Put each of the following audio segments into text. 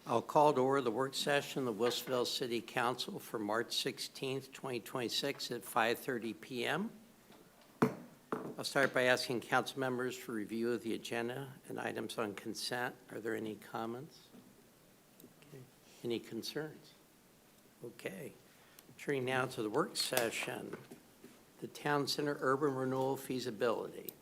I'll call to order the work session of the Wilsonville City Council for March 16th, 2026 at 5:30 p.m. I'll start by asking council members for review of the agenda and items on consent. Are there any comments? Okay. Any concerns? Okay. Turning now to the work session, the Town Center Urban Renewal Feasibility.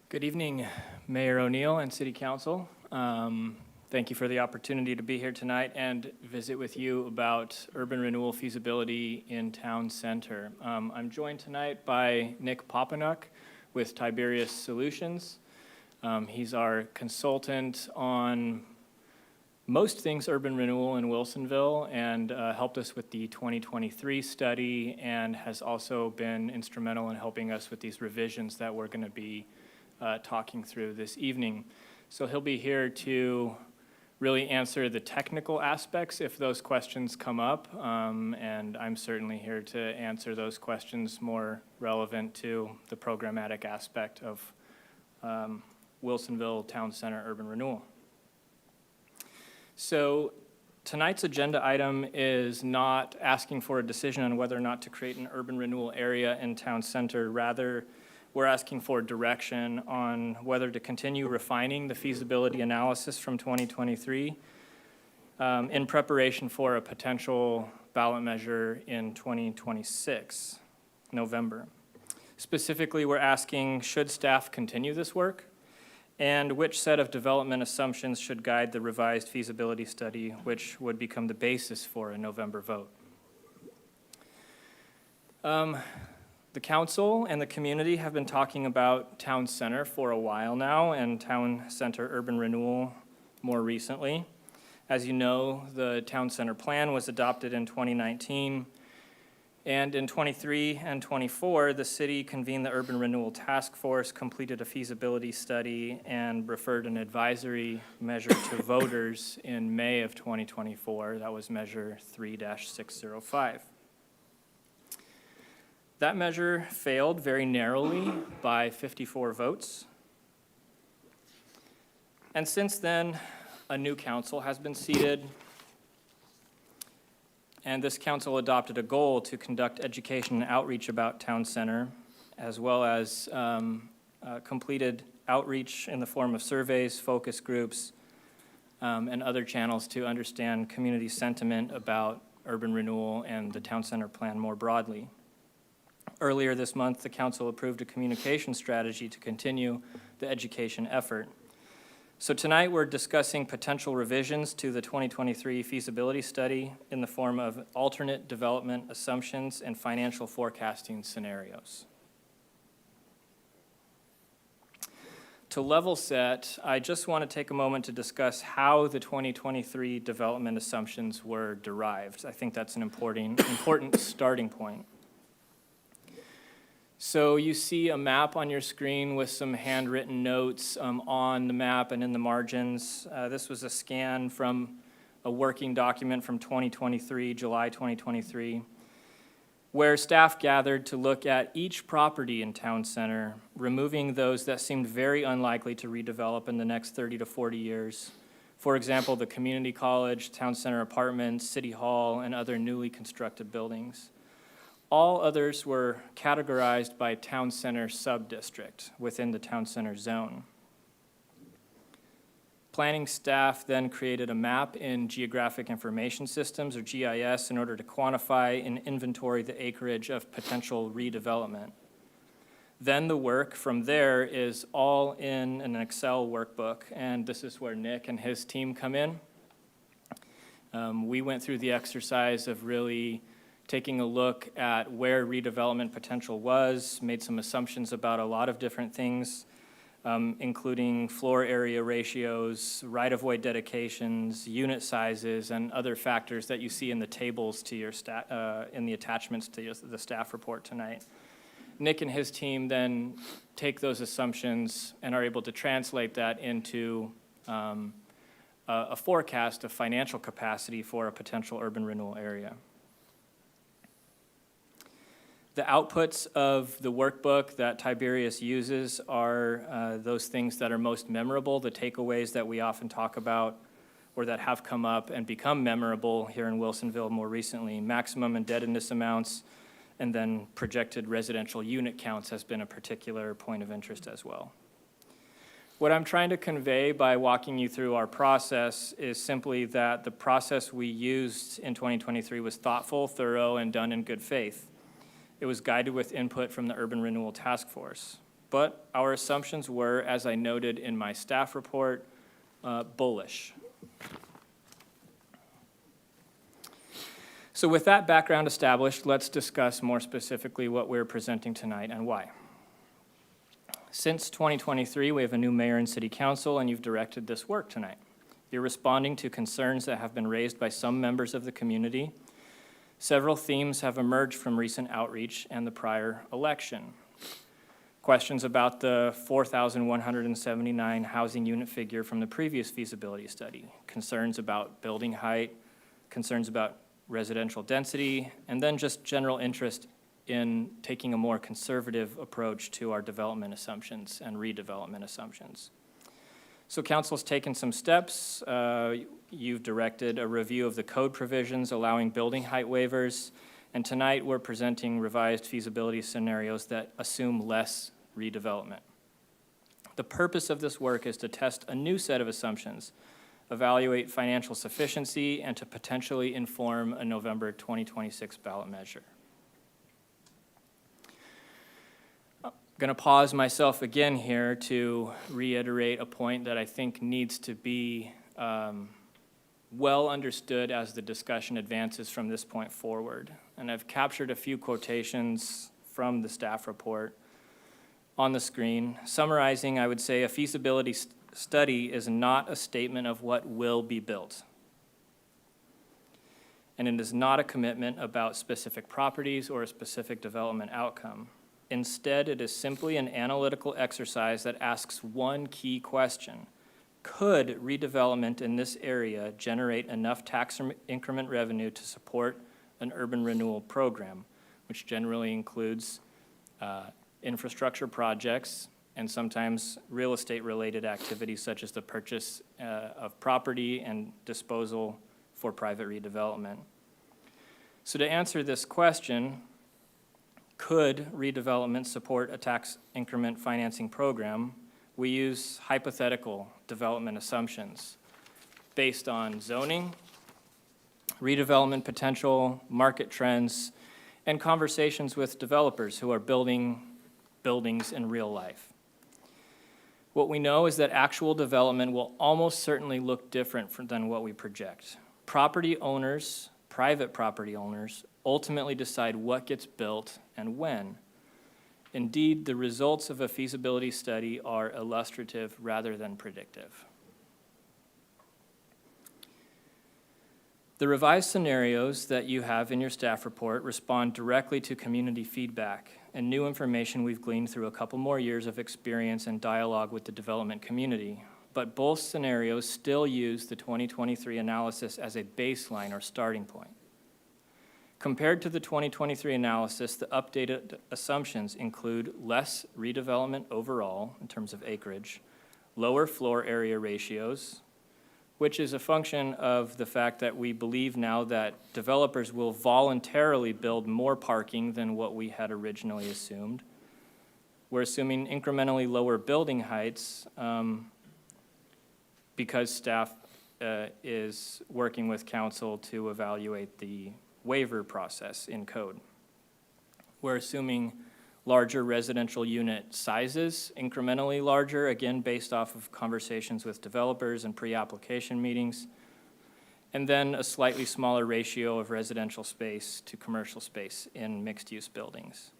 Good evening, Mayor O'Neill and City Council. Thank you for the opportunity to be here tonight and visit with you about urban renewal feasibility in Town Center. I'm joined tonight by Nick Papanuck with Tiberius Solutions. He's our consultant on most things urban renewal in Wilsonville and helped us with the 2023 study and has also been instrumental in helping us with these revisions that we're going to be talking through this evening. So he'll be here to really answer the technical aspects if those questions come up, and I'm certainly here to answer those questions more relevant to the programmatic aspect of Wilsonville Town Center Urban Renewal. So tonight's agenda item is not asking for a decision on whether or not to create an urban renewal area in Town Center. Rather, we're asking for direction on whether to continue refining the feasibility analysis from 2023 in preparation for a potential ballot measure in 2026, November. Specifically, we're asking, should staff continue this work? And which set of development assumptions should guide the revised feasibility study, which would become the basis for a November vote? The council and the community have been talking about Town Center for a while now, and Town Center Urban Renewal more recently. As you know, the Town Center plan was adopted in 2019, and in 23 and 24, the city convened the Urban Renewal Task Force, completed a feasibility study, and referred an advisory measure to voters in May of 2024. That was Measure 3-605. That measure failed very narrowly by 54 votes. And since then, a new council has been seated, and this council adopted a goal to conduct education and outreach about Town Center, as well as completed outreach in the form of surveys, focus groups, and other channels to understand community sentiment about urban renewal and the Town Center plan more broadly. Earlier this month, the council approved a communication strategy to continue the education effort. So tonight we're discussing potential revisions to the 2023 feasibility study in the form of alternate development assumptions and financial forecasting scenarios. To level set, I just want to take a moment to discuss how the 2023 development assumptions were derived. I think that's an important starting point. So you see a map on your screen with some handwritten notes on the map and in the margins. This was a scan from a working document from 2023, July 2023, where staff gathered to look at each property in Town Center, removing those that seemed very unlikely to redevelop in the next 30 to 40 years. For example, the community college, Town Center apartments, City Hall, and other newly constructed buildings. All others were categorized by Town Center sub-district within the Town Center zone. Planning staff then created a map in Geographic Information Systems, or GIS, in order to quantify and inventory the acreage of potential redevelopment. Then the work from there is all in an Excel workbook, and this is where Nick and his team come in. We went through the exercise of really taking a look at where redevelopment potential was, made some assumptions about a lot of different things, including floor area ratios, right-of-way dedications, unit sizes, and other factors that you see in the tables to your in the attachments to the staff report tonight. Nick and his team then take those assumptions and are able to translate that into a forecast of financial capacity for a potential urban renewal area. The outputs of the workbook that Tiberius uses are those things that are most memorable, the takeaways that we often talk about or that have come up and become memorable here in Wilsonville more recently. Maximum indebtedness amounts, and then projected residential unit counts has been a particular point of interest as well. What I'm trying to convey by walking you through our process is simply that the process we used in 2023 was thoughtful, thorough, and done in good faith. It was guided with input from the Urban Renewal Task Force. But our assumptions were, as I noted in my staff report, bullish. So with that background established, let's discuss more specifically what we're presenting tonight and why. Since 2023, we have a new mayor and city council, and you've directed this work tonight. You're responding to concerns that have been raised by some members of the community. Several themes have emerged from recent outreach and the prior election. Questions about the 4,179 housing unit figure from the previous feasibility study, concerns about building height, concerns about residential density, and then just general interest in taking a more conservative approach to our development assumptions and redevelopment assumptions. So council's taken some steps. You've directed a review of the code provisions allowing building height waivers, and tonight we're presenting revised feasibility scenarios that assume less redevelopment. The purpose of this work is to test a new set of assumptions, evaluate financial sufficiency, and to potentially inform a November 2026 ballot measure. I'm going to pause myself again here to reiterate a point that I think needs to be well understood as the discussion advances from this point forward. And I've captured a few quotations from the staff report on the screen. Summarizing, I would say a feasibility study is not a statement of what will be built. And it is not a commitment about specific properties or a specific development outcome. Instead, it is simply an analytical exercise that asks one key question. Could redevelopment in this area generate enough tax increment revenue to support an urban renewal program, which generally includes infrastructure projects, and sometimes real estate-related activities such as the purchase of property and disposal for private redevelopment. So to answer this question, could redevelopment support a tax increment financing program? We use hypothetical development assumptions based on zoning, redevelopment potential, market trends, and conversations with developers who are building buildings in real life. What we know is that actual development will almost certainly look different than what we project. Property owners, private property owners, ultimately decide what gets built and when. Indeed, the results of a feasibility study are illustrative rather than predictive. The revised scenarios that you have in your staff report respond directly to community feedback and new information we've gleaned through a couple more years of experience and dialogue with the development community. But both scenarios still use the 2023 analysis as a baseline or starting point. Compared to the 2023 analysis, the updated assumptions include less redevelopment overall in terms of acreage, lower floor area ratios, which is a function of the fact that we believe now that developers will voluntarily build more parking than what we had originally assumed. We're assuming incrementally lower building heights because staff is working with council to evaluate the waiver process in code. We're assuming larger residential unit sizes, incrementally larger, again, based off of conversations with developers and pre-application meetings, and then a slightly smaller ratio of residential space to commercial space in mixed-use buildings.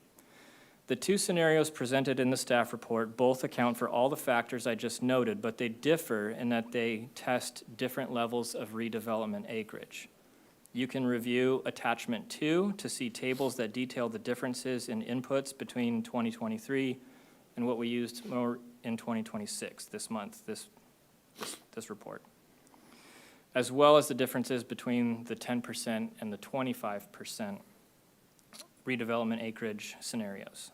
The two scenarios presented in the staff report both account for all the factors I just noted, but they differ in that they test different levels of redevelopment acreage. You can review attachment 2 to see tables that detail the differences in inputs between 2023 and what we used more in 2026, this month, this report, as well as the differences between the 10% and the 25% redevelopment acreage scenarios.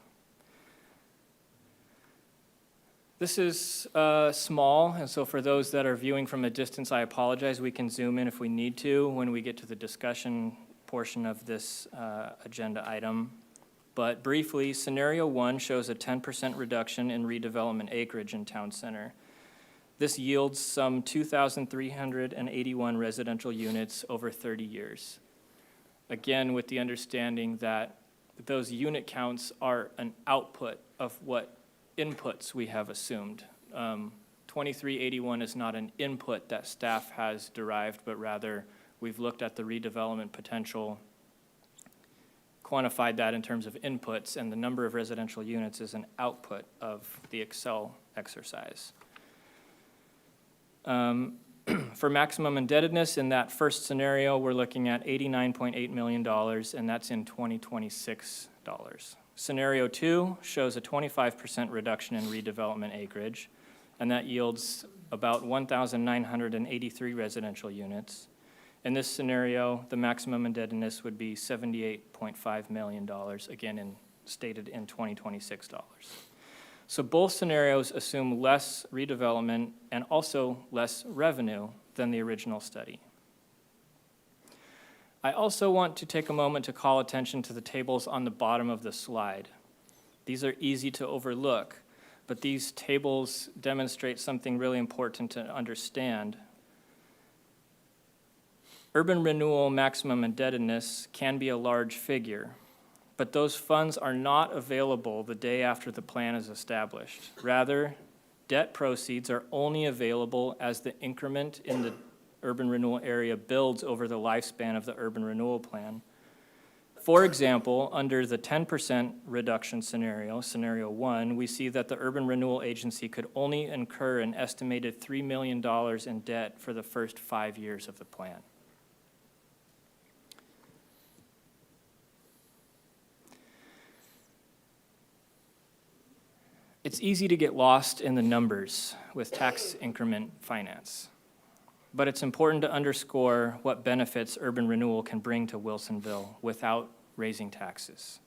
This is small, and so for those that are viewing from a distance, I apologize. We can zoom in if we need to when we get to the discussion portion of this agenda item. But briefly, scenario 1 shows a 10% reduction in redevelopment acreage in town center. This yields some 2,381 residential units over 30 years. Again, with the understanding that those unit counts are an output of what inputs we have assumed. 2381 is not an input that staff has derived, but rather we've looked at the redevelopment potential, quantified that in terms of inputs, and the number of residential units is an output of the Excel exercise. For maximum indebtedness, in that first scenario, we're looking at $89.8 million, and that's in 2026 dollars. Scenario 2 shows a 25% reduction in redevelopment acreage, and that yields about 1,983 residential units. In this scenario, the maximum indebtedness would be $78.5 million, again stated in 2026 dollars. So both scenarios assume less redevelopment and also less revenue than the original study. I also want to take a moment to call attention to the tables on the bottom of the slide. These are easy to overlook, but these tables demonstrate something really important to understand. Urban renewal maximum indebtedness can be a large figure, but those funds are not available the day after the plan is established. Rather, debt proceeds are only available as the increment in the urban renewal area builds over the lifespan of the urban renewal plan. For example, under the 10% reduction scenario, scenario 1, we see that the urban renewal agency could only incur an estimated $3 million in debt for the first 5 years of the plan. It's easy to get lost in the numbers with tax increment finance, but it's important to underscore what benefits urban renewal can bring to Wilsonville without raising taxes.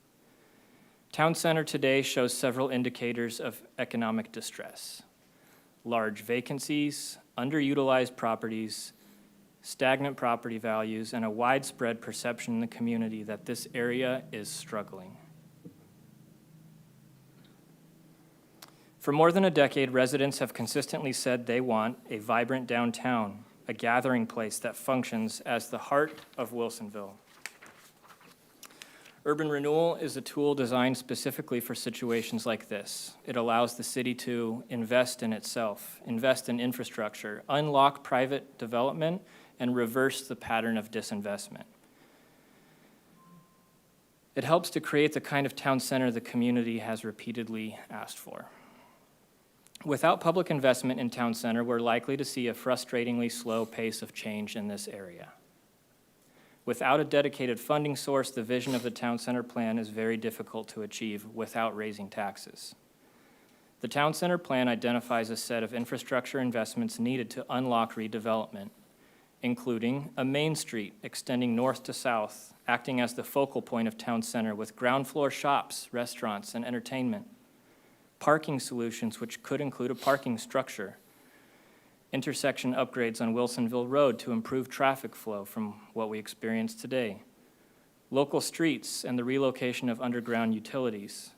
Town center today shows several indicators of economic distress: large vacancies, underutilized properties, stagnant property values, and a widespread perception in the community that this area is struggling. For more than a decade, residents have consistently said they want a vibrant downtown, a gathering place that functions as the heart of Wilsonville. Urban renewal is a tool designed specifically for situations like this. It allows the city to invest in itself, invest in infrastructure, unlock private development, and reverse the pattern of disinvestment. It helps to create the kind of town center the community has repeatedly asked for. Without public investment in town center, we're likely to see a frustratingly slow pace of change in this area. Without a dedicated funding source, the vision of the town center plan is very difficult to achieve without raising taxes. The town center plan identifies a set of infrastructure investments needed to unlock redevelopment, including a main street extending north to south, acting as the focal point of town center with ground floor shops, restaurants, and entertainment. Parking solutions, which could include a parking structure. Intersection upgrades on Wilsonville Road to improve traffic flow from what we experience today. Local streets and the relocation of underground utilities.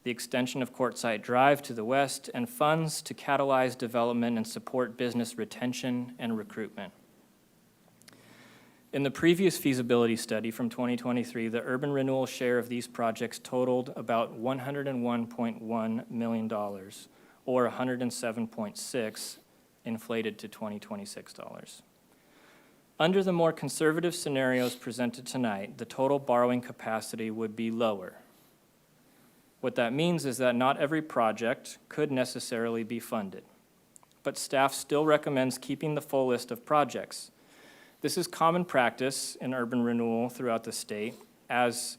The extension of Courtside Drive to the west, and funds to catalyze development and support business retention and recruitment. In the previous feasibility study from 2023, the urban renewal share of these projects totaled about $101.1 million, or 107.6 inflated to 2026 dollars. Under the more conservative scenarios presented tonight, the total borrowing capacity would be lower. What that means is that not every project could necessarily be funded, but staff still recommends keeping the full list of projects. This is common practice in urban renewal throughout the state, as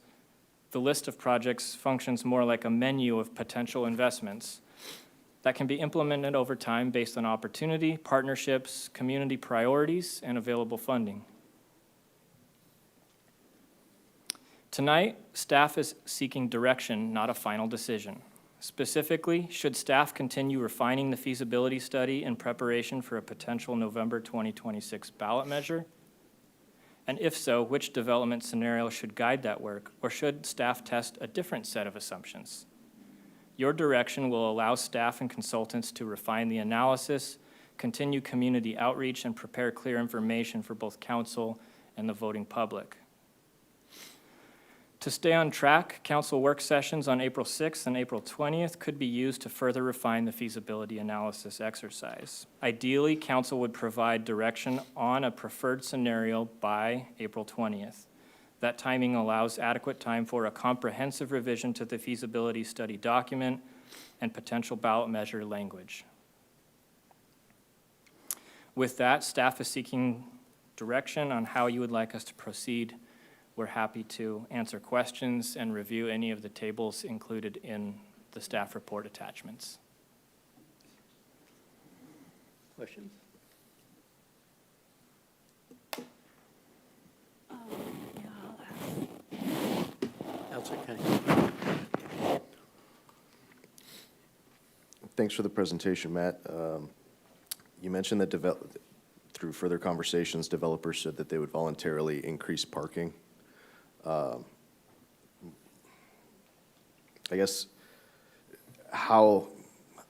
the list of projects functions more like a menu of potential investments that can be implemented over time based on opportunity, partnerships, community priorities, and available funding. Tonight, staff is seeking direction, not a final decision. Specifically, should staff continue refining the feasibility study in preparation for a potential November 2026 ballot measure? And if so, which development scenario should guide that work, or should staff test a different set of assumptions? Your direction will allow staff and consultants to refine the analysis, continue community outreach, and prepare clear information for both council and the voting public. To stay on track, council work sessions on April 6th and April 20th could be used to further refine the feasibility analysis exercise. Ideally, council would provide direction on a preferred scenario by April 20th. That timing allows adequate time for a comprehensive revision to the feasibility study document and potential ballot measure language. With that, staff is seeking direction on how you would like us to proceed. We're happy to answer questions and review any of the tables included in the staff report attachments. Questions? Yeah, I'll ask. Councilor Kenny. Thanks for the presentation, Matt. You mentioned that through further conversations, developers said that they would voluntarily increase parking. I guess how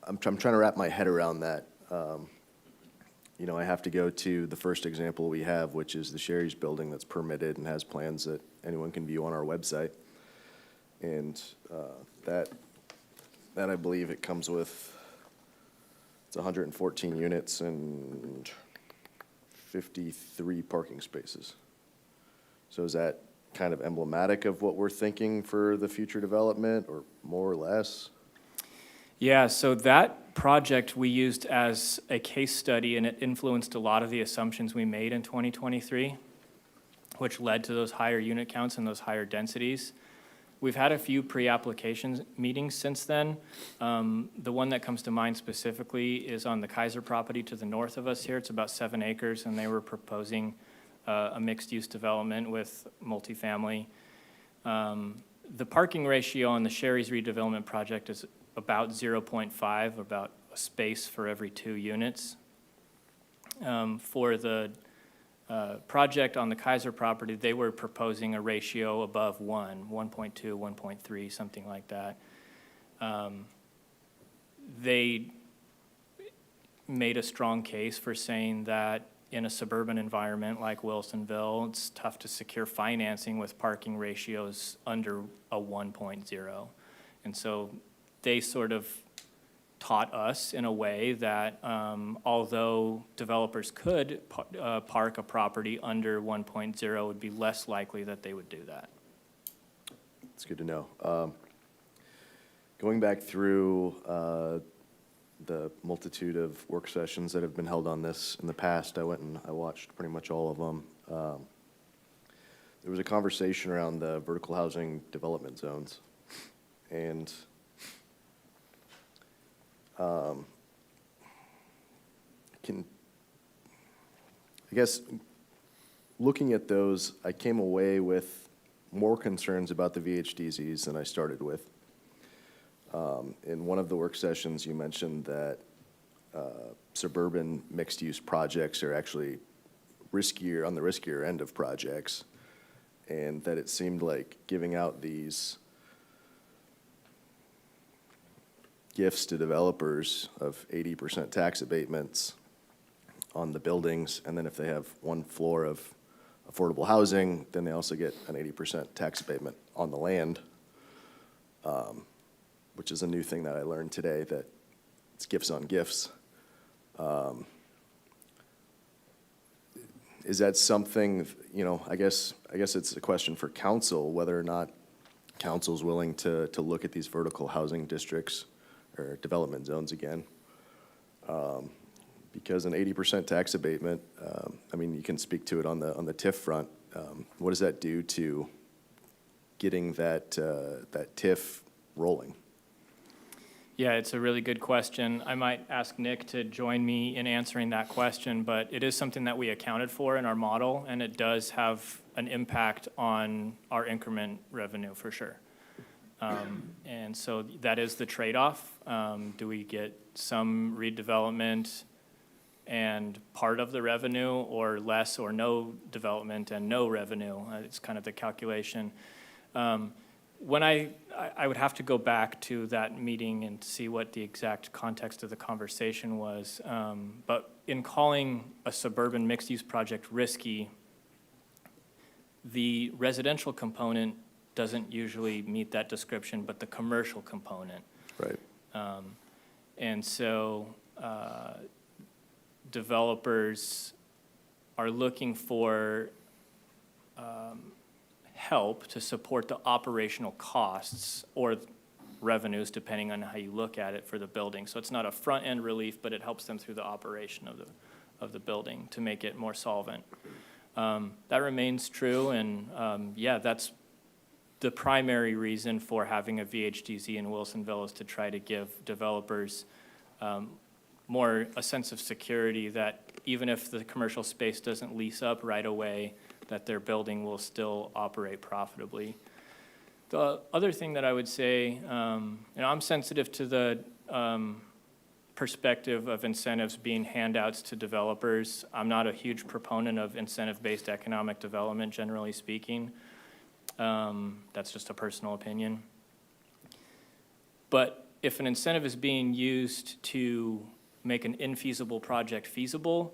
I'm trying to wrap my head around that. You know, I have to go to the first example we have, which is the Sherry's building that's permitted and has plans that anyone can view on our website. And that I believe it comes with, it's 114 units and 53 parking spaces. So is that kind of emblematic of what we're thinking for the future development, or more or less? Yeah, so that project we used as a case study, and it influenced a lot of the assumptions we made in 2023, which led to those higher unit counts and those higher densities. We've had a few pre-application meetings since then. The one that comes to mind specifically is on the Kaiser property to the north of us here. It's about 7 acres, and they were proposing a mixed-use development with multifamily. The parking ratio on the Sherry's redevelopment project is about 0.5, about a space for every 2 units. For the project on the Kaiser property, they were proposing a ratio above 1, 1.2, 1.3, something like that. They made a strong case for saying that in a suburban environment like Wilsonville, it's tough to secure financing with parking ratios under a 1.0. And so they sort of taught us in a way that although developers could park a property under 1.0, it would be less likely that they would do that. It's good to know. Going back through the multitude of work sessions that have been held on this in the past, I went and I watched pretty much all of them. There was a conversation around the vertical housing development zones, and I guess looking at those, I came away with more concerns about the VHDZs than I started with. In one of the work sessions, you mentioned that suburban mixed-use projects are actually riskier, on the riskier end of projects, and that it seemed like giving out these gifts to developers of 80% tax abatements on the buildings, and then if they have one floor of affordable housing, then they also get an 80% tax abatement on the land, which is a new thing that I learned today, that it's gifts on gifts. Is that something, I guess it's a question for council, whether or not council's willing to look at these vertical housing districts or development zones again. Because an 80% tax abatement, you can speak to it on the TIF front. What does that do to getting that TIF rolling? Yeah, it's a really good question. I might ask Nick to join me in answering that question, but it is something that we accounted for in our model, and it does have an impact on our increment revenue for sure. And so that is the trade-off. Do we get some redevelopment and part of the revenue, or less or no development and no revenue? It's kind of the calculation. When I would have to go back to that meeting and see what the exact context of the conversation was. But in calling a suburban mixed-use project risky, the residential component doesn't usually meet that description, but the commercial component. Right. And so developers are looking for help to support the operational costs or revenues, depending on how you look at it, for the building. So it's not a front-end relief, but it helps them through the operation of the building to make it more solvent. That remains true, and that's the primary reason for having a VHDZ in Wilsonville, is to try to give developers more a sense of security that even if the commercial space doesn't lease up right away, that their building will still operate profitably. The other thing that I would say, I'm sensitive to the perspective of incentives being handouts to developers. I'm not a huge proponent of incentive-based economic development, generally speaking. That's just a personal opinion. But if an incentive is being used to make an infeasible project feasible,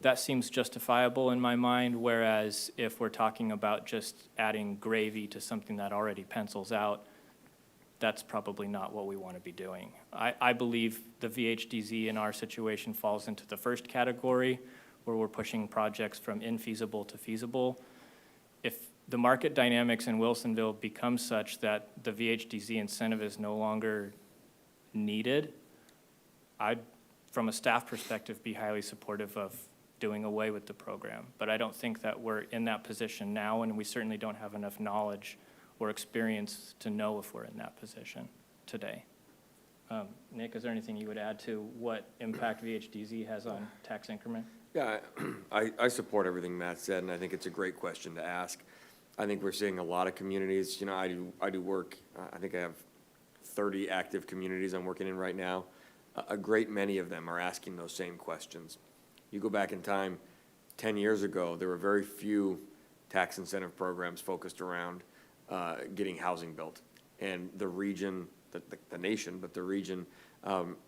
that seems justifiable in my mind, whereas if we're talking about just adding gravy to something that already pencils out, that's probably not what we want to be doing. I believe the VHDZ in our situation falls into the first category, where we're pushing projects from infeasible to feasible. If the market dynamics in Wilsonville become such that the VHDZ incentive is no longer needed, I'd, from a staff perspective, be highly supportive of doing away with the program. But I don't think that we're in that position now, and we certainly don't have enough knowledge or experience to know if we're in that position today. Nick, is there anything you would add to what impact VHDZ has on tax increment? Yeah, I support everything Matt said, and I think it's a great question to ask. I think we're seeing a lot of communities. I do work, I think I have 30 active communities I'm working in right now. A great many of them are asking those same questions. You go back in time, 10 years ago, there were very few tax incentive programs focused around getting housing built. And the region, the nation, but the region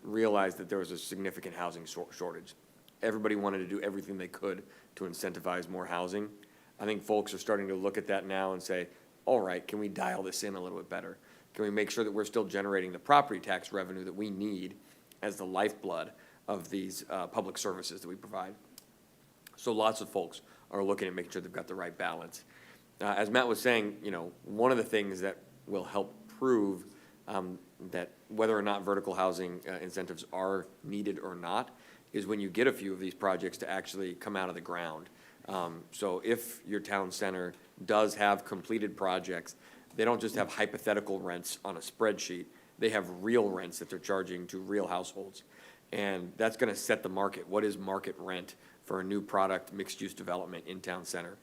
realized that there was a significant housing shortage. Everybody wanted to do everything they could to incentivize more housing. I think folks are starting to look at that now and say, all right, can we dial this in a little bit better? Can we make sure that we're still generating the property tax revenue that we need as the lifeblood of these public services that we provide? So lots of folks are looking at making sure they've got the right balance. As Matt was saying, one of the things that will help prove that whether or not vertical housing incentives are needed or not is when you get a few of these projects to actually come out of the ground. So if your town center does have completed projects, they don't just have hypothetical rents on a spreadsheet. They have real rents that they're charging to real households. And that's going to set the market. What is market rent for a new product mixed-use development in town center?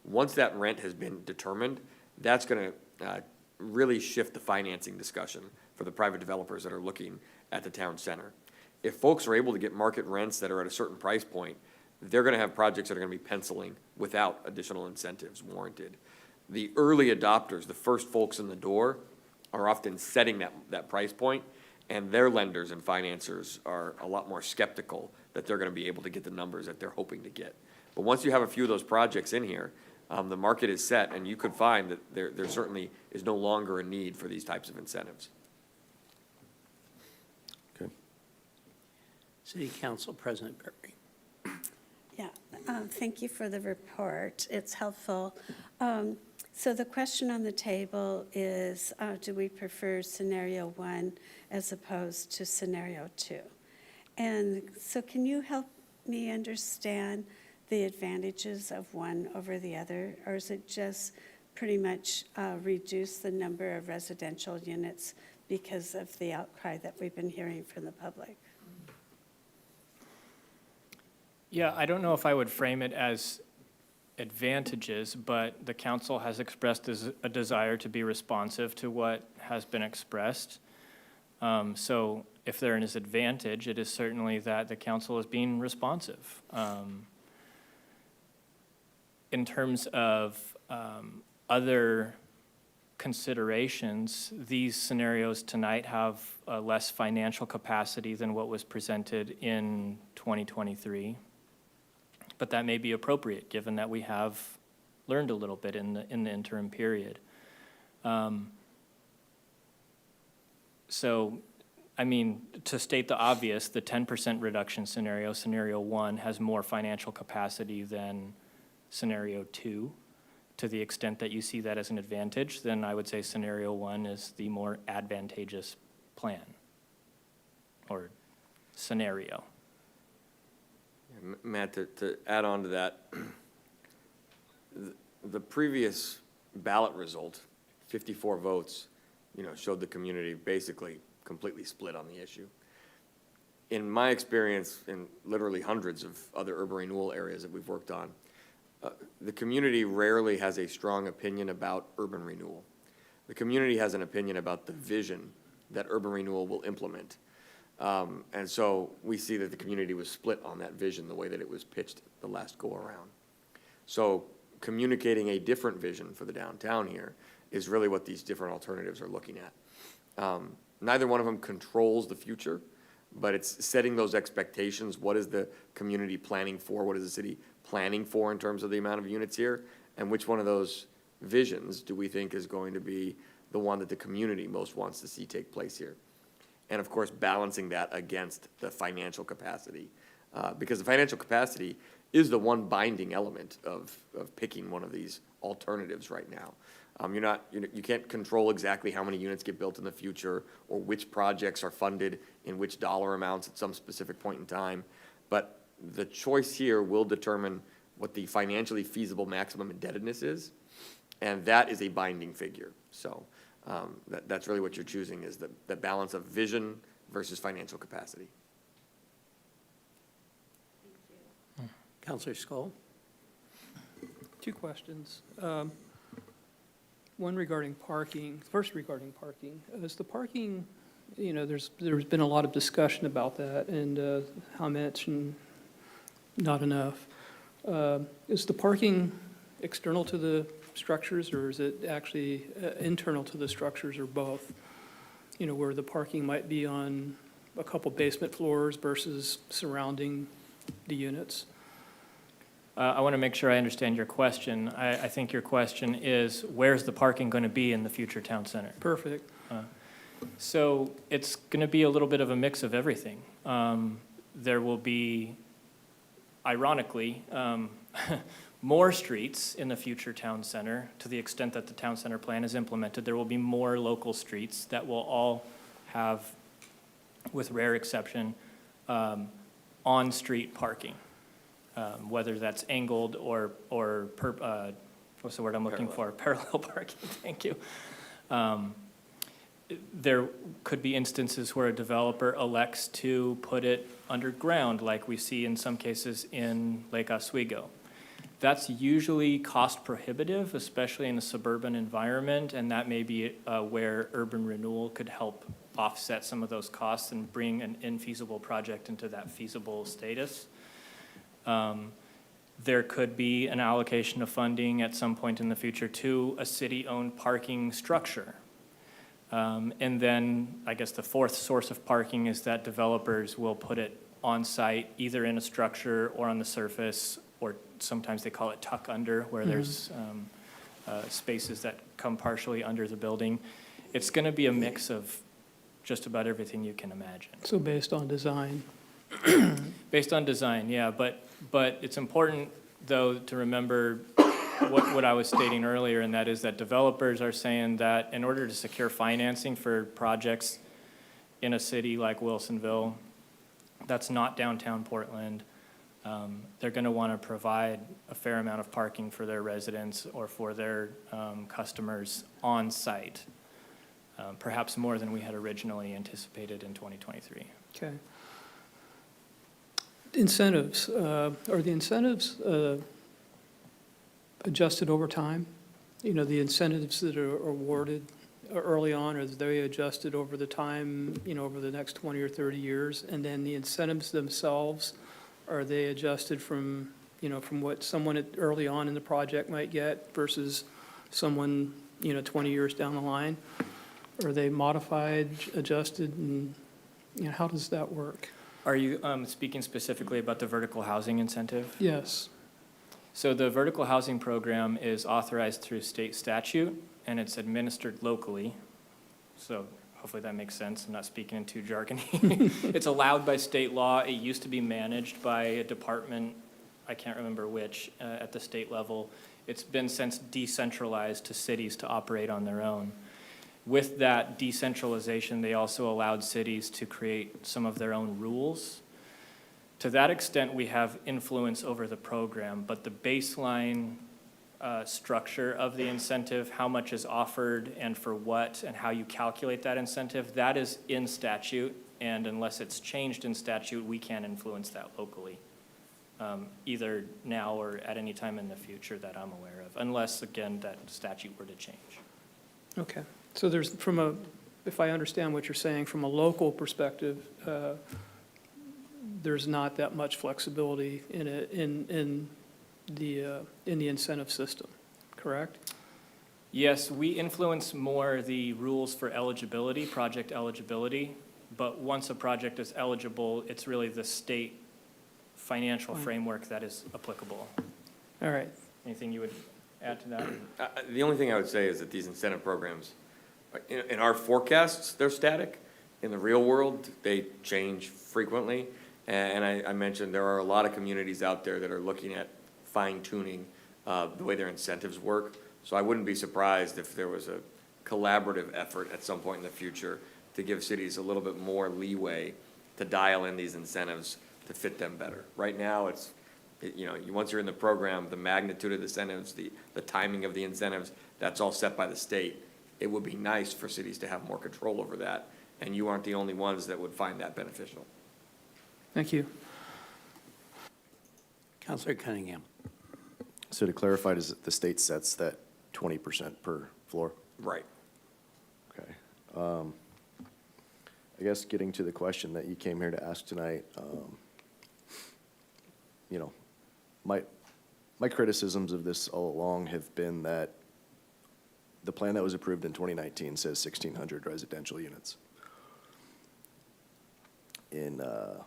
Once that rent has been determined, that's going to really shift the financing discussion for the private developers that are looking at the town center. If folks are able to get market rents that are at a certain price point, they're going to have projects that are going to be penciling without additional incentives warranted. The early adopters, the first folks in the door, are often setting that price point, and their lenders and financiers are a lot more skeptical that they're going to be able to get the numbers that they're hoping to get. But once you have a few of those projects in here, the market is set, and you could find that there certainly is no longer a need for these types of incentives. Okay. City Council President Berry. Yeah, thank you for the report. It's helpful. So the question on the table is, do we prefer scenario 1 as opposed to scenario 2? And so can you help me understand the advantages of one over the other? Or is it just pretty much reduce the number of residential units because of the outcry that we've been hearing from the public? Yeah, I don't know if I would frame it as advantages, but the council has expressed a desire to be responsive to what has been expressed. So if there is advantage, it is certainly that the council is being responsive. In terms of other considerations, these scenarios tonight have less financial capacity than what was presented in 2023. But that may be appropriate, given that we have learned a little bit in the interim period. So, I mean, to state the obvious, the 10% reduction scenario, scenario 1, has more financial capacity than scenario 2. To the extent that you see that as an advantage, then I would say scenario 1 is the more advantageous plan or scenario. Matt, to add on to that, the previous ballot result, 54 votes, showed the community basically completely split on the issue. In my experience, in literally hundreds of other urban renewal areas that we've worked on, the community rarely has a strong opinion about urban renewal. The community has an opinion about the vision that urban renewal will implement. And so we see that the community was split on that vision, the way that it was pitched the last go-around. So communicating a different vision for the downtown here is really what these different alternatives are looking at. Neither one of them controls the future, but it's setting those expectations. What is the community planning for? What is the city planning for in terms of the amount of units here? And which one of those visions do we think is going to be the one that the community most wants to see take place here? And of course, balancing that against the financial capacity, because the financial capacity is the one binding element of picking one of these alternatives right now. You can't control exactly how many units get built in the future or which projects are funded in which dollar amounts at some specific point in time. But the choice here will determine what the financially feasible maximum indebtedness is, and that is a binding figure. So that's really what you're choosing, is the balance of vision versus financial capacity. Councilor Skoll. Two questions. One regarding parking. First regarding parking. Is the parking, there's been a lot of discussion about that, and how much and not enough. Is the parking external to the structures, or is it actually internal to the structures, or both? Where the parking might be on a couple basement floors versus surrounding the units. I want to make sure I understand your question. I think your question is, where's the parking going to be in the future town center? Perfect. So it's going to be a little bit of a mix of everything. There will be, ironically, more streets in the future town center. To the extent that the town center plan is implemented, there will be more local streets that will all have, with rare exception, on-street parking. Whether that's angled or what's the word I'm looking for? Parallel parking, thank you. There could be instances where a developer elects to put it underground, like we see in some cases in Lake Oswego. That's usually cost prohibitive, especially in a suburban environment, and that may be where urban renewal could help offset some of those costs and bring an infeasible project into that feasible status. There could be an allocation of funding at some point in the future to a city-owned parking structure. And then I guess the fourth source of parking is that developers will put it on site, either in a structure or on the surface or sometimes they call it tuck under, where there's spaces that come partially under the building. It's going to be a mix of just about everything you can imagine. So based on design. Based on design, yeah, but it's important, though, to remember what I was stating earlier, and that is that developers are saying that in order to secure financing for projects in a city like Wilsonville, that's not downtown Portland, they're going to want to provide a fair amount of parking for their residents or for their customers on site, perhaps more than we had originally anticipated in 2023. Okay. Incentives, are the incentives adjusted over time? You know, the incentives that are awarded early on, are they adjusted over the time, you know, over the next 20 or 30 years? And then the incentives themselves, are they adjusted from, you know, from what someone early on in the project might get versus someone, you know, 20 years down the line? Are they modified, adjusted, and, you know, how does that work? Are you speaking specifically about the vertical housing incentive? Yes. So the vertical housing program is authorized through state statute, and it's administered locally. So hopefully that makes sense. I'm not speaking in too jargony. It's allowed by state law. It used to be managed by a department, I can't remember which, at the state level. It's been since decentralized to cities to operate on their own. With that decentralization, they also allowed cities to create some of their own rules. To that extent, we have influence over the program, but the baseline structure of the incentive, how much is offered and for what, and how you calculate that incentive, that is in statute, and unless it's changed in statute, we can't influence that locally, either now or at any time in the future that I'm aware of, unless, again, that statute were to change. Okay. So there's, if I understand what you're saying, from a local perspective, there's not that much flexibility in the incentive system, correct? Yes, we influence more the rules for eligibility, project eligibility, but once a project is eligible, it's really the state financial framework that is applicable. All right. Anything you would add to that? The only thing I would say is that these incentive programs, in our forecasts, they're static. In the real world, they change frequently. And I mentioned there are a lot of communities out there that are looking at fine-tuning the way their incentives work. So I wouldn't be surprised if there was a collaborative effort at some point in the future to give cities a little bit more leeway to dial in these incentives to fit them better. Right now, once you're in the program, the magnitude of the incentives, the timing of the incentives, that's all set by the state. It would be nice for cities to have more control over that, and you aren't the only ones that would find that beneficial. Thank you. Councilor Cunningham. So to clarify, does the state sets that 20% per floor? Right. Okay. I guess getting to the question that you came here to ask tonight, my criticisms of this all along have been that the plan that was approved in 2019 says 1,600 residential units. In a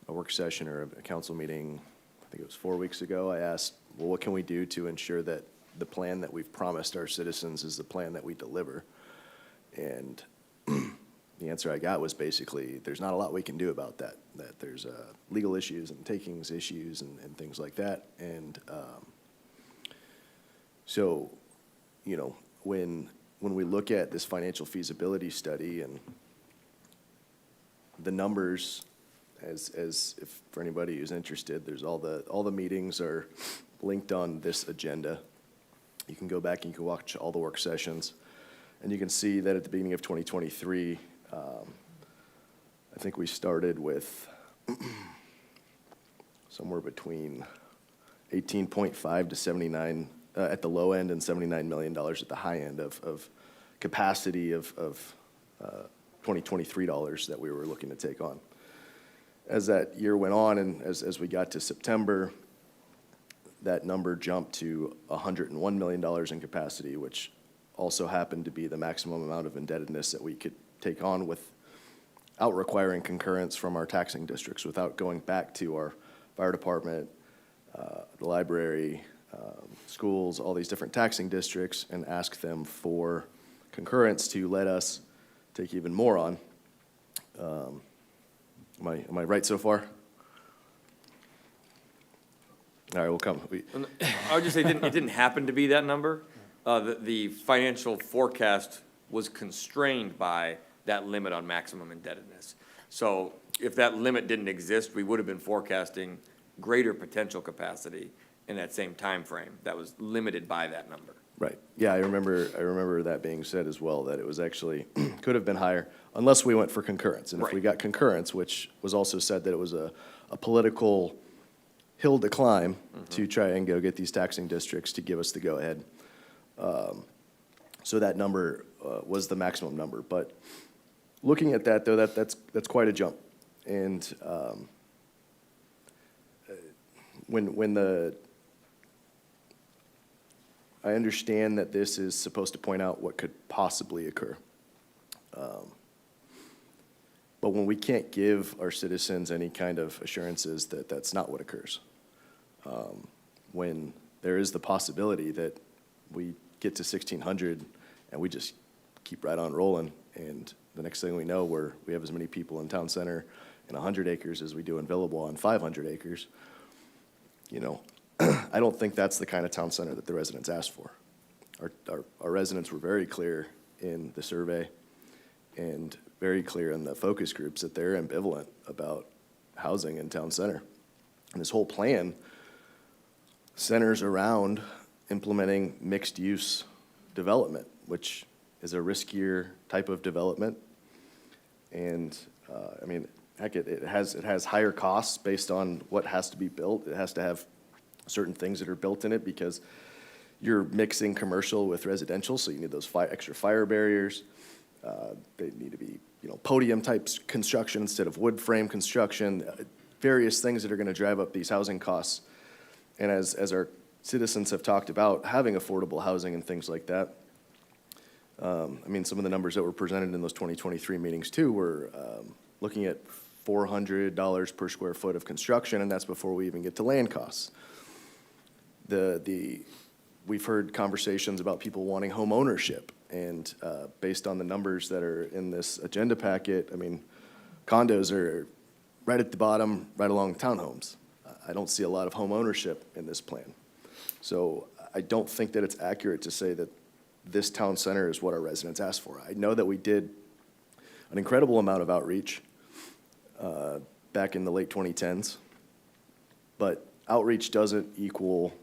work session or a council meeting, I think it was 4 weeks ago, I asked, well, what can we do to ensure that the plan that we've promised our citizens is the plan that we deliver? And the answer I got was basically, there's not a lot we can do about that, that there's legal issues and takings issues and things like that. And so, when we look at this financial feasibility study and the numbers, as if for anybody who's interested, there's all the meetings are linked on this agenda. You can go back and you can watch all the work sessions, and you can see that at the beginning of 2023, I think we started with somewhere between 18.5 to 79 at the low end and $79 million at the high end of capacity of 2023 dollars that we were looking to take on. As that year went on and as we got to September, that number jumped to $101 million in capacity, which also happened to be the maximum amount of indebtedness that we could take on without requiring concurrence from our taxing districts, without going back to our fire department, the library, schools, all these different taxing districts, and ask them for concurrence to let us take even more on. Am I right so far? All right, we'll come. I would just say it didn't happen to be that number. The financial forecast was constrained by that limit on maximum indebtedness. So if that limit didn't exist, we would have been forecasting greater potential capacity in that same time frame. That was limited by that number. Right. Yeah, I remember that being said as well, that it was actually, could have been higher unless we went for concurrence. And if we Right. got concurrence, which was also said that it was a political hill to climb to try and go get these taxing districts to give us the go-ahead. So that number was the maximum number. But looking at that, though, that's quite a jump. And I understand that this is supposed to point out what could possibly occur. But when we can't give our citizens any kind of assurances that that's not what occurs, when there is the possibility that we get to 1,600 and we just keep right on rolling, and the next thing we know, we have as many people in town center in 100 acres as we do in Villable on 500 acres, you know, I don't think that's the kind of town center that the residents asked for. Our residents were very clear in the survey and very clear in the focus groups that they're ambivalent about housing in town center. And this whole plan centers around implementing mixed-use development, which is a riskier type of development. And, I mean, heck, it has higher costs based on what has to be built. It has to have certain things that are built in it because you're mixing commercial with residential, so you need those extra fire barriers. They need to be, you know, podium type construction instead of wood frame construction, various things that are gonna drive up these housing costs. And as our citizens have talked about having affordable housing and things like that, I mean, some of the numbers that were presented in those 2023 meetings too were looking at $400 per square foot of construction, and that's before we even get to land costs. We've heard conversations about people wanting home ownership, and based on the numbers that are in this agenda packet, I mean, condos are right at the bottom, right along townhomes. I don't see a lot of home ownership in this plan. So I don't think that it's accurate to say that this town center is what our residents asked for. I know that we did an incredible amount of outreach back in the late 2010s, but outreach doesn't equal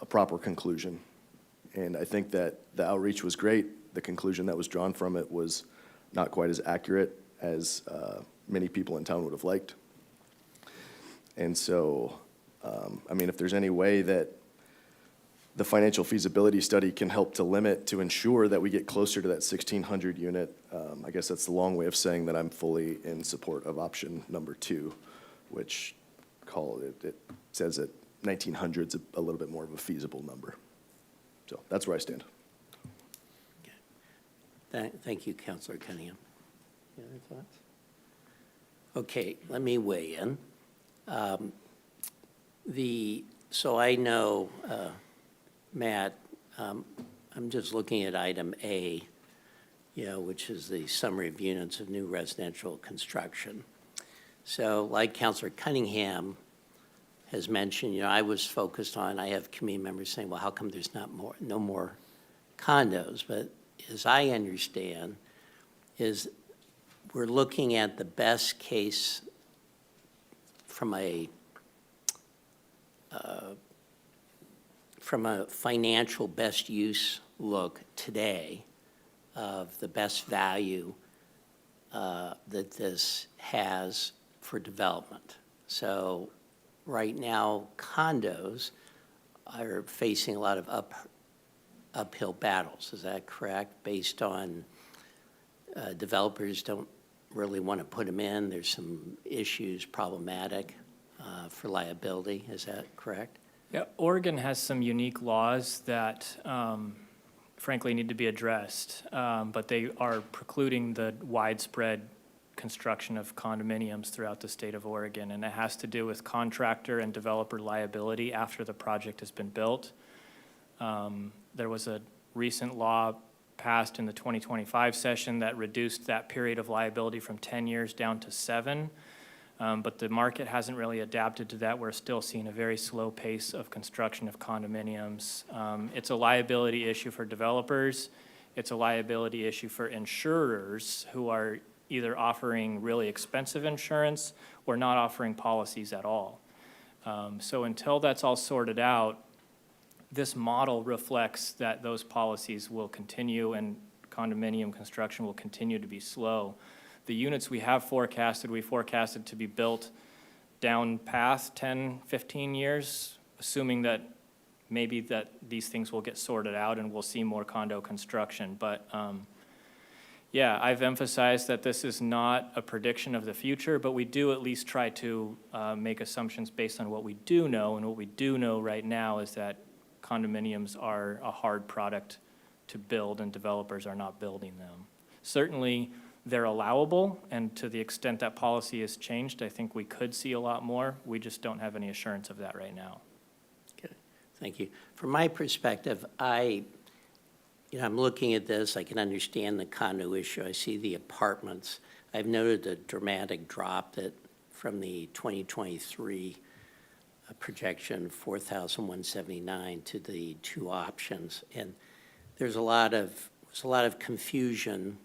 a proper conclusion. And I think that the outreach was great. The conclusion that was drawn from it was not quite as accurate as many people in town would have liked. And so, I mean, if there's any way that the financial feasibility study can help to limit, to ensure that we get closer to that 1,600 unit, I guess that's the long way of saying that I'm fully in support of option number 2, which it says that 1,900's a little bit more of a feasible number. So that's where I stand. Thank you, Councilor Cunningham. Any other thoughts? Okay, let me weigh in. So I know, Matt, I'm just looking at item A, you know, which is the summary of units of new residential construction. So like Councilor Cunningham has mentioned, you know, I was focused on, I have community members saying, well, how come there's no more condos? But as I understand, is we're looking at the best case from a financial best use look today of the best value that this has for development. So right now, condos are facing a lot of uphill battles. Is that correct? Based on developers don't really want to put them in. There's some issues problematic for liability. Is that correct? Yeah, Oregon has some unique laws that frankly need to be addressed, but they are precluding the widespread construction of condominiums throughout the state of Oregon, and it has to do with contractor and developer liability after the project has been built. There was a recent law passed in the 2025 session that reduced that period of liability from 10 years down to 7. But the market hasn't really adapted to that. We're still seeing a very slow pace of construction of condominiums. It's a liability issue for developers. It's a liability issue for insurers who are either offering really expensive insurance or not offering policies at all. So until that's all sorted out, this model reflects that those policies will continue and condominium construction will continue to be slow. The units we have forecasted, we forecasted to be built down past 10, 15 years, assuming that maybe that these things will get sorted out and we'll see more condo construction. But yeah, I've emphasized that this is not a prediction of the future, but we do at least try to make assumptions based on what we do know. And what we do know right now is that condominiums are a hard product to build and developers are not building them. Certainly, they're allowable, and to the extent that policy has changed, I think we could see a lot more. We just don't have any assurance of that right now. Okay, thank you. From my perspective, I'm looking at this, I can understand the condo issue. I see the apartments. I've noted a dramatic drop from the 2023 projection, 4,179 to the two options. And there's a lot of confusion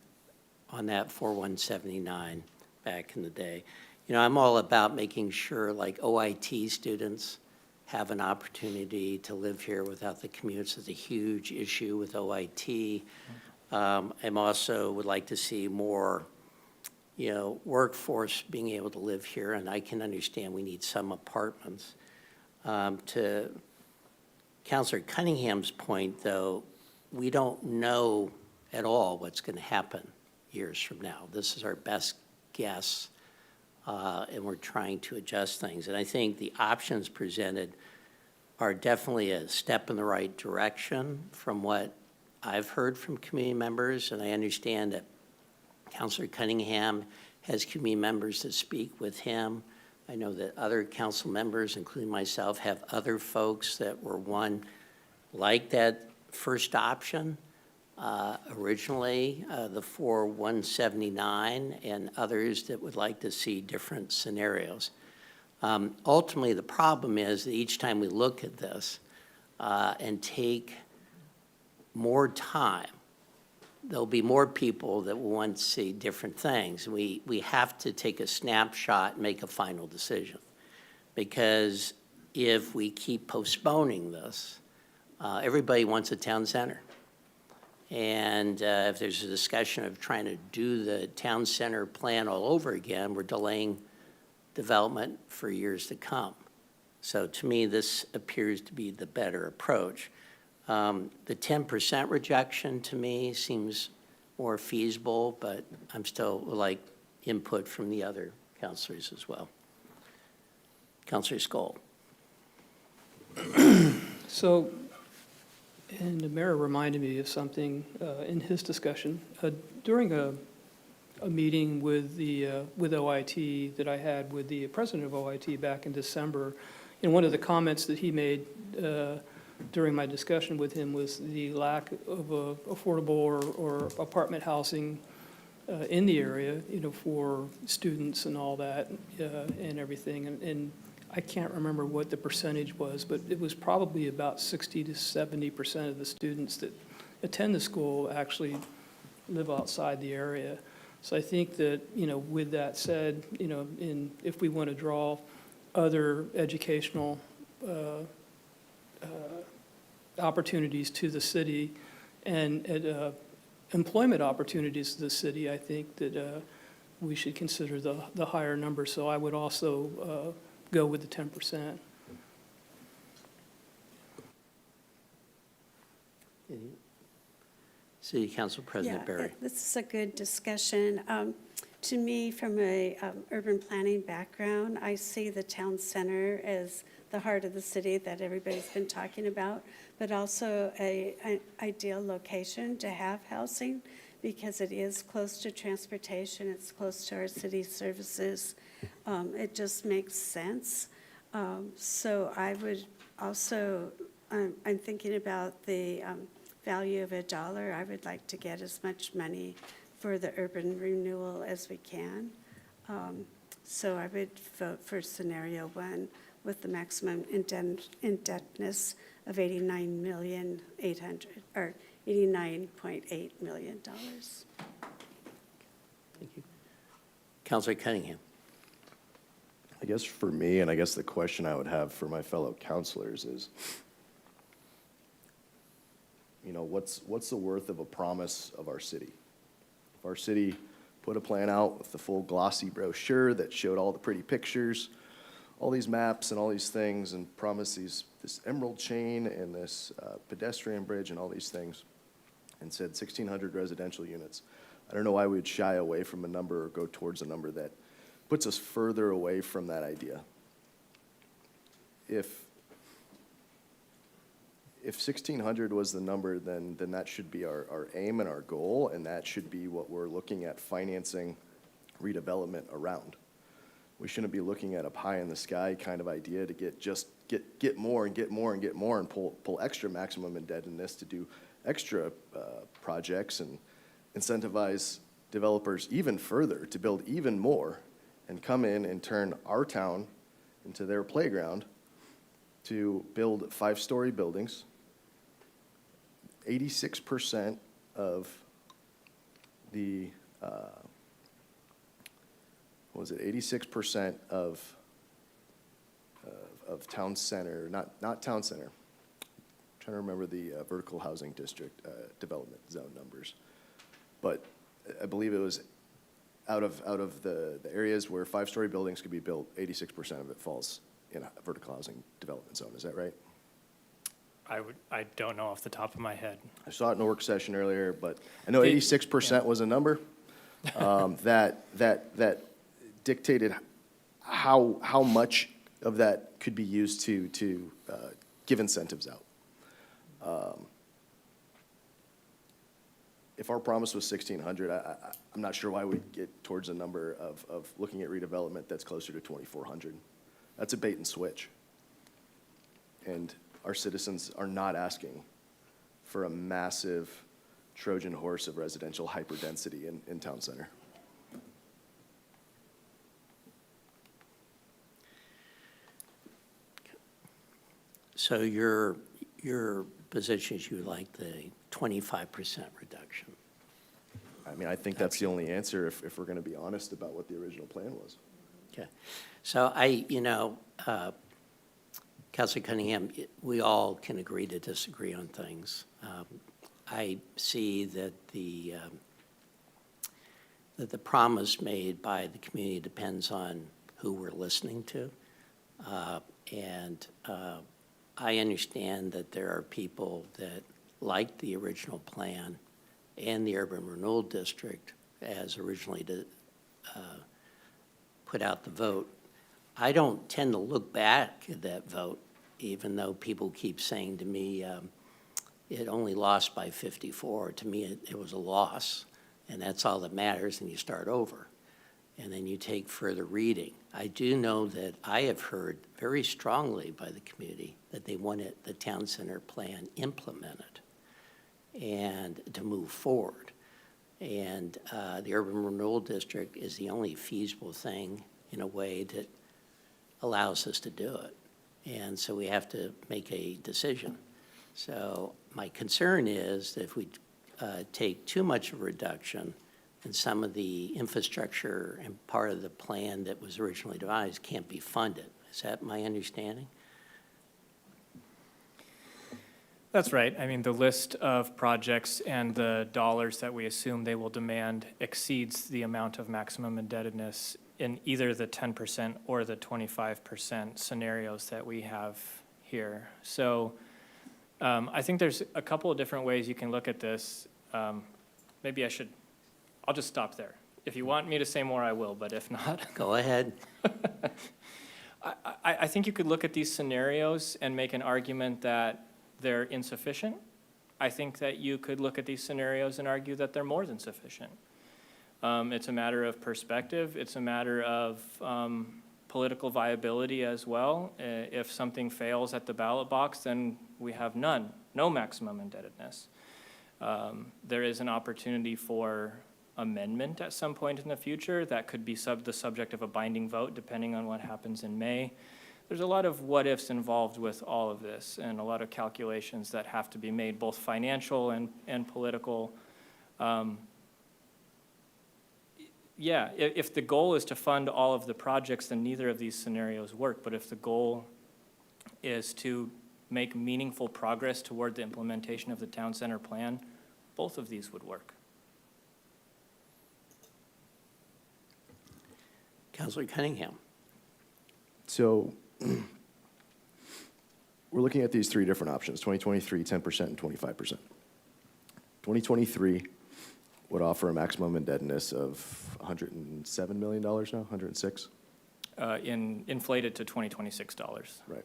on that 4,179 back in the day. I'm all about making sure like OIT students have an opportunity to live here without the commutes. It's a huge issue with OIT. I'm also would like to see more, workforce being able to live here, and I can understand we need some apartments. To Councilor Cunningham's point, though, we don't know at all what's going to happen years from now. This is our best guess, and we're trying to adjust things. And I think the options presented are definitely a step in the right direction from what I've heard from community members, and I understand that Councilor Cunningham has community members that speak with him. I know that other council members, including myself, have other folks that were like that first option originally, the 4,179, and others that would like to see different scenarios. Ultimately, the problem is that each time we look at this and take more time, there'll be more people that will want to see different things. We have to take a snapshot and make a final decision. Because if we keep postponing this, everybody wants a town center. And if there's a discussion of trying to do the town center plan all over again, we're delaying development for years to come. So to me, this appears to be the better approach. The 10% rejection to me seems more feasible, but I'm still like input from the other councilors as well. Councilor Skoll. So, and the mayor reminded me of something in his discussion. During a meeting with OIT that I had with the president of OIT back in December, and one of the comments that he made during my discussion with him was the lack of affordable or apartment housing in the area, for students and all that and everything. And I can't remember what the percentage was, but it was probably about 60 to 70% of the students that attend the school actually live outside the area. So I think that, with that said, if we want to draw other educational opportunities to the city and employment opportunities to the city, I think that we should consider the higher number. So I would also go with the 10%. City Council President Berry. This is a good discussion. To me, from a urban planning background, I see the town center as the heart of the city that everybody's been talking about, but also an ideal location to have housing because it is close to transportation, it's close to our city services. It just makes sense. So I would also, I'm thinking about the value of $1. I would like to get as much money for the urban renewal as we can. So I would vote for scenario 1 with the maximum indebtedness of $89.8 million. Thank you. Counselor Cunningham. I guess for me, and I guess the question I would have for my fellow counselors is, you know, what's the worth of a promise of our city? If our city put a plan out with the full glossy brochure that showed all the pretty pictures, all these maps and all these things, and promised this emerald chain and this pedestrian bridge and all these things, and said 1,600 residential units, I don't know why we'd shy away from a number or go towards a number that puts us further away from that idea. If 1,600 was the number, then that should be our aim and our goal, and that should be what we're looking at financing redevelopment around. We shouldn't be looking at a pie in the sky kind of idea to get more and get more and get more and pull extra maximum indebtedness to do extra projects and incentivize developers even further to build even more and come in and turn our town into their playground to build 5-story buildings. 86% of the, 86% of town center, not town center. I'm trying to remember the vertical housing district development zone numbers. But I believe it was out of the areas where 5-story buildings could be built, 86% of it falls in a vertical housing development zone. Is that right? I don't know off the top of my head. I saw it in a work session earlier, but I know The- 86% was a number that dictated how much of that could be used to give incentives out. If our promise was 1,600, I'm not sure why we'd get towards a number of looking at redevelopment that's closer to 2,400. That's a bait and switch. And our citizens are not asking for a massive Trojan horse of residential hyperdensity in town center. So your position is you like the 25% reduction? I mean, I think that's the only answer if we're going to be honest about what the original plan was. Okay. So Councilor Cunningham, we all can agree to disagree on things. I see that the promise made by the community depends on who we're listening to. And I understand that there are people that like the original plan and the urban renewal district as originally put out the vote. I don't tend to look back at that vote, even though people keep saying to me, it only lost by 54. To me, it was a loss, and that's all that matters, and you start over. And then you take further reading. I do know that I have heard very strongly by the community that they wanted the town center plan implemented and to move forward. And the urban renewal district is the only feasible thing in a way that allows us to do it. And so we have to make a decision. So my concern is that if we take too much of a reduction and some of the infrastructure and part of the plan that was originally devised can't be funded. Is that my understanding? That's right. I mean, the list of projects and the dollars that we assume they will demand exceeds the amount of maximum indebtedness in either the 10% or the 25% scenarios that we have here. So I think there's a couple of different ways you can look at this. Maybe I'll just stop there. If you want me to say more, I will, but if not. Go ahead. I think you could look at these scenarios and make an argument that they're insufficient I think that you could look at these scenarios and argue that they're more than sufficient. It's a matter of perspective. It's a matter of political viability as well. If something fails at the ballot box, then we have no maximum indebtedness. There is an opportunity for amendment at some point in the future. That could be the subject of a binding vote, depending on what happens in May. There's a lot of what-ifs involved with all of this, and a lot of calculations that have to be made, both financial and political. Yeah, if the goal is to fund all of the projects, then neither of these scenarios work. But if the goal is to make meaningful progress toward the implementation of the town center plan, both of these would work. Councilor Cunningham. So we're looking at these three different options, 2023, 10%, and 25%. 2023 would offer a maximum indebtedness of $107 million now, 106? Inflated to $2026. Right.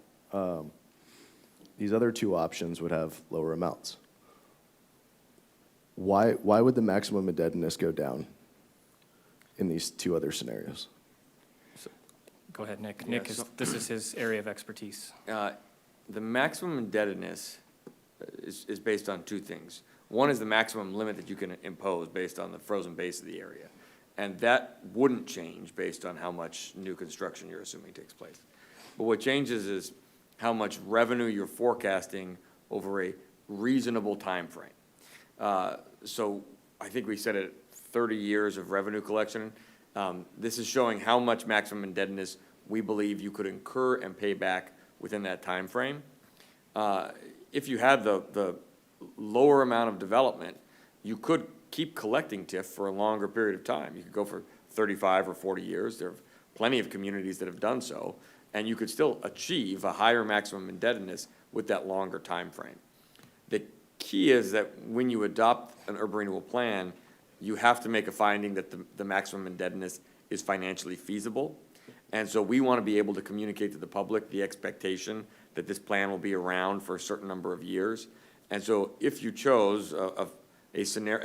These other two options would have lower amounts. Why would the maximum indebtedness go down in these two other scenarios? Go ahead, Nick. Yeah, Nick, this is his area of expertise. The maximum indebtedness is based on two things. One is the maximum limit that you can impose based on the frozen base of the area. And that wouldn't change based on how much new construction you're assuming takes place. But what changes is how much revenue you're forecasting over a reasonable time frame. So I think we said it, 30 years of revenue collection. This is showing how much maximum indebtedness we believe you could incur and pay back within that time frame. If you had the lower amount of development, you could keep collecting TIF for a longer period of time. You could go for 35 or 40 years. There are plenty of communities that have done so, and you could still achieve a higher maximum indebtedness with that longer time frame. The key is that when you adopt an urban renewal plan, you have to make a finding that the maximum indebtedness is financially feasible. And so we want to be able to communicate to the public the expectation that this plan will be around for a certain number of years. And so if you chose a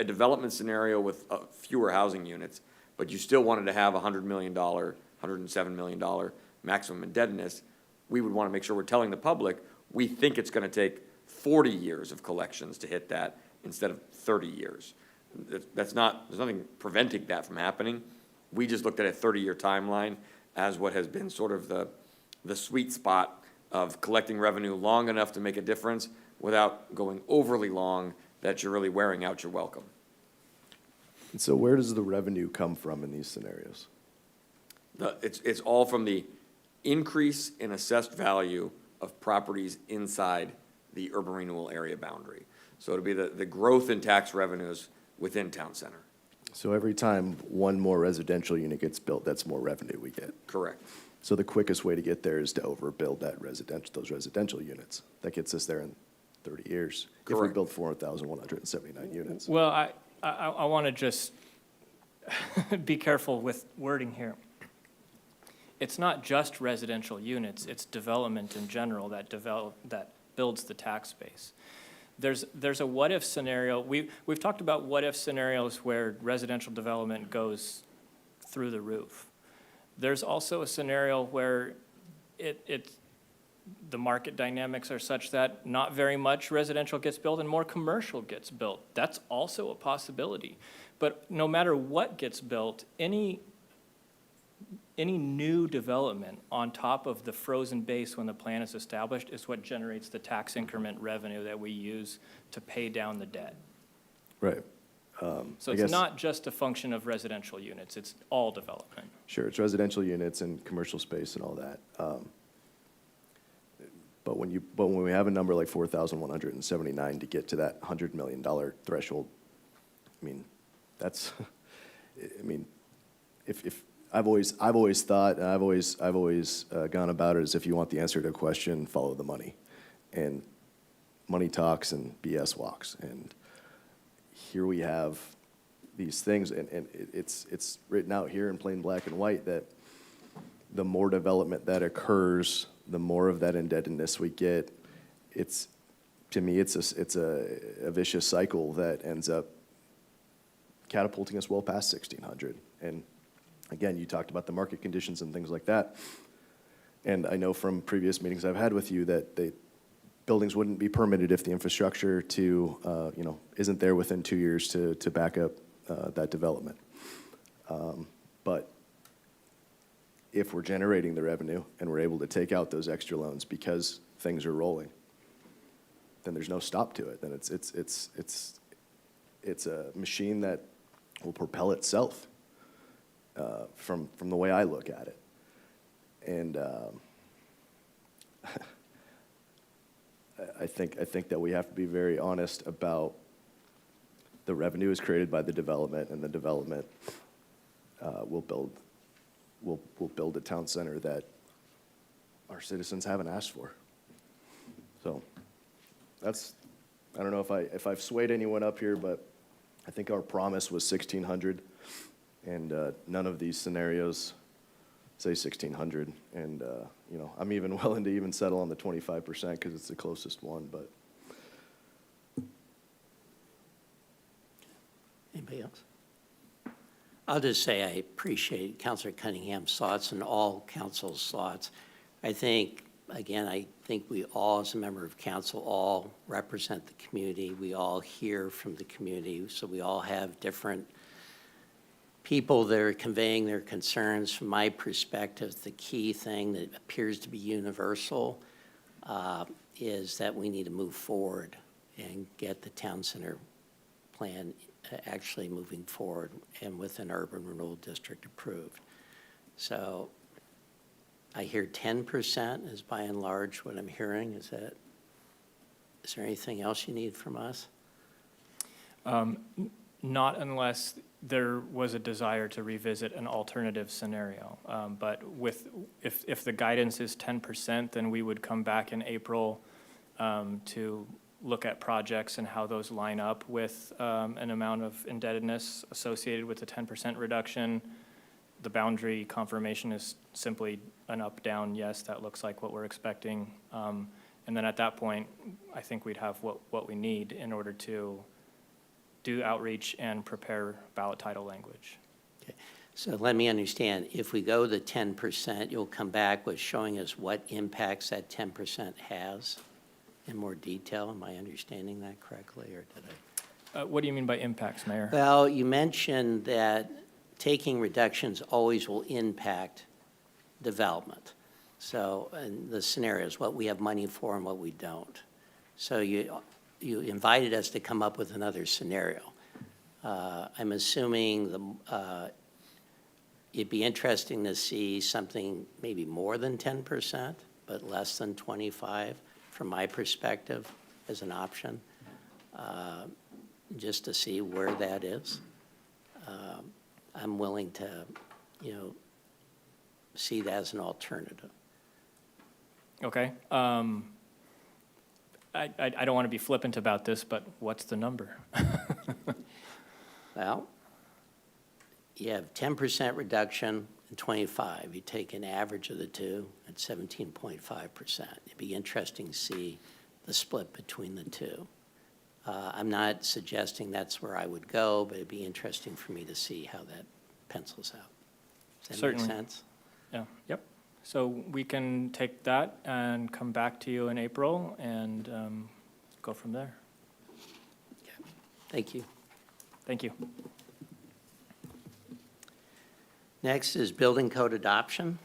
development scenario with fewer housing units, but you still wanted to have $100 million, $107 million maximum indebtedness, we would want to make sure we're telling the public, we think it's going to take 40 years of collections to hit that instead of 30 years. There's nothing preventing that from happening. We just looked at a 30-year timeline as what has been sort of the sweet spot of collecting revenue long enough to make a difference without going overly long that you're really wearing out your welcome. And so where does the revenue come from in these scenarios? It's all from the increase in assessed value of properties inside the urban renewal area boundary. So it'll be the growth in tax revenues within town center. So every time one more residential unit gets built, that's more revenue we get. Correct. So the quickest way to get there is to overbuild those residential units. That gets us there in 30 years. If we Correct. build 4,179 units. Well, I want to just be careful with wording here. It's not just residential units, it's development in general that builds the tax base. There's a what-if scenario. We've talked about what-if scenarios where residential development goes through the roof. There's also a scenario where the market dynamics are such that not very much residential gets built and more commercial gets built. That's also a possibility. But no matter what gets built, any new development on top of the frozen base when the plan is established is what generates the tax increment revenue that we use to pay down the debt. Right. So I it's guess- not just a function of residential units, it's all development. Sure, it's residential units and commercial space and all that. But when we have a number like 4,179 to get to that $100 million threshold, I mean, that's, I mean, if I've always thought, and I've always gone about it as if you want the answer to a question, follow the money, and money talks and BS walks. And here we have these things, and it's written out here in plain black and white that the more development that occurs, the more of that indebtedness we get. It's to me, it's a vicious cycle that ends up catapulting us well past 1,600. And again, you talked about the market conditions and things like that. And I know from previous meetings I've had with you that buildings wouldn't be permitted if the infrastructure isn't there within 2 years to back up that development. But if we're generating the revenue and we're able to take out those extra loans because things are rolling, then there's no stop to it. Then it's a machine that will propel itself from the way I look at it. And I think that we have to be very honest about the revenue is created by the development, and the development will build a town center that our citizens haven't asked for. So I don't know if I've swayed anyone up here, but I think our promise was 1,600, and none of these scenarios say 1,600. And I'm even willing to even settle on the 25% because it's the closest one. But Anybody else? I'll just say I appreciate Councilor Cunningham's thoughts and all council's thoughts. I think we all, as a member of council, all represent the community. We all hear from the community, so we all have different people that are conveying their concerns. From my perspective, the key thing that appears to be universal is that we need to move forward and get the town center plan actually moving forward and with an urban renewal district approved. So I hear 10% is by and large what I'm hearing. Is there anything else you need from us? Not unless there was a desire to revisit an alternative scenario. But if the guidance is 10%, then we would come back in April to look at projects and how those line up with an amount of indebtedness associated with the 10% reduction. The boundary confirmation is simply an up, down, yes, that looks like what we're expecting. And then at that point, I think we'd have what we need in order to do outreach and prepare ballot title language. Okay. So let me understand, if we go the 10%, you'll come back with showing us what impacts that 10% has in more detail. Am I understanding that correctly, or did I? What do you mean by impacts, Mayor? Well, you mentioned that taking reductions always will impact development. So, and the scenarios, what we have money for and what we don't. So you invited us to come up with another scenario. I'm assuming it'd be interesting to see something maybe more than 10%, but less than 25%, from my perspective, as an option, just to see where that is. I'm willing to, see that as an alternative. Okay. I don't want to be flippant about this, but what's the number? Well, you have 10% reduction and 25. You take an average of the two at 17.5%. It'd be interesting to see the split between the two. I'm not suggesting that's where I would go, but it'd be interesting for me to see how that pencils out. Does that Certainly. make sense? Yeah, yep. So we can take that and come back to you in April and go from there. Okay. Thank you. Thank you. Next is building code adoption.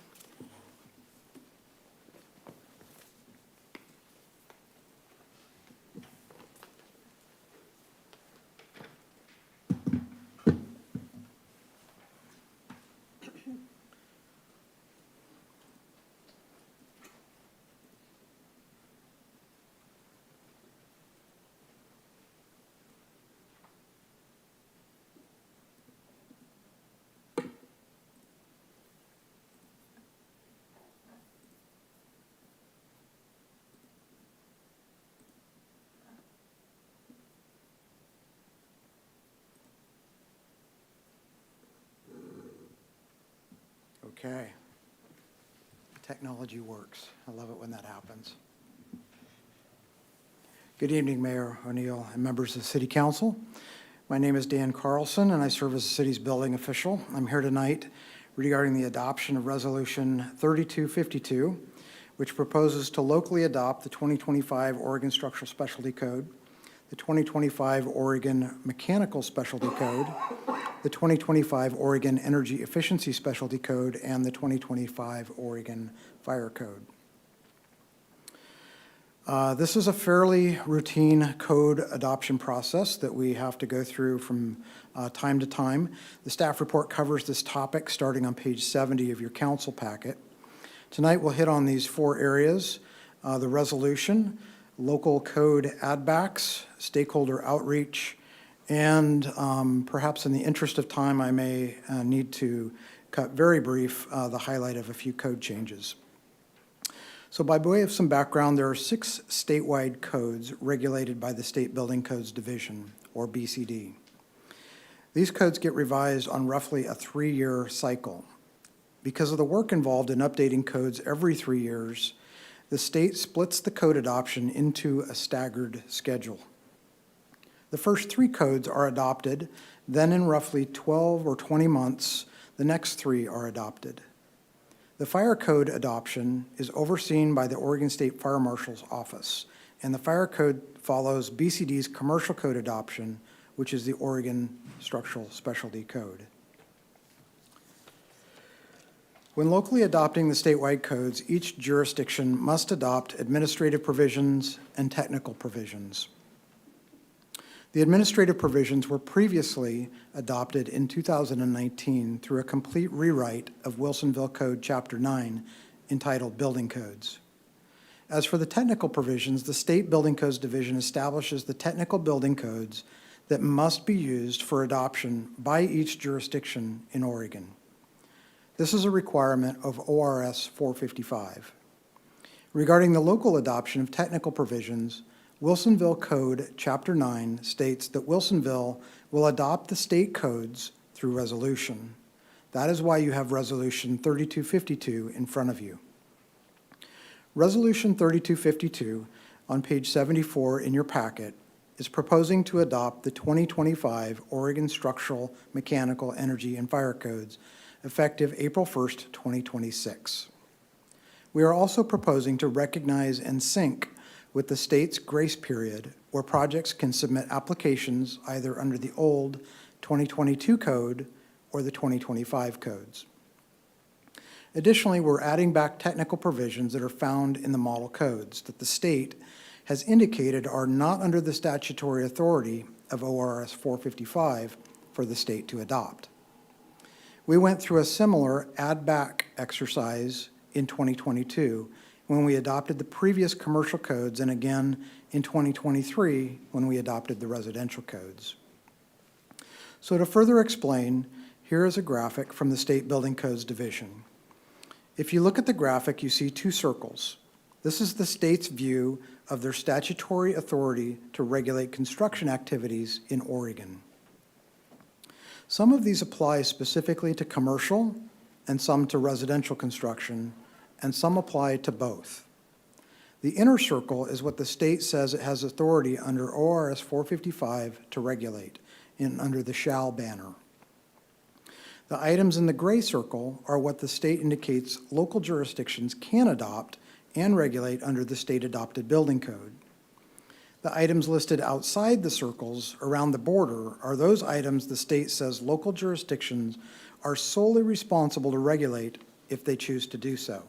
Okay. Technology works. I love it when that happens. Good evening, Mayor O'Neill and members of the City Council. My name is Dan Carlson, and I serve as the city's building official. I'm here tonight regarding the adoption of Resolution 3252, which proposes to locally adopt the 2025 Oregon Structural Specialty Code, the 2025 Oregon Mechanical Specialty Code, the 2025 Oregon Energy Efficiency Specialty Code, and the 2025 Oregon Fire Code. This is a fairly routine code adoption process that we have to go through from time to time. The staff report covers this topic starting on page 70 of your council packet. Tonight we'll hit on these 4 areas: the resolution, local code add-backs, stakeholder outreach, and perhaps in the interest of time, I may need to cut very brief the highlight of a few code changes. So by way of some background, there are 6 statewide codes regulated by the State Building Codes Division, or BCD. These codes get revised on roughly a 3-year cycle. Because of the work involved in updating codes every 3 years, the state splits the code adoption into a staggered schedule. The first 3 codes are adopted, then in roughly 12 or 20 months, the next 3 are adopted. The fire code adoption is overseen by the Oregon State Fire Marshal's Office, and the fire code follows BCD's commercial code adoption, which is the Oregon Structural Specialty Code. When locally adopting the statewide codes, each jurisdiction must adopt administrative provisions and technical provisions. The administrative provisions were previously adopted in 2019 through a complete rewrite of Wilsonville Code Chapter 9 entitled Building Codes. As for the technical provisions, the State Building Codes Division establishes the technical building codes that must be used for adoption by each jurisdiction in Oregon. This is a requirement of ORS 455. Regarding the local adoption of technical provisions, Wilsonville Code Chapter 9 states that Wilsonville will adopt the state codes through resolution. That is why you have Resolution 3252 in front of you. Resolution 3252 on page 74 in your packet is proposing to adopt the 2025 Oregon Structural, Mechanical, Energy, and Fire Codes effective April 1st, 2026. We are also proposing to recognize and sync with the state's grace period where projects can submit applications either under the old 2022 code or the 2025 codes. Additionally, we're adding back technical provisions that are found in the model codes that the state has indicated are not under the statutory authority of ORS 455 for the state to adopt. We went through a similar add-back exercise in 2022 when we adopted the previous commercial codes, and again in 2023 when we adopted the residential codes. So to further explain, here is a graphic from the State Building Codes Division. If you look at the graphic, you see 2 circles. This is the state's view of their statutory authority to regulate construction activities in Oregon. Some of these apply specifically to commercial and some to residential construction, and some apply to both. The inner circle is what the state says it has authority under ORS 455 to regulate, under the shall banner. The items in the gray circle are what the state indicates local jurisdictions can adopt and regulate under the state-adopted building code. The items listed outside the circles around the border are those items the state says local jurisdictions are solely responsible to regulate if they choose to do so.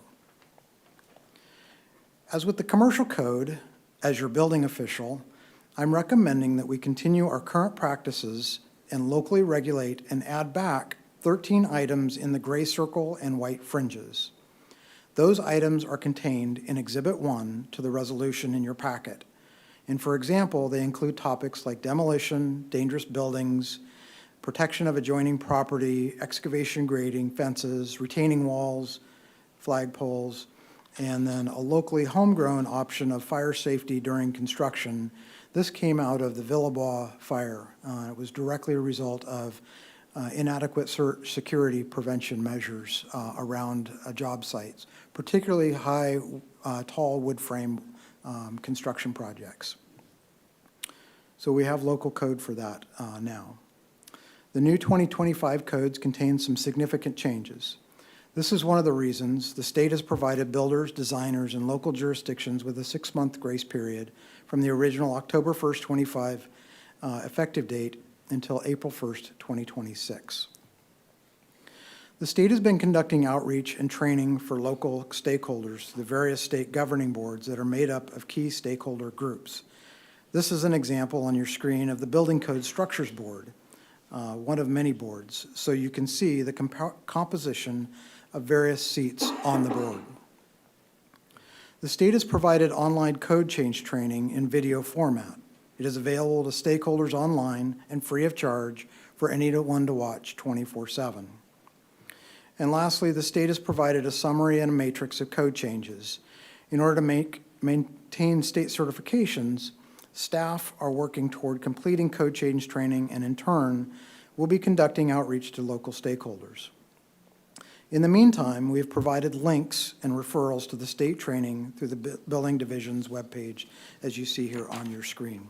As with the commercial code, as your building official, I'm recommending that we continue our current practices and locally regulate and add back 13 items in the gray circle and white fringes. Those items are contained in Exhibit 1 to the resolution in your packet. And for example, they include topics like demolition, dangerous buildings, protection of adjoining property, excavation grading, fences, retaining walls, flagpoles, and then a locally homegrown option of fire safety during construction. This came out of the Villebois fire. It was directly a result of inadequate security prevention measures around job sites, particularly high, tall wood frame construction projects. So we have local code for that now. The new 2025 codes contain some significant changes. This is one of the reasons the state has provided builders, designers, and local jurisdictions with a 6-month grace period from the original October 1st, 25 effective date until April 1st, 2026. The state has been conducting outreach and training for local stakeholders through the various state governing boards that are made up of key stakeholder groups. This is an example on your screen of the Building Code Structures Board, one of many boards, so you can see the composition of various seats on the board. The state has provided online code change training in video format. It is available to stakeholders online and free of charge for anyone to watch 24/7. And lastly, the state has provided a summary and a matrix of code changes. In order to maintain state certifications, staff are working toward completing code change training and in turn will be conducting outreach to local stakeholders. In the meantime, we have provided links and referrals to the state training through the Building Division's webpage, as you see here on your screen.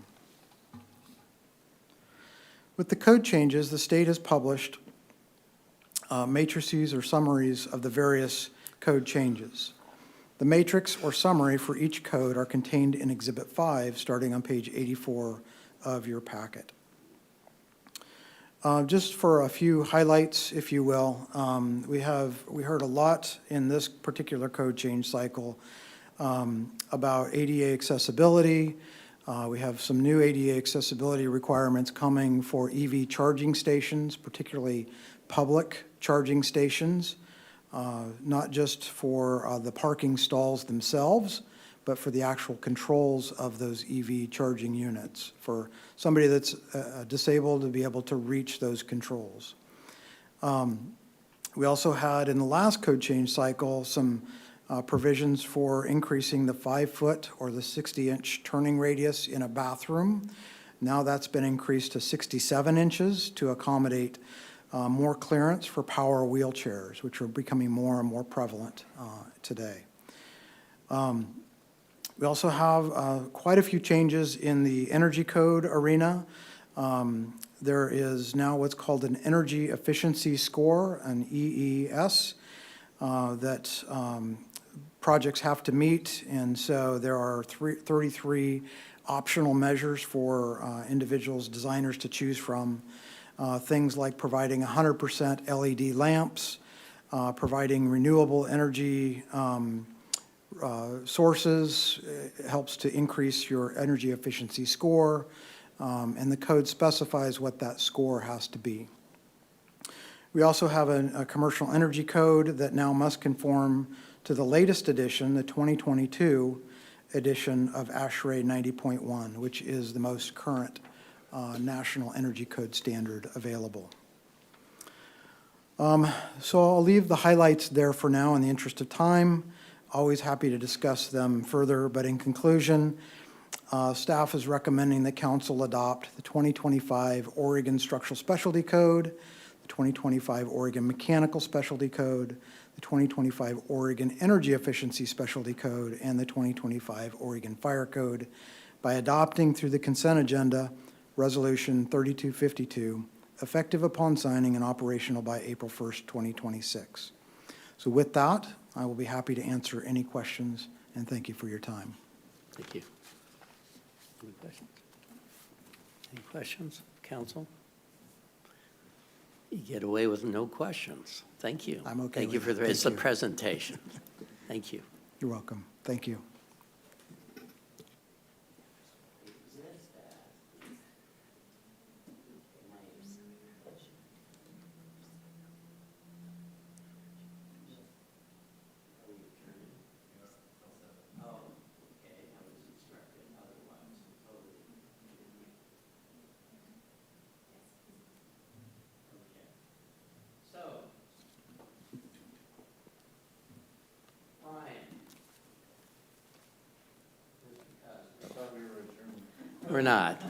With the code changes, the state has published matrices or summaries of the various code changes. The matrix or summary for each code are contained in Exhibit 5, starting on page 84 of your packet. Just for a few highlights, if you will, we heard a lot in this particular code change cycle about ADA accessibility. We have some new ADA accessibility requirements coming for EV charging stations, particularly public charging stations, not just for the parking stalls themselves, but for the actual controls of those EV charging units, for somebody that's disabled to be able to reach those controls. We also had, in the last code change cycle, some provisions for increasing the 5-foot or the 60-inch turning radius in a bathroom. Now that's been increased to 67 inches to accommodate more clearance for power wheelchairs, which are becoming more and more prevalent today. We also have quite a few changes in the energy code arena. There is now what's called an energy efficiency score, an EES, that projects have to meet, and so there are 33 optional measures for individuals, designers to choose from. Things like providing 100% LED lamps, providing renewable energy sources. It helps to increase your energy efficiency score, and the code specifies what that score has to be. We also have a commercial energy code that now must conform to the latest edition, the 2022 edition of ASHRAE 90.1, which is the most current national energy code standard available. So I'll leave the highlights there for now in the interest of time. Always happy to discuss them further, but in conclusion, staff is recommending that council adopt the 2025 Oregon Structural Specialty Code, the 2025 Oregon Mechanical Specialty Code, the 2025 Oregon Energy Efficiency Specialty Code, and the 2025 Oregon Fire Code by adopting through the consent agenda Resolution 3252, effective upon signing and operational by April 1st, 2026. So with that, I will be happy to answer any questions, and thank you for your time. Thank you. Any questions? Any questions, council? You get away with no questions. Thank you. I'm okay Thank you with for it. the, it's a Thank you. presentation. Thank you. You're welcome. Thank you. We're not.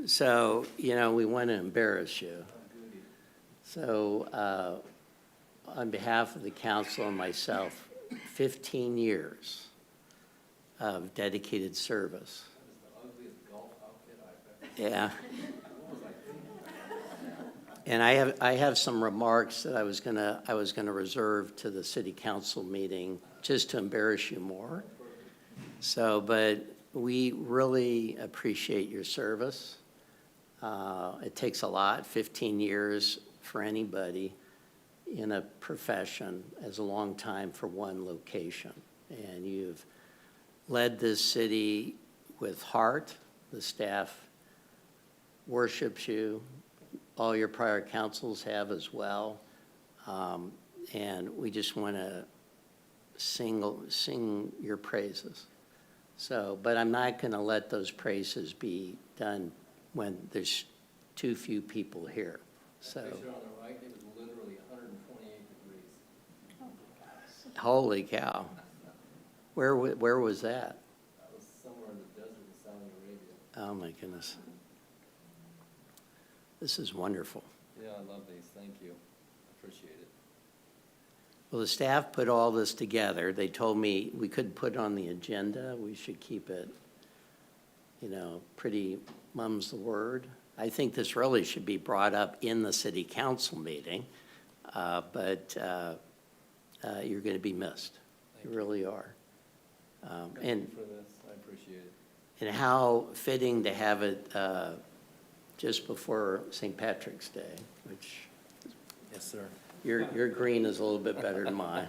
So, we want to embarrass you. So, on behalf of the council and myself, 15 years of dedicated service. Yeah. And I have some remarks that I was gonna reserve to the city council meeting, just to embarrass you more. So, but we really appreciate your service. It takes a lot, 15 years for anybody in a profession is a long time for one location. And you've led this city with heart. The staff worships you. All your prior councils have as well. And we just want to sing your praises. So, but I'm not going to let those praises be done when there's too few people here. So, Picture on the right, it was literally 128 degrees. holy cow. Where was that? That was somewhere in the desert in Saudi Arabia. Oh, my goodness. This is wonderful. Yeah, I love these, thank you. Appreciate it. Well, the staff put all this together. They told me we couldn't put it on the agenda. We should keep it, pretty mum's the word. I think this really should be brought up in the city council meeting, but you're going to be missed. You really are. Thank And you for this, I appreciate it. and how fitting to have it just before St. Patrick's Day, which Yes, sir. your green is a little bit better than mine.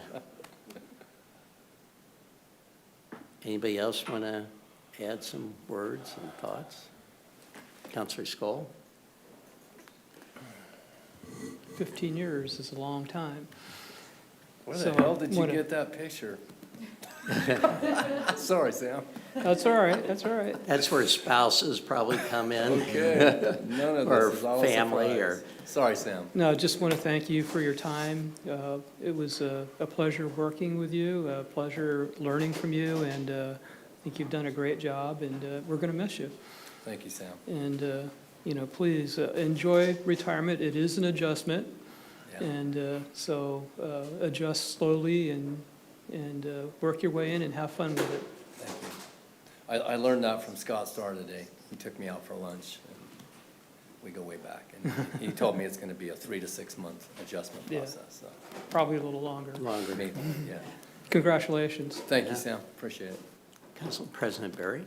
Anybody else want to add some words and thoughts? Counselor Skoll? 15 years is a long time. Where So, the hell did you what a- get that picture? Sorry, Sam. That's all right, that's all right. That's where spouses probably come in. Okay, none of Or this is all a family, surprise. Sorry, Sam. No, I just want to thank you for your time. It was a pleasure working with you, a pleasure learning from you, and I think you've done a great job, and we're going to miss you. Thank you, Sam. And, please enjoy retirement. It is an adjustment, Yeah. and so adjust slowly and work your way in and have fun with it. Thank you. I learned that from Scott Starr today. He took me out for lunch, and we go way back. And he told me it's going to be a 3 to 6 month adjustment Yeah. process, so Probably a little longer. Longer. maybe, yeah. Congratulations. Thank you, Yeah. Sam. Appreciate it. Council President Berry?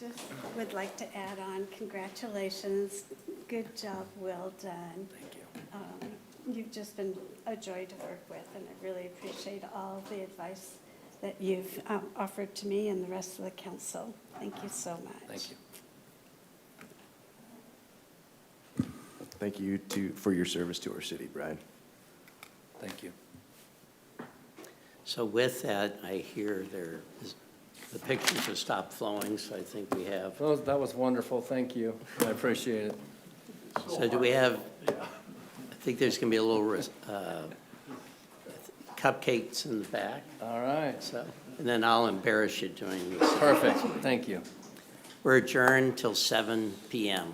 Just would like to add on, congratulations, good job, well done. Thank you. You've just been a joy to work with, and I really appreciate all the advice that you've offered to me and the rest of the council. Thank you so much. Thank you. Thank you for your service to our city, Brian. Thank you. So with that, I hear the pictures have stopped flowing, so I think we have. That was wonderful. Thank you. I appreciate it. So do we have, I think there's going to be a little cupcakes in the back, All right. so, and then I'll embarrass you during this. Perfect. Thank you. We're adjourned till 7 PM.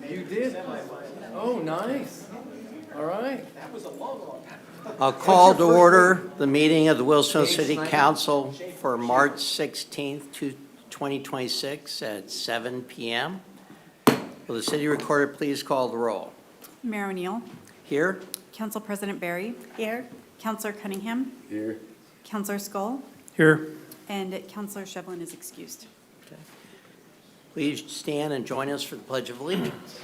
You did? Oh, nice. All right. I'll call to order the meeting of the Wilsonville City Council for March 16th, 2026 at 7 PM. Will the city recorder please call the roll? Mayor O'Neill, Here? Council President Barry, Here? Councilor Cunningham, Here. Councilor Skull, Here. and Councilor Shevlin is excused. Please stand and join us for the Pledge of Allegiance.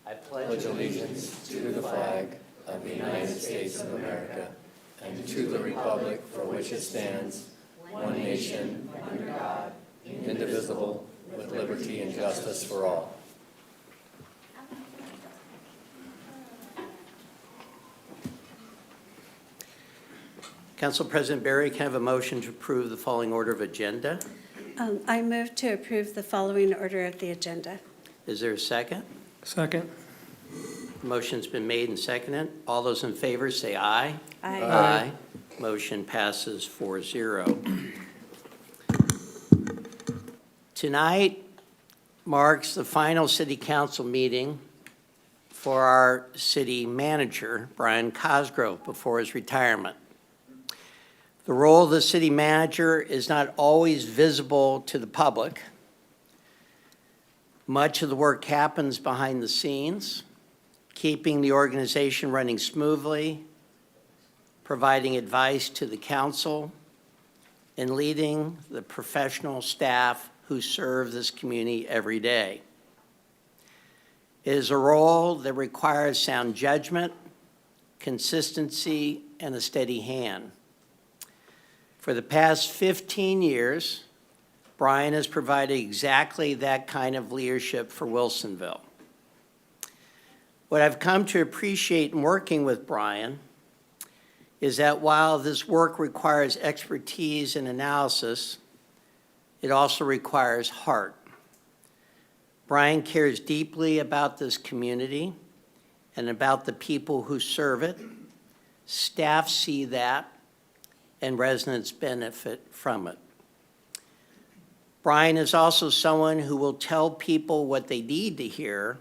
I Pledge allegiance to the flag of the United States of America and to the republic for which it stands, one nation, under God, indivisible, with liberty and justice for all. Council President Barry, can I have a motion to approve the following order of agenda? I move to approve the following order of the agenda. Is there a second? Second. Motion's been made and seconded. All those in favor say aye. Aye. Motion passes 4-0. Tonight marks the final city council meeting for our city manager, Brian Cosgrove, before his retirement. The role of the city manager is not always visible to the public. Much of the work happens behind the scenes, keeping the organization running smoothly, providing advice to the council, and leading the professional staff who serve this community every day. It is a role that requires sound judgment, consistency, and a steady hand. For the past 15 years, Brian has provided exactly that kind of leadership for Wilsonville. What I've come to appreciate in working with Brian is that while this work requires expertise and analysis, it also requires heart. Brian cares deeply about this community and about the people who serve it. Staff see that, and residents benefit from it. Brian is also someone who will tell people what they need to hear,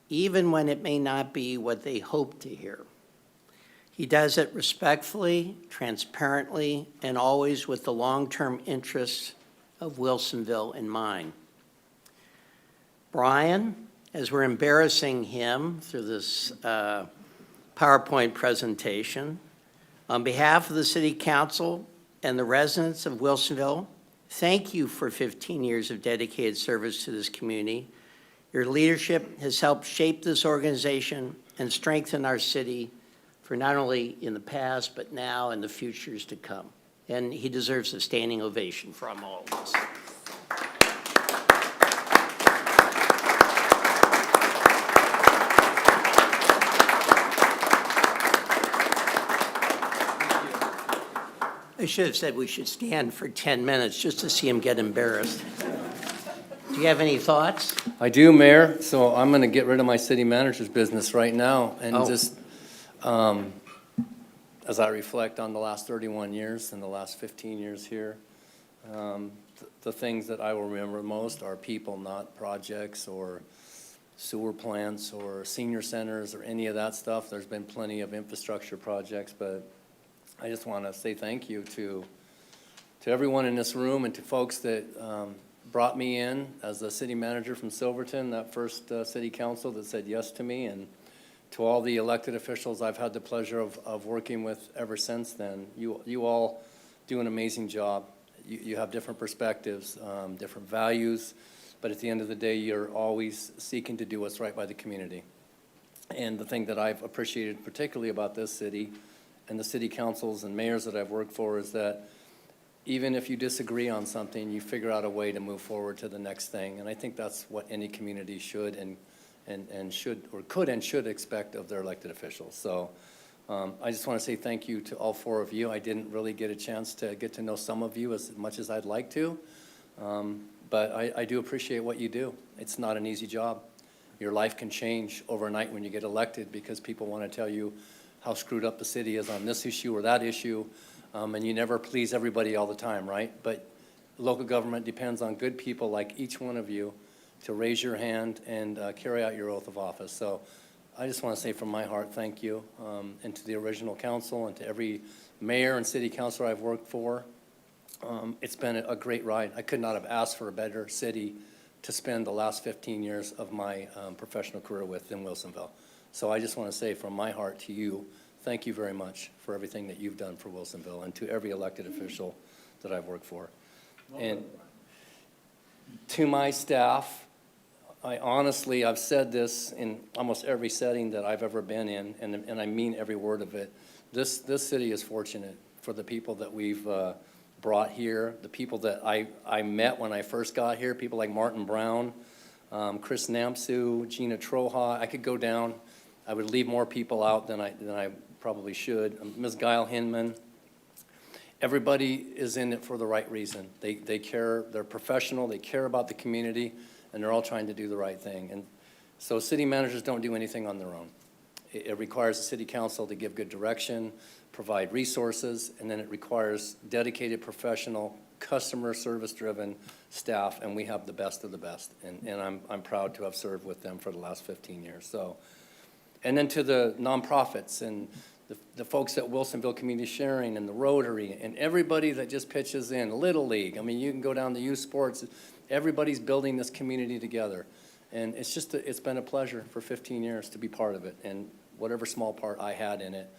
even when it may not be what they hope to hear. He does it respectfully, transparently, and always with the long-term interests of Wilsonville in mind. Brian, as we're embarrassing him through this PowerPoint presentation, on behalf of the City Council and the residents of Wilsonville, thank you for 15 years of dedicated service to this community. Your leadership has helped shape this organization and strengthen our city for not only in the past, but now and the futures to come. And he deserves a standing ovation from all of us. I should have said we should stand for 10 minutes just to see him get embarrassed. Do you have any thoughts? I do, Mayor, so I'm going to get rid of my city manager's business right now and Oh. just, as I reflect on the last 31 years and the last 15 years here, the things that I will remember most are people, not projects or sewer plants or senior centers or any of that stuff. There's been plenty of infrastructure projects, but I just want to say thank you to everyone in this room and to folks that brought me in as the city manager from Silverton, that first city council that said yes to me, and to all the elected officials I've had the pleasure of working with ever since then. You all do an amazing job. You have different perspectives, different values, but at the end of the day, you're always seeking to do what's right by the community. And the thing that I've appreciated particularly about this city and the city councils and mayors that I've worked for is that even if you disagree on something, you figure out a way to move forward to the next thing. And I think that's what any community should and should, or could and should expect of their elected officials. So I just want to say thank you to all four of you. I didn't really get a chance to get to know some of you as much as I'd like to, but I do appreciate what you do. It's not an easy job. Your life can change overnight when you get elected because people want to tell you how screwed up the city is on this issue or that issue, and you never please everybody all the time, right? But local government depends on good people like each one of you to raise your hand and carry out your oath of office. So I just want to say from my heart, thank you, and to the original council and to every mayor and city councilor I've worked for. It's been a great ride. I could not have asked for a better city to spend the last 15 years of my professional career with in Wilsonville. So I just want to say from my heart to you, thank you very much for everything that you've done for Wilsonville and to every elected official that I've worked for. And to my staff, I've said this in almost every setting that I've ever been in, and I mean every word of it. This city is fortunate for the people that we've brought here, the people that I met when I first got here, people like Martin Brown, Chris Namsu, Gina Troha. I could go down. I would leave more people out than I probably should. Ms. Guile Hinman. Everybody is in it for the right reason. They care, they're professional, they care about the community, and they're all trying to do the right thing. And so city managers don't do anything on their own. It requires the city council to give good direction, provide resources, and then it requires dedicated, professional, customer service-driven staff, and we have the best of the best. And I'm proud to have served with them for the last 15 years. So, and then to the nonprofits and the folks at Wilsonville Community Sharing and the Rotary and everybody that just pitches in, Little League. I mean, you can go down to youth sports. Everybody's building this community together. And it's been a pleasure for 15 years to be part of it. And whatever small part I had in it,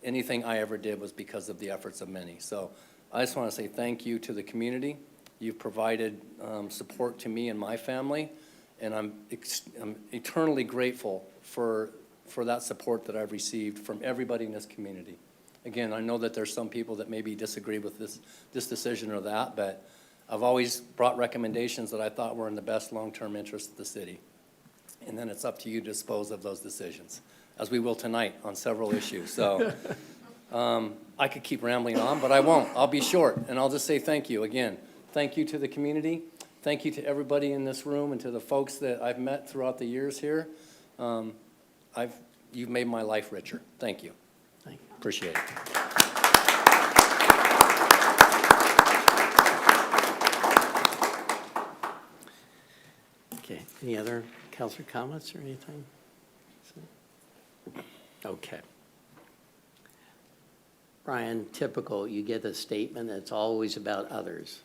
anything I ever did was because of the efforts of many. So I just want to say thank you to the community. You've provided support to me and my family. And I'm eternally grateful for that support that I've received from everybody in this community. Again, I know that there's some people that maybe disagree with this decision or that, but I've always brought recommendations that I thought were in the best long-term interest of the city. And then it's up to you to dispose of those decisions, as we will tonight on several issues. So I could keep rambling on, but I won't. I'll be short, and I'll just say thank you again. Thank you to the community. Thank you to everybody in this room and to the folks that I've met throughout the years here. You've made my life richer. Thank you. Thank you. Appreciate it. Okay, any other councilor comments or anything? Okay. Brian, typical, you get a statement that's always about others.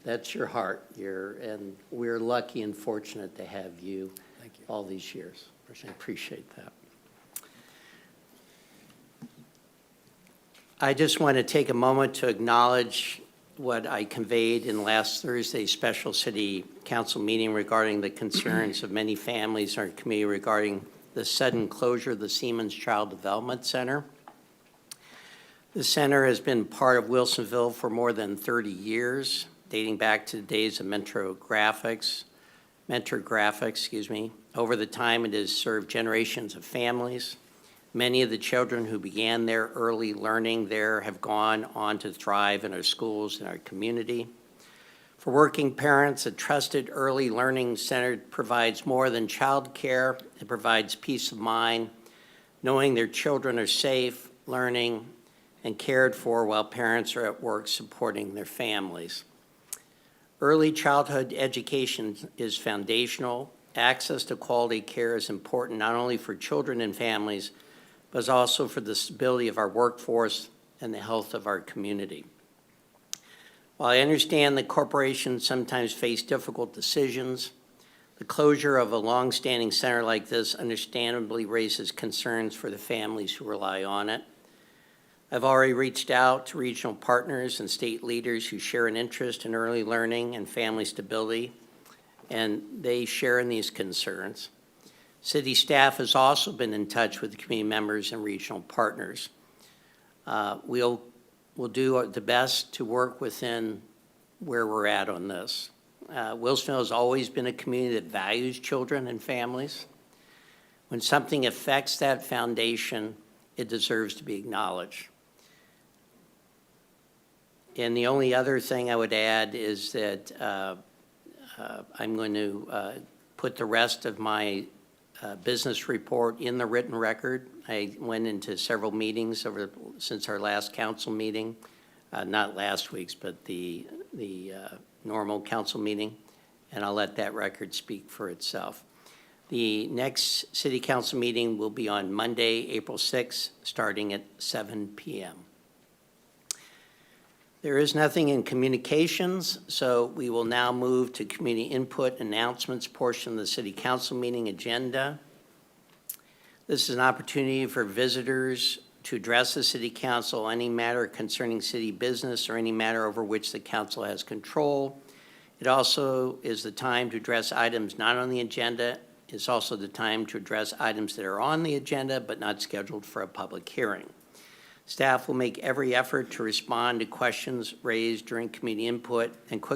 That's your heart. And we're lucky and fortunate to have you. Thank you. All these years. I appreciate that. I just want to take a moment to acknowledge what I conveyed in last Thursday's special city council meeting regarding the concerns of many families in our community regarding the sudden closure of the Siemens Child Development Center. The center has been part of Wilsonville for more than 30 years, dating back to the days of Mentor Graphics. Over the time, it has served generations of families. Many of the children who began their early learning there have gone on to thrive in our schools and our community. For working parents, a trusted early learning center provides more than child care. It provides peace of mind, knowing their children are safe, learning, and cared for while parents are at work supporting their families. Early childhood education is foundational. Access to quality care is important not only for children and families, but also for the stability of our workforce and the health of our community. While I understand that corporations sometimes face difficult decisions, the closure of a long-standing center like this understandably raises concerns for the families who rely on it. I've already reached out to regional partners and state leaders who share an interest in early learning and family stability, and they share in these concerns. City staff has also been in touch with the community members and regional partners. We'll do the best to work within where we're at on this. Wilsonville has always been a community that values children and families. When something affects that foundation, it deserves to be acknowledged. And the only other thing I would add is that I'm going to put the rest of my business report in the written record. I went into several meetings since our last council meeting, not last week's, but the normal council meeting, and I'll let that record speak for itself. The next city council meeting will be on Monday, April 6th, starting at 7 p.m. There is nothing in communications, so we will now move to community input announcements portion of the city council meeting agenda. This is an opportunity for visitors to address the city council on any matter concerning city business or any matter over which the council has control. It also is the time to address items not on the agenda. It's also the time to address items that are on the agenda but not scheduled for a public hearing. Staff will make every effort to respond to questions raised during community input and as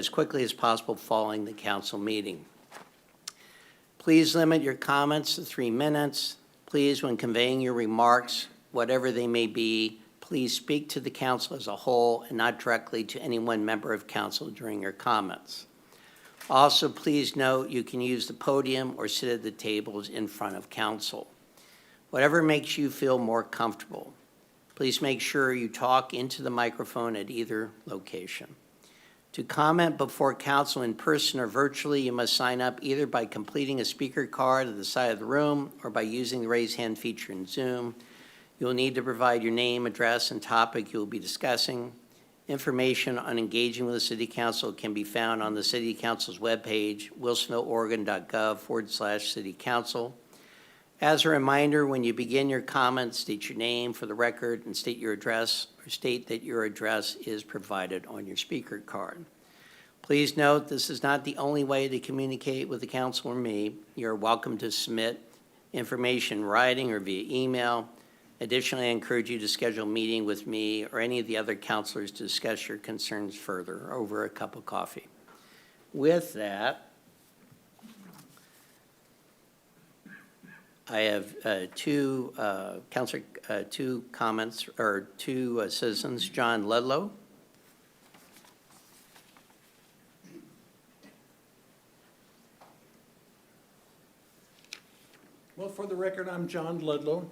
quickly as possible following the council meeting. Please limit your comments to 3 minutes. Please, when conveying your remarks, whatever they may be, please speak to the council as a whole and not directly to any one member of council during your comments. Also, please note you can use the podium or sit at the tables in front of council. Whatever makes you feel more comfortable. Please make sure you talk into the microphone at either location. To comment before council in person or virtually, you must sign up either by completing a speaker card at the side of the room or by using the raise hand feature in Zoom. You will need to provide your name, address, and topic you will be discussing. Information on engaging with the City Council can be found on the City Council's webpage, wilsonvilleoregon.gov/City Council. As a reminder, when you begin your comments, state your name for the record and state your address, or state that your address is provided on your speaker card. Please note this is not the only way to communicate with the council or me. You're welcome to submit information in writing or via email. Additionally, I encourage you to schedule a meeting with me or any of the other councilors to discuss your concerns further over a cup of coffee. With that, I have two comments, or two citizens. John Ludlow. Well, for the record, I'm John Ludlow.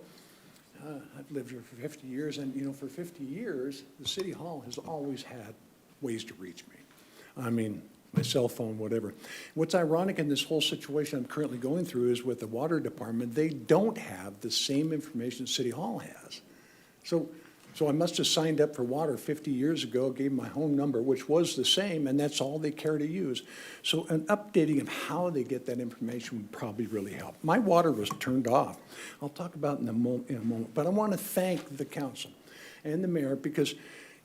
I've lived here for 50 years, and, you know, for 50 years, the City Hall has always had ways to reach me. I mean, my cell phone, whatever. What's ironic in this whole situation I'm currently going through is with the water department, they don't have the same information City Hall has. So I must have signed up for water 50 years ago, gave my home number, which was the same, and that's all they care to use. So an updating of how they get that information would probably really help. My water was turned off. I'll talk about it in a moment, but I want to thank the council and the mayor because,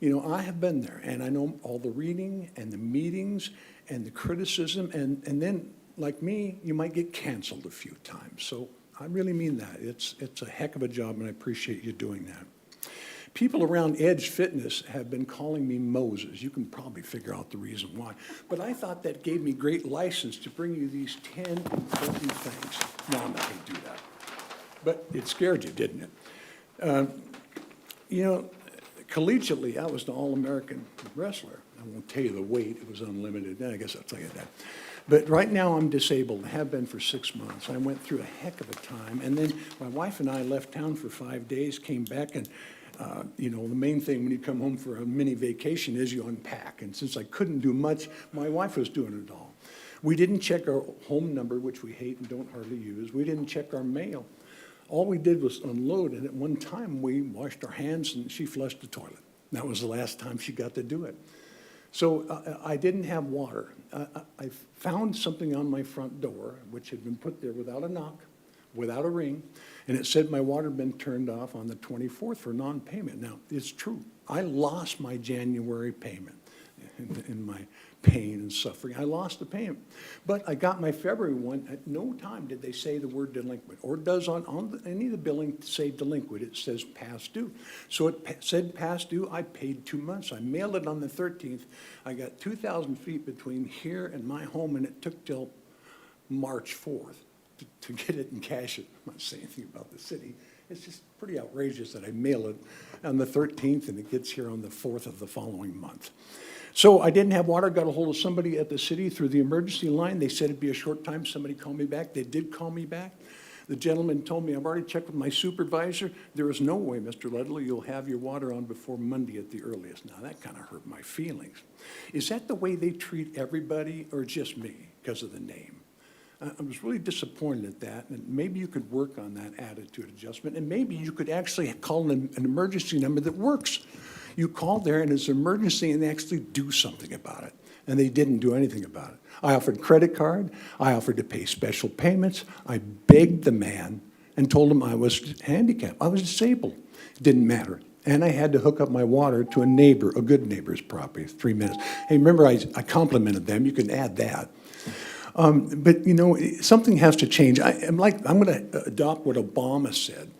you know, I have been there, and I know all the reading and the meetings and the criticism, and then, like me, you might get canceled a few times. So I really mean that. It's a heck of a job, and I appreciate you doing that. People around Edge Fitness have been calling me Moses. You can probably figure out the reason why. But I thought that gave me great license to bring you these 10 important things. No, I'm not going to do that. But it scared you, didn't it? You know, collegiately, I was an All-American wrestler. I won't tell you the weight. It was unlimited. I guess I'll tell you that. But right now, I'm disabled. I have been for 6 months. I went through a heck of a time. And then my wife and I left town for 5 days, came back, and you know, the main thing when you come home for a mini vacation is you unpack. And since I couldn't do much, my wife was doing it all. We didn't check our home number, which we hate and don't hardly use. We didn't check our mail. All we did was unload, and at one time, we washed our hands, and she flushed the toilet. That was the last time she got to do it. So I didn't have water. I found something on my front door, which had been put there without a knock, without a ring, and it said my water had been turned off on the 24th for non-payment. Now, it's true. I lost my January payment in my pain and suffering. I lost the payment. But I got my February one. At no time did they say the word delinquent, or does on any of the billing say delinquent. It says past due. So it said past due. I paid 2 months. I mailed it on the 13th. I got 2,000 feet between here and my home, and it took till March 4th. to get it and cash it. I'm not saying anything about the city. It's just pretty outrageous that I mail it on the 13th and it gets here on the 4th of the following month. So I didn't have water, got a hold of somebody at the city through the emergency line. They said it'd be a short time. Somebody called me back. They did call me back. The gentleman told me, I've already checked with my supervisor. There is no way, Mr. Ludlow, you'll have your water on before Monday at the earliest. Now, that kind of hurt my feelings. Is that the way they treat everybody or just me because of the name? I was really disappointed at that, and maybe you could work on that attitude adjustment, and maybe you could actually call an emergency number that works. You call there and it's an emergency and they actually do something about it, and they didn't do anything about it. I offered credit card, I offered to pay special payments, I begged the man and told him I was handicapped, I was disabled. It didn't matter. And I had to hook up my water to a neighbor, a good neighbor's property, 3 minutes. Hey, remember I complimented them, you can add that. But, you know, something has to change. I'm going to adopt what Obama said.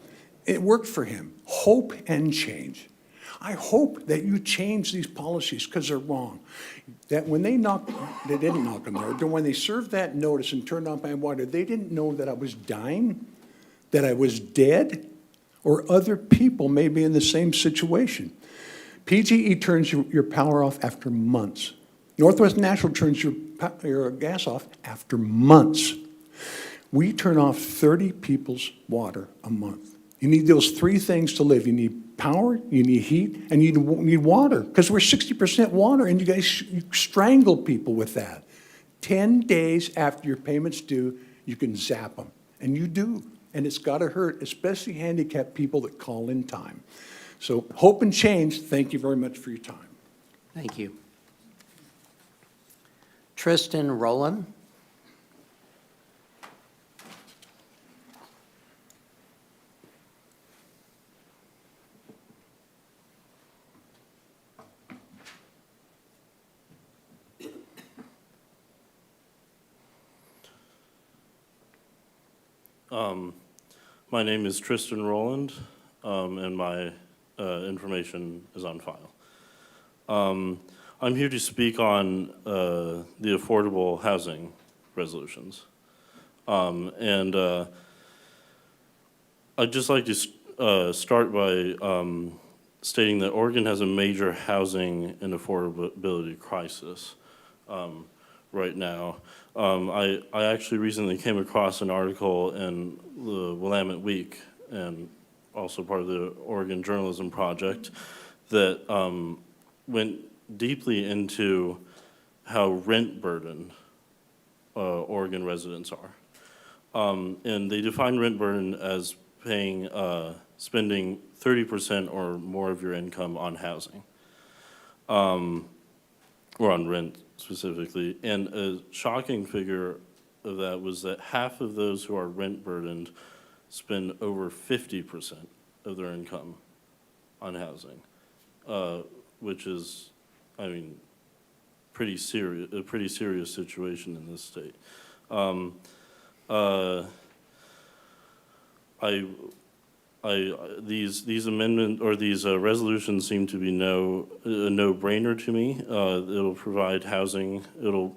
It worked for him. Hope and change. I hope that you change these policies because they're wrong. That when they didn't knock on the door, when they served that notice and turned on my water, they didn't know that I was dying, that I was dead, or other people may be in the same situation. PGE turns your power off after months. Northwest Natural turns your gas off after months. We turn off 30 people's water a month. You need those 3 things to live. You need power, you need heat, and you need water, because we're 60% water, and you strangle people with that. 10 days after your payment's due, you can zap them, and you do, and it's got to hurt, especially handicapped people that call in time. So hope and change. Thank you very much for your time. Thank you. Tristan Rowland. My name is Tristan Rowland, and my information is on file. I'm here to speak on the affordable housing resolutions. I'd just like to start by stating that Oregon has a major housing and affordability crisis right now. I actually recently came across an article in the Willamette Week, and also part of the Oregon Journalism Project, that went deeply into how rent burdened Oregon residents are. And they define rent burden as spending 30% or more of your income on housing, or on rent specifically. And a shocking figure of that was that half of those who are rent burdened spend over 50% of their income on housing, which is, I mean, a pretty serious situation in this state. These amendment or these resolutions seem to be a no-brainer to me. It'll provide housing. It'll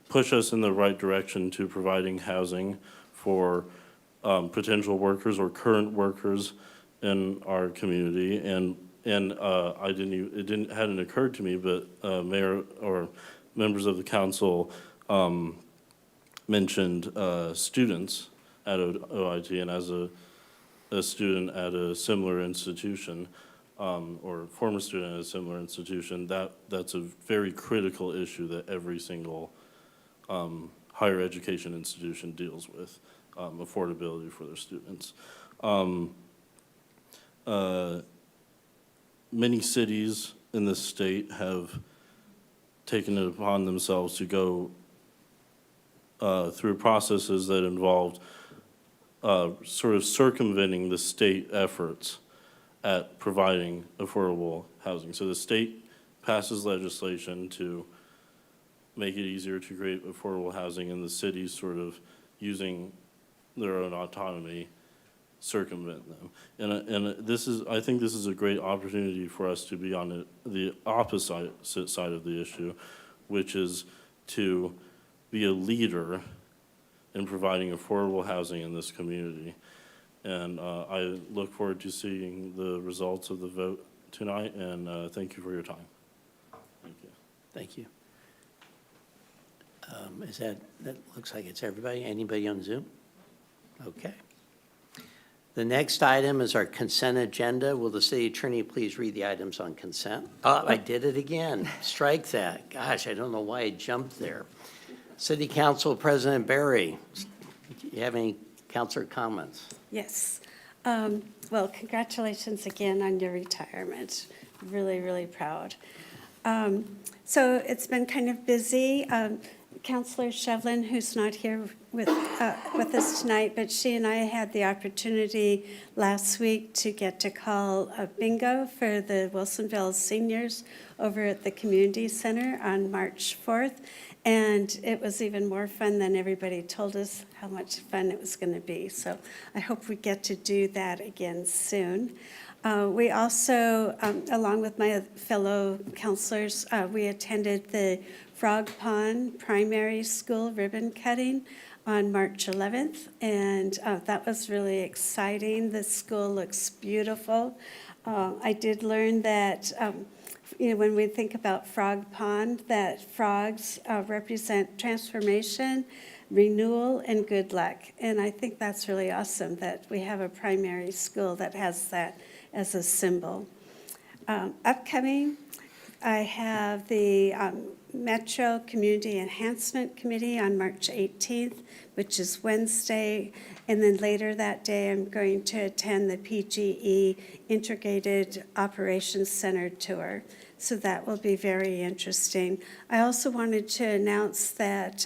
push us in the right direction to providing housing for potential workers or current workers in our community. And it hadn't occurred to me, but mayor or members of the council mentioned students at OIT, and as a student at a similar institution, or former student at a similar institution, that's a very critical issue that every single higher education institution deals with, affordability for their students. Many cities in this state have taken it upon themselves to go through processes that involved sort of circumventing the state efforts at providing affordable housing. So the state passes legislation to make it easier to create affordable housing, and the cities sort of, using their own autonomy, circumvent them. And I think this is a great opportunity for us to be on the opposite side of the issue, which is to be a leader in providing affordable housing in this community. And I look forward to seeing the results of the vote tonight, and thank you for your time. Thank you. Thank you. That looks like it's everybody. Anybody on Zoom? Okay. The next item is our consent agenda. Will the city attorney please read the items on consent? Oh, I did it again. Strike that. Gosh, I don't know why I jumped there. City Council President Barry, do you have any councilor comments? Yes. Well, congratulations again on your retirement. Really, really proud. So it's been kind of busy. Councilor Shevlin, who's not here with us tonight, but she and I had the opportunity last week to get to call a bingo for the Wilsonville seniors over at the community center on March 4th. And it was even more fun than everybody told us how much fun it was going to be. So I hope we get to do that again soon. We also, along with my fellow counselors, we attended the Frog Pond Primary School ribbon cutting on March 11th, and that was really exciting. The school looks beautiful. I did learn that when we think about Frog Pond, that frogs represent transformation, renewal, and good luck. And I think that's really awesome that we have a primary school that has that as a symbol. Upcoming, I have the Metro Community Enhancement Committee on March 18th, which is Wednesday. And then later that day, I'm going to attend the PGE Integrated Operations Center tour. So that will be very interesting. I also wanted to announce that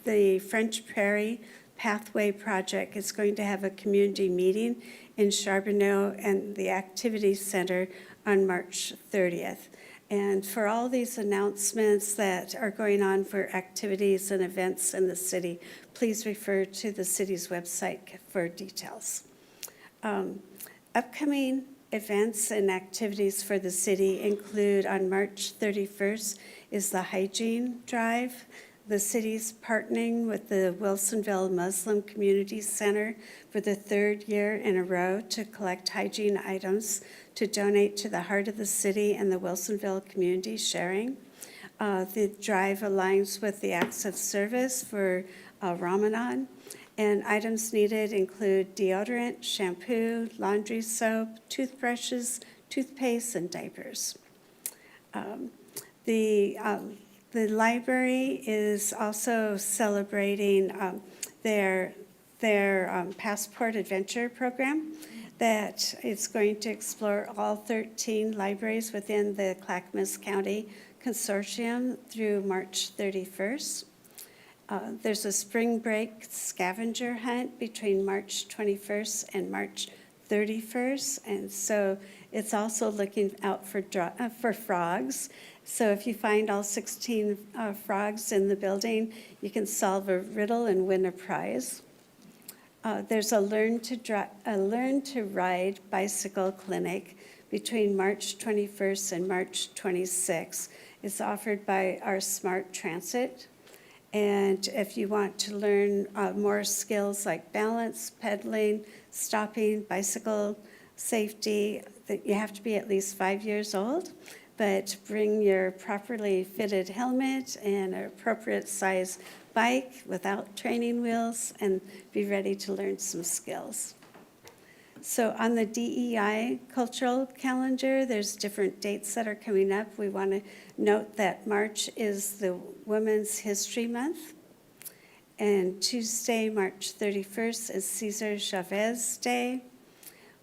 the French Prairie Pathway Project is going to have a community meeting in Charbonneau and the Activity Center on March 30th. And for all these announcements that are going on for activities and events in the city, please refer to the city's website for details. Upcoming events and activities for the city include on March 31st is the Hygiene Drive. The city's partnering with the Wilsonville Muslim Community Center for the third year in a row to collect hygiene items to donate to the Heart of the City and the Wilsonville Community Sharing. The drive aligns with the acts of service for Ramadan, and items needed include deodorant, shampoo, laundry soap, toothbrushes, toothpaste, and diapers. The library is also celebrating their Passport Adventure program that is going to explore all 13 libraries within the Clackamas County Consortium through March 31st. There's a spring break scavenger hunt between March 21st and March 31st, and so it's also looking out for frogs. So if you find all 16 frogs in the building, you can solve a riddle and win a prize. There's a Learn to Ride bicycle clinic between March 21st and March 26th. It's offered by our Smart Transit. And if you want to learn more skills like balance, pedaling, stopping, bicycle safety, you have to be at least 5 years old, but bring your properly fitted helmet and an appropriate size bike without training wheels and be ready to learn some skills. So on the DEI cultural calendar, there's different dates that are coming up. We want to note that March is the Women's History Month. And Tuesday, March 31st is Cesar Chavez Day.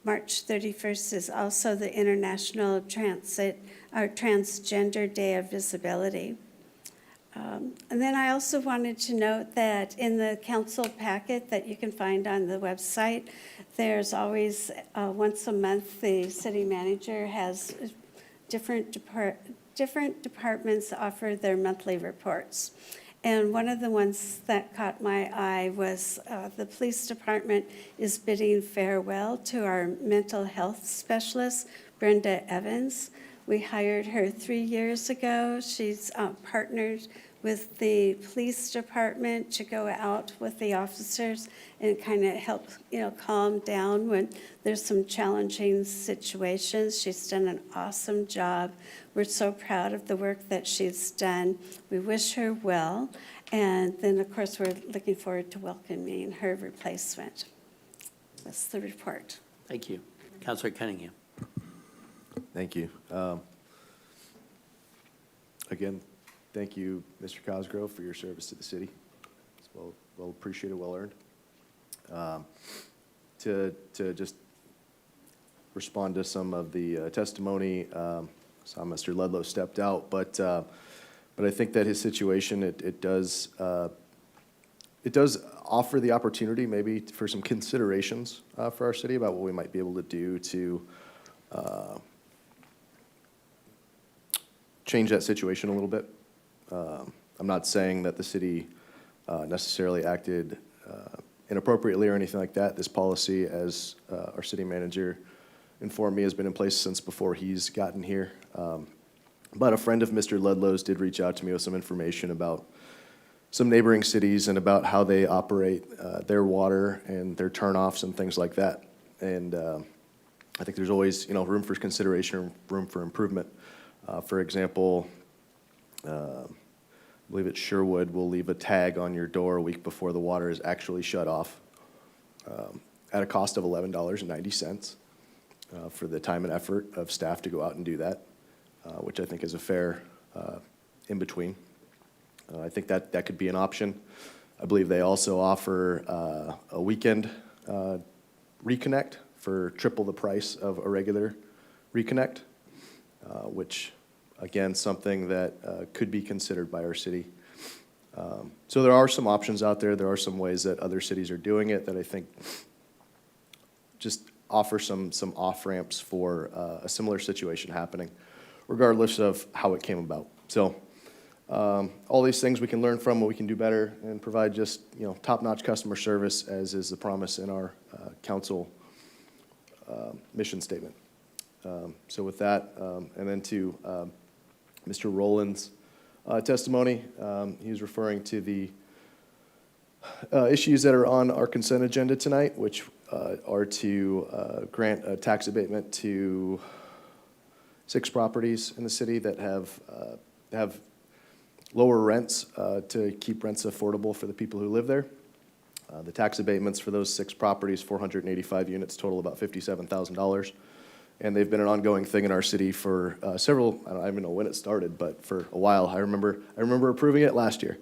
March 31st is also the International Transgender Day of Visibility. And then I also wanted to note that in the council packet that you can find on the website, there's always, once a month, the city manager has different departments offer their monthly reports. And one of the ones that caught my eye was the police department is bidding farewell to our mental health specialist, Brenda Evans. We hired her 3 years ago. She's partnered with the police department to go out with the officers and kind of help, calm down when there's some challenging situations. She's done an awesome job. We're so proud of the work that she's done. We wish her well. And then, of course, we're looking forward to welcoming her replacement. That's the report. Thank you. Counselor Cunningham. Thank you. Again, thank you, Mr. Cosgrove, for your service to the city. It's well appreciated, well earned. To just respond to some of the testimony, saw Mr. Ludlow stepped out, but I think that his situation, it does offer the opportunity maybe for some considerations for our city about what we might be able to do to change that situation a little bit. I'm not saying that the city necessarily acted inappropriately or anything like that. This policy, as our city manager informed me, has been in place since before he's gotten here. But a friend of Mr. Ludlow's did reach out to me with some information about some neighboring cities and about how they operate their water and their turnoffs and things like that. And I think there's always, room for consideration, room for improvement. For example, I believe it's Sherwood will leave a tag on your door a week before the water is actually shut off at a cost of $11.90 for the time and effort of staff to go out and do that, which I think is a fair in-between. I think that could be an option. I believe they also offer a weekend reconnect for triple the price of a regular reconnect, which, again, something that could be considered by our city. So there are some options out there. There are some ways that other cities are doing it that I think just offer some off-ramps for a similar situation happening, regardless of how it came about. So all these things we can learn from, what we can do better, and provide just top-notch customer service, as is the promise in our council mission statement. So with that, and then to Mr. Rowland's testimony, he was referring to the issues that are on our consent agenda tonight, which are to grant a tax abatement to 6 properties in the city that have lower rents to keep rents affordable for the people who live there. The tax abatements for those 6 properties, 485 units, total about $57,000. And they've been an ongoing thing in our city for several, I don't even know when it started, but for a while. I remember approving it last year.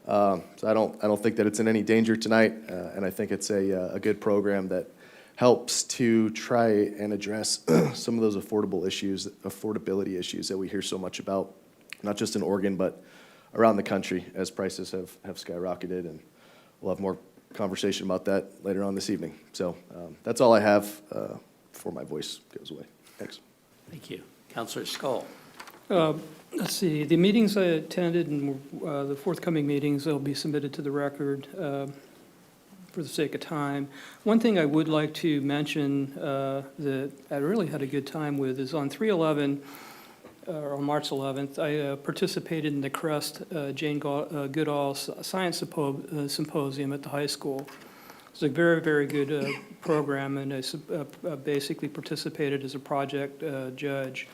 So I don't think that it's in any danger tonight, and I think it's a good program that helps to try and address some of those affordability issues that we hear so much about, not just in Oregon, but around the country as prices have skyrocketed, and we'll have more conversation about that later on this evening. So that's all I have before my voice goes away. Thanks. Thank you. Counselor Skull. Let's see, the meetings I attended and the forthcoming meetings, they'll be submitted to the record for the sake of time. One thing I would like to mention that I really had a good time with is on 3/11, or on March 11th, I participated in the CREST Jane Goodall Science Symposium at the high school. It's a very, very good program, and I basically participated as a project judge.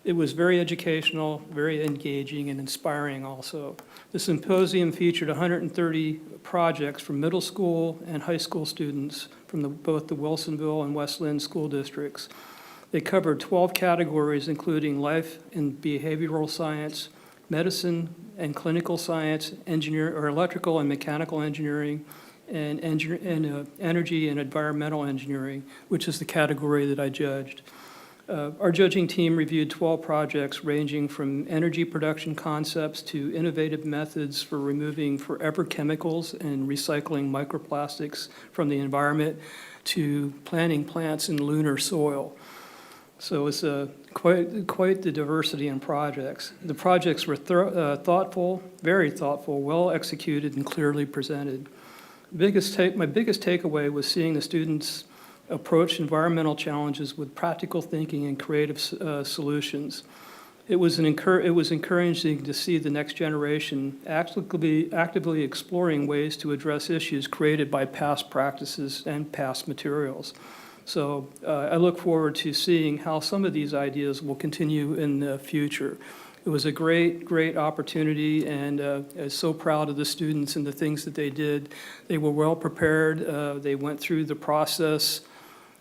It was very educational, very engaging, and inspiring also. The symposium featured 130 projects from middle school and high school students from both the Wilsonville and West Linn school districts. They covered 12 categories, including life and behavioral science, medicine and clinical science, electrical and mechanical engineering, and energy and environmental engineering, which is the category that I judged. Our judging team reviewed 12 projects ranging from energy production concepts to innovative methods for removing forever chemicals and recycling microplastics from the environment to planting plants in lunar soil. So it's quite the diversity in projects. The projects were thoughtful, very thoughtful, well executed, and clearly presented. My biggest takeaway was seeing the students approach environmental challenges with practical thinking and creative solutions. it was encouraging to see the next generation actively exploring ways to address issues created by past practices and past materials. So I look forward to seeing how some of these ideas will continue in the future. It was a great opportunity, and I'm so proud of the students and the things that they did. They were well prepared. They went through the process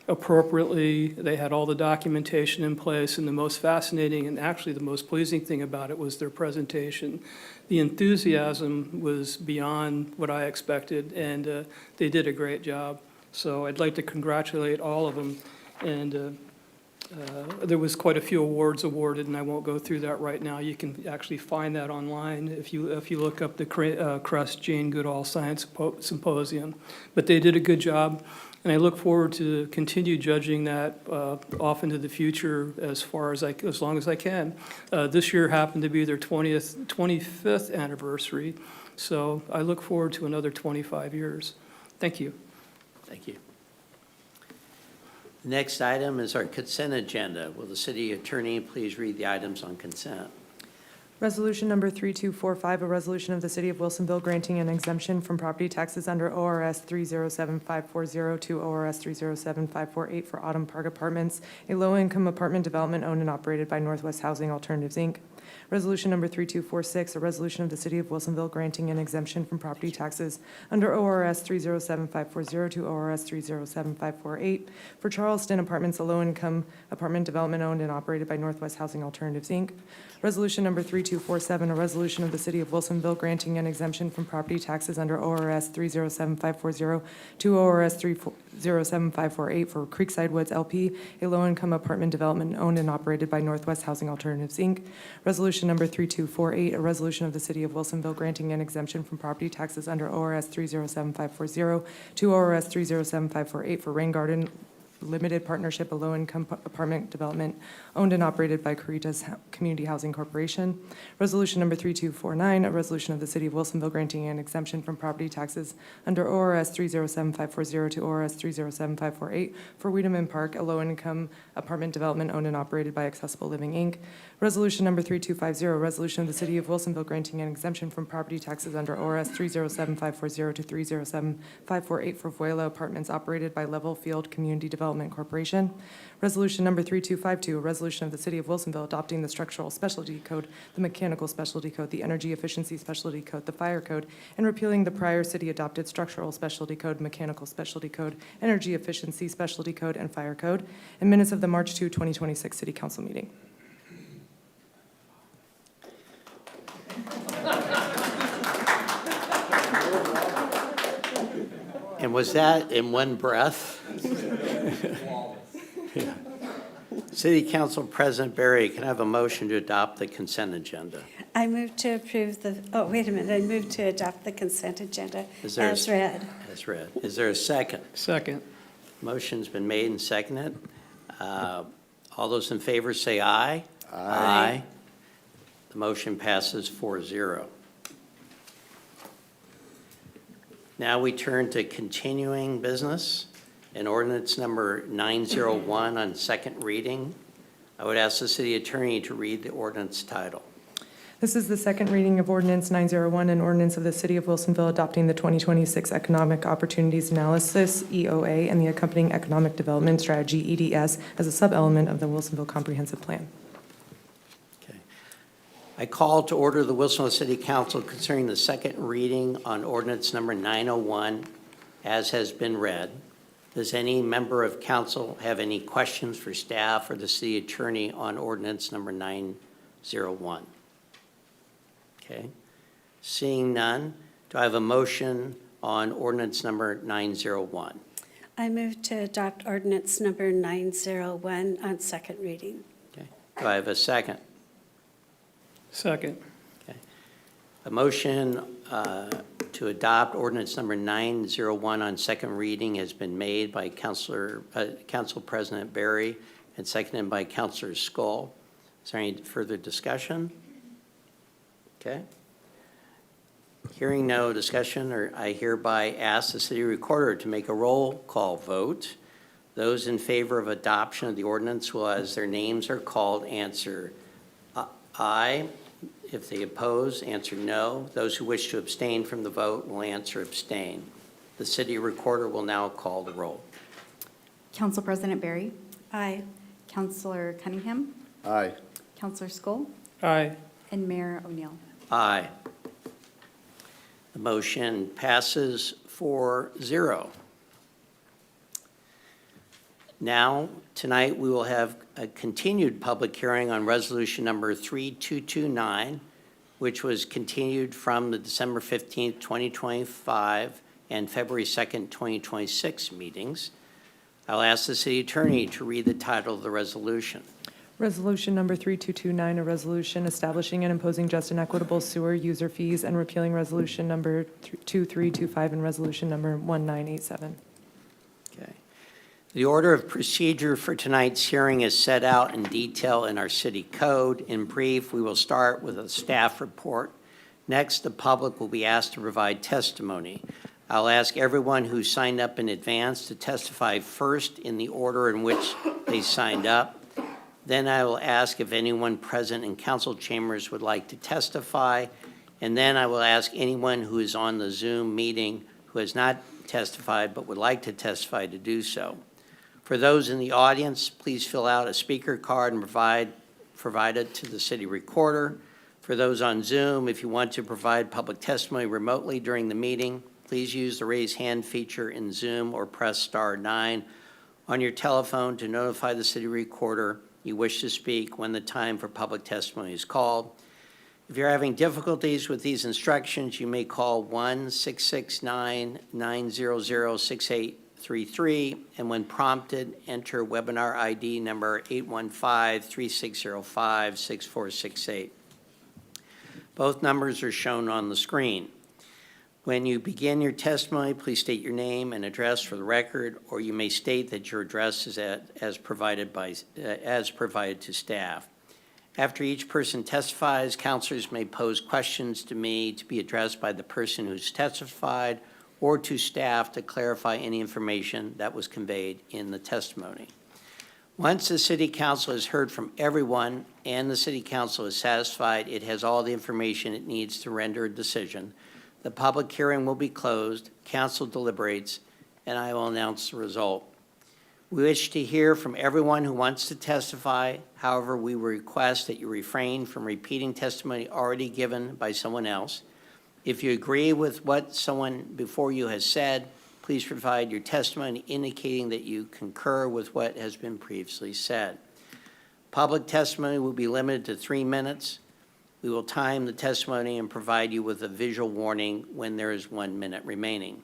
appropriately. They had all the documentation in place, and the most fascinating and actually the most pleasing thing about it was their presentation. The enthusiasm was beyond what I expected, and they did a great job. So I'd like to congratulate all of them. And there was quite a few awards awarded, and I won't go through that right now. You can actually find that online if you look up the Crest Jane Goodall Science Symposium. But they did a good job. And I look forward to continue judging that off into the future as long as I can. This year happened to be their 25th anniversary, so I look forward to another 25 years. Thank you. Thank you. The next item is our consent agenda. Will the city attorney please read the items on consent? Resolution number 3245, a resolution of the City of Wilsonville granting an exemption from property taxes under ORS 307540 to ORS 307548 for Autumn Park Apartments, a low-income apartment development owned and operated by Northwest Housing Alternatives, Inc. Resolution number 3246, a resolution of the City of Wilsonville granting an exemption from property taxes under ORS 307540 to ORS 307548 for Charleston Apartments, a low-income apartment development owned and operated by Northwest Housing Alternatives, Inc. Resolution number 3247, a resolution of the City of Wilsonville granting an exemption from property taxes under ORS 307540 to ORS 307548 for Creekside Woods LP, a low-income apartment development owned and operated by Northwest Housing Alternatives, Inc. Resolution number 3248, a resolution of the City of Wilsonville granting an exemption from property taxes under ORS 307540 to ORS 307548 for Rain Garden Limited Partnership, a low-income apartment development owned and operated by Caritas Community Housing Corporation. Resolution number 3249, a resolution of the City of Wilsonville granting an exemption from property taxes under ORS 307540 to ORS 307548 for Wiedemann Park, a low-income apartment development owned and operated by Accessible Living, Inc. Resolution number 3250, a resolution of the City of Wilsonville granting an exemption from property taxes under ORS 307540 to 307548 for Vuela Apartments operated by Level Field Community Development Corporation. Resolution number 3252, a resolution of the City of Wilsonville adopting the Structural Specialty Code, the Mechanical Specialty Code, the Energy Efficiency Specialty Code, the Fire Code, and repealing the prior city-adopted Structural Specialty Code, Mechanical Specialty Code, Energy Efficiency Specialty Code, and Fire Code, and minutes of the March 2, 2026 City Council meeting. And was that in one breath? City Council President Barry, can I have a motion to adopt the consent agenda? I move to approve I move to adopt the consent agenda Is there a- as read. As read. Is there a second? Second. Motion's been made and seconded. All those in favor say aye. Aye. The motion passes 4-0. Now we turn to continuing business and ordinance number 901 on second reading. I would ask the city attorney to read the ordinance title. This is the second reading of Ordinance 901, an ordinance of the City of Wilsonville adopting the 2026 Economic Opportunities Analysis, EOA, and the accompanying Economic Development Strategy, EDS, as a sub-element of the Wilsonville Comprehensive Plan. Okay. I call to order the Wilsonville City Council concerning the second reading on ordinance number 901 as has been read. Does any member of council have any questions for staff or the city attorney on ordinance number 901? Okay. Seeing none, do I have a motion on ordinance number 901? I move to adopt ordinance number 901 on second reading. Okay. Do I have a second? Second. Okay. A motion to adopt ordinance number 901 on second reading has been made by Council President Barry and seconded by Councilor Skull. Is there any further discussion? Okay. Hearing no discussion, I hereby ask the city recorder to make a roll call vote. Those in favor of adoption of the ordinance will, as their names are called, answer aye. If they oppose, answer no. Those who wish to abstain from the vote will answer abstain. The city recorder will now call the roll. Council President Barry, Aye. Counselor Cunningham, Aye. Counselor Skull, Aye. and Mayor O'Neill. Aye. The motion passes 4-0. Now, tonight, we will have a continued public hearing on resolution number 3229, which was continued from the December 15th, 2025 and February 2nd, 2026 meetings. I'll ask the city attorney to read the title of the resolution. Resolution number 3229, a resolution establishing and imposing just and equitable sewer user fees and repealing resolution number 2325 and resolution number 1987. Okay. The order of procedure for tonight's hearing is set out in detail in our city code. In brief, we will start with a staff report. Next, the public will be asked to provide testimony. I'll ask everyone who signed up in advance to testify first in the order in which they signed up. Then I will ask if anyone present in council chambers would like to testify. And then I will ask anyone who is on the Zoom meeting who has not testified but would like to testify to do so. For those in the audience, please fill out a speaker card and provide it to the city recorder. For those on Zoom, if you want to provide public testimony remotely during the meeting, please use the raise hand feature in Zoom or press *9 on your telephone to notify the city recorder you wish to speak when the time for public testimony is called. If you're having difficulties with these instructions, you may call 1-669-900-6833, and when prompted, enter webinar ID number 815-3605-6468. Both numbers are shown on the screen. When you begin your testimony, please state your name and address for the record, or you may state that your address is as provided to staff. After each person testifies, counselors may pose questions to me to be addressed by the person who's testified or to staff to clarify any information that was conveyed in the testimony. Once the city council has heard from everyone and the city council is satisfied it has all the information it needs to render a decision, the public hearing will be closed, council deliberates, and I will announce the result. We wish to hear from everyone who wants to testify. However, we request that you refrain from repeating testimony already given by someone else. If you agree with what someone before you has said, please provide your testimony indicating that you concur with what has been previously said. Public testimony will be limited to 3 minutes. We will time the testimony and provide you with a visual warning when there is 1 minute remaining.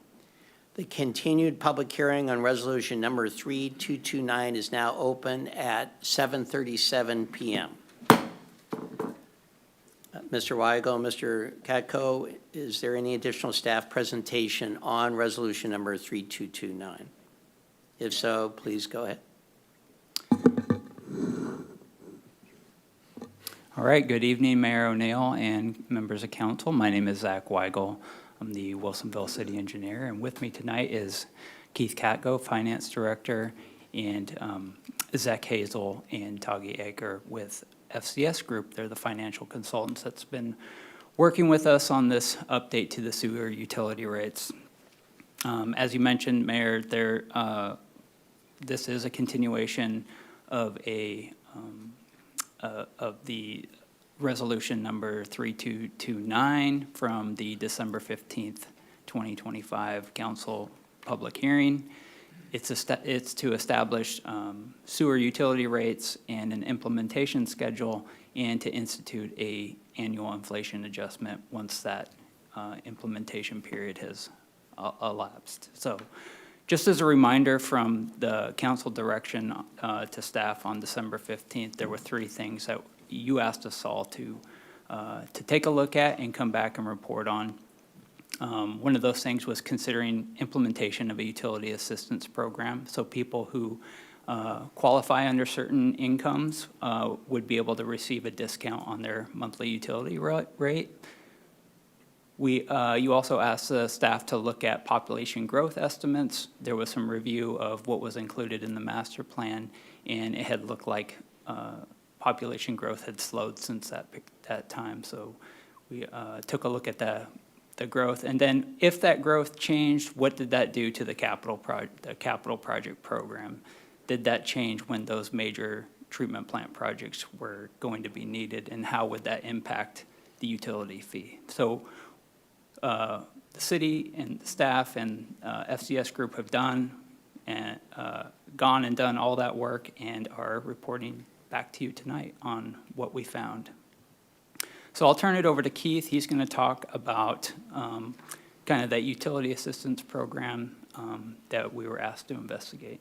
The continued public hearing on resolution number 3229 is now open at 7:37 p.m. Mr. Weigel, Mr. Katko, is there any additional staff presentation on resolution number 3229? If so, please go ahead. All right, good evening, Mayor O'Neill and members of council. My name is Zach Weigel. I'm the Wilsonville City Engineer, and with me tonight is Keith Katko, Finance Director, and Zach Hazel and Tagi Egger with FCS Group. They're the financial consultants that's been working with us on this update to the sewer utility rates. As you mentioned, Mayor, this is a continuation of the resolution number 3229 from the December 15th, 2025 council public hearing. It's to establish sewer utility rates and an implementation schedule and to institute a annual inflation adjustment once that implementation period has elapsed. So just as a reminder from the council direction to staff on December 15th, there were 3 things that you asked us all to take a look at and come back and report on. One of those things was considering implementation of a utility assistance program. So people who qualify under certain incomes would be able to receive a discount on their monthly utility rate. You also asked the staff to look at population growth estimates. There was some review of what was included in the master plan, and it had looked like population growth had slowed since that time. So we took a look at the growth. And then if that growth changed, what did that do to the capital project program? Did that change when those major treatment plant projects were going to be needed, and how would that impact the utility fee? So the city and staff and FCS group have gone and done all that work and are reporting back to you tonight on what we found. So I'll turn it over to Keith. He's going to talk about kind of that utility assistance program that we were asked to investigate.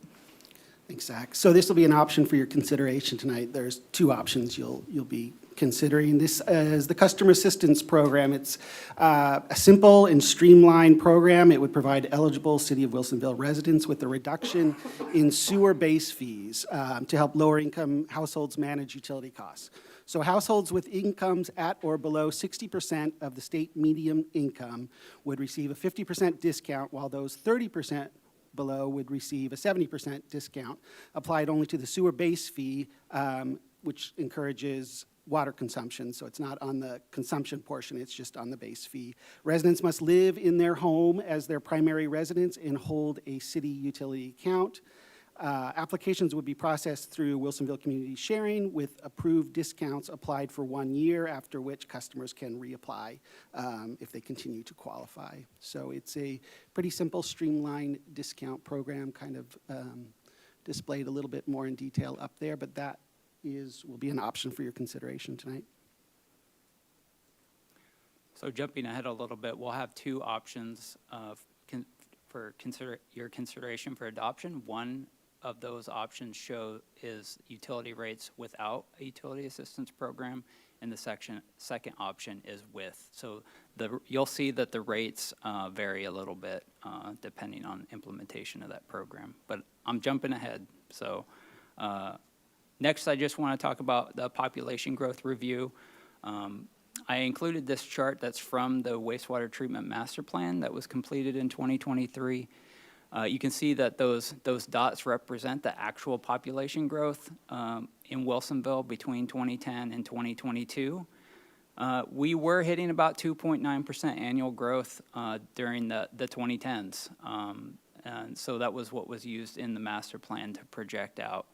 Thanks, Zach. So this will be an option for your consideration tonight. There's two options you'll be considering. This is the Customer Assistance Program. It's a simple and streamlined program. It would provide eligible City of Wilsonville residents with a reduction in sewer base fees to help lower-income households manage utility costs. So households with incomes at or below 60% of the state median income would receive a 50% discount, while those 30% below would receive a 70% discount, applied only to the sewer base fee, which encourages water consumption. So it's not on the consumption portion, it's just on the base fee. Residents must live in their home as their primary residence and hold a city utility account. Applications would be processed through Wilsonville Community Sharing with approved discounts applied for 1 year, after which customers can reapply if they continue to qualify. So it's a pretty simple, streamlined discount program, kind of displayed a little bit more in detail up there, but that will be an option for your consideration tonight. So jumping ahead a little bit, we'll have two options for your consideration for adoption. One of those options is utility rates without a utility assistance program, and the second option is with. So you'll see that the rates vary a little bit depending on implementation of that program. But I'm jumping ahead. So next, I just want to talk about the population growth review. I included this chart that's from the wastewater treatment master plan that was completed in 2023. You can see that those dots represent the actual population growth in Wilsonville between 2010 and 2022. We were hitting about 2.9% annual growth during the 2010s. And so that was what was used in the master plan to project out.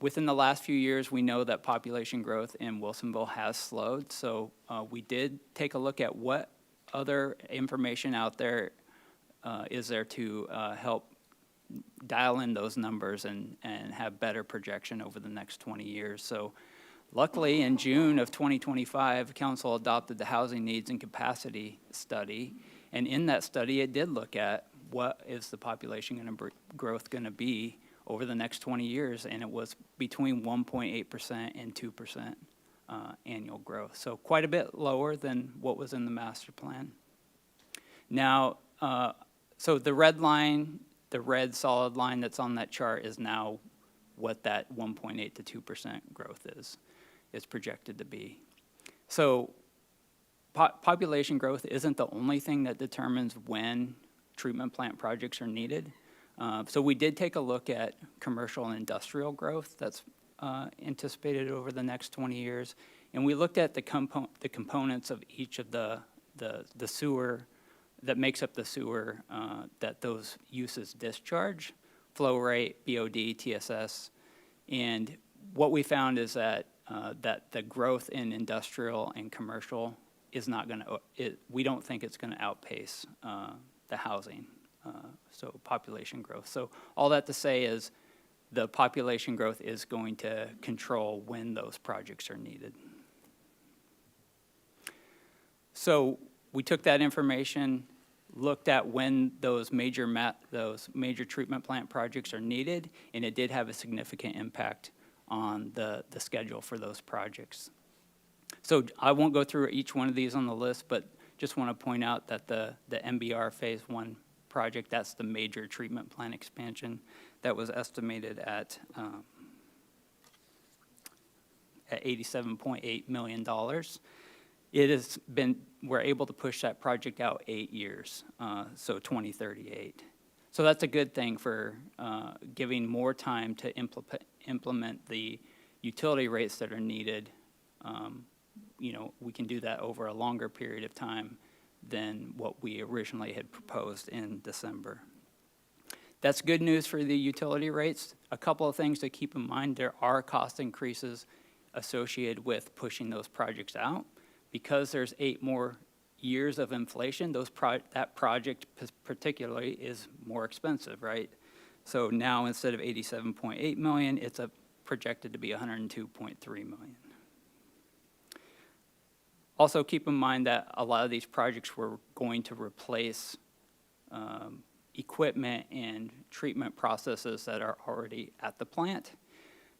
Within the last few years, we know that population growth in Wilsonville has slowed. So we did take a look at what other information out there is there to help dial in those numbers and have better projection over the next 20 years. So luckily, in June of 2025, Council adopted the Housing Needs and Capacity Study. And in that study, it did look at what is the population growth going to be over the next 20 years, and it was between 1.8% and 2% annual growth. So quite a bit lower than what was in the master plan. Now, so the red line, the red solid line that's on that chart is now what that 1.8 to 2% growth is projected to be. So population growth isn't the only thing that determines when treatment plant projects are needed. So we did take a look at commercial and industrial growth that's anticipated over the next 20 years. And we looked at the components of each of the sewer that makes up the sewer that those uses discharge, flow rate, BOD, TSS. And what we found is that the growth in industrial and commercial is not going to, we don't think it's going to outpace the housing, so population growth. So all that to say is the population growth is going to control when those projects are needed. So we took that information, looked at when those major treatment plant projects are needed, and it did have a significant impact on the schedule for those projects. So I won't go through each one of these on the list, but just want to point out that the MBR Phase 1 project, that's the major treatment plant expansion that was estimated at $87.8 million. It has been, we're able to push that project out 8 years, so 2038. So that's a good thing for giving more time to implement the utility rates that are needed. We can do that over a longer period of time than what we originally had proposed in December. That's good news for the utility rates. A couple of things to keep in mind: there are cost increases associated with pushing those projects out. Because there's 8 more years of inflation, that project particularly is more expensive, right? So now instead of 87.8 million, it's projected to be 102.3 million. Also keep in mind that a lot of these projects were going to replace equipment and treatment processes that are already at the plant.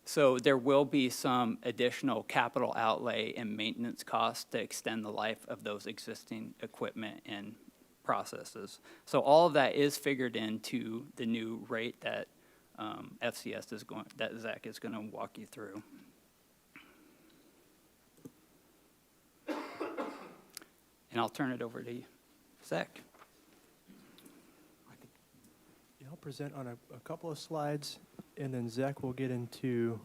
So there will be some additional capital outlay and maintenance costs to extend the life of those existing equipment and processes. So all of that is figured into the new rate that FCS that Zach is going to walk you through. And I'll turn it over to you, Zach. I'll present on a couple of slides, and then Zach will get into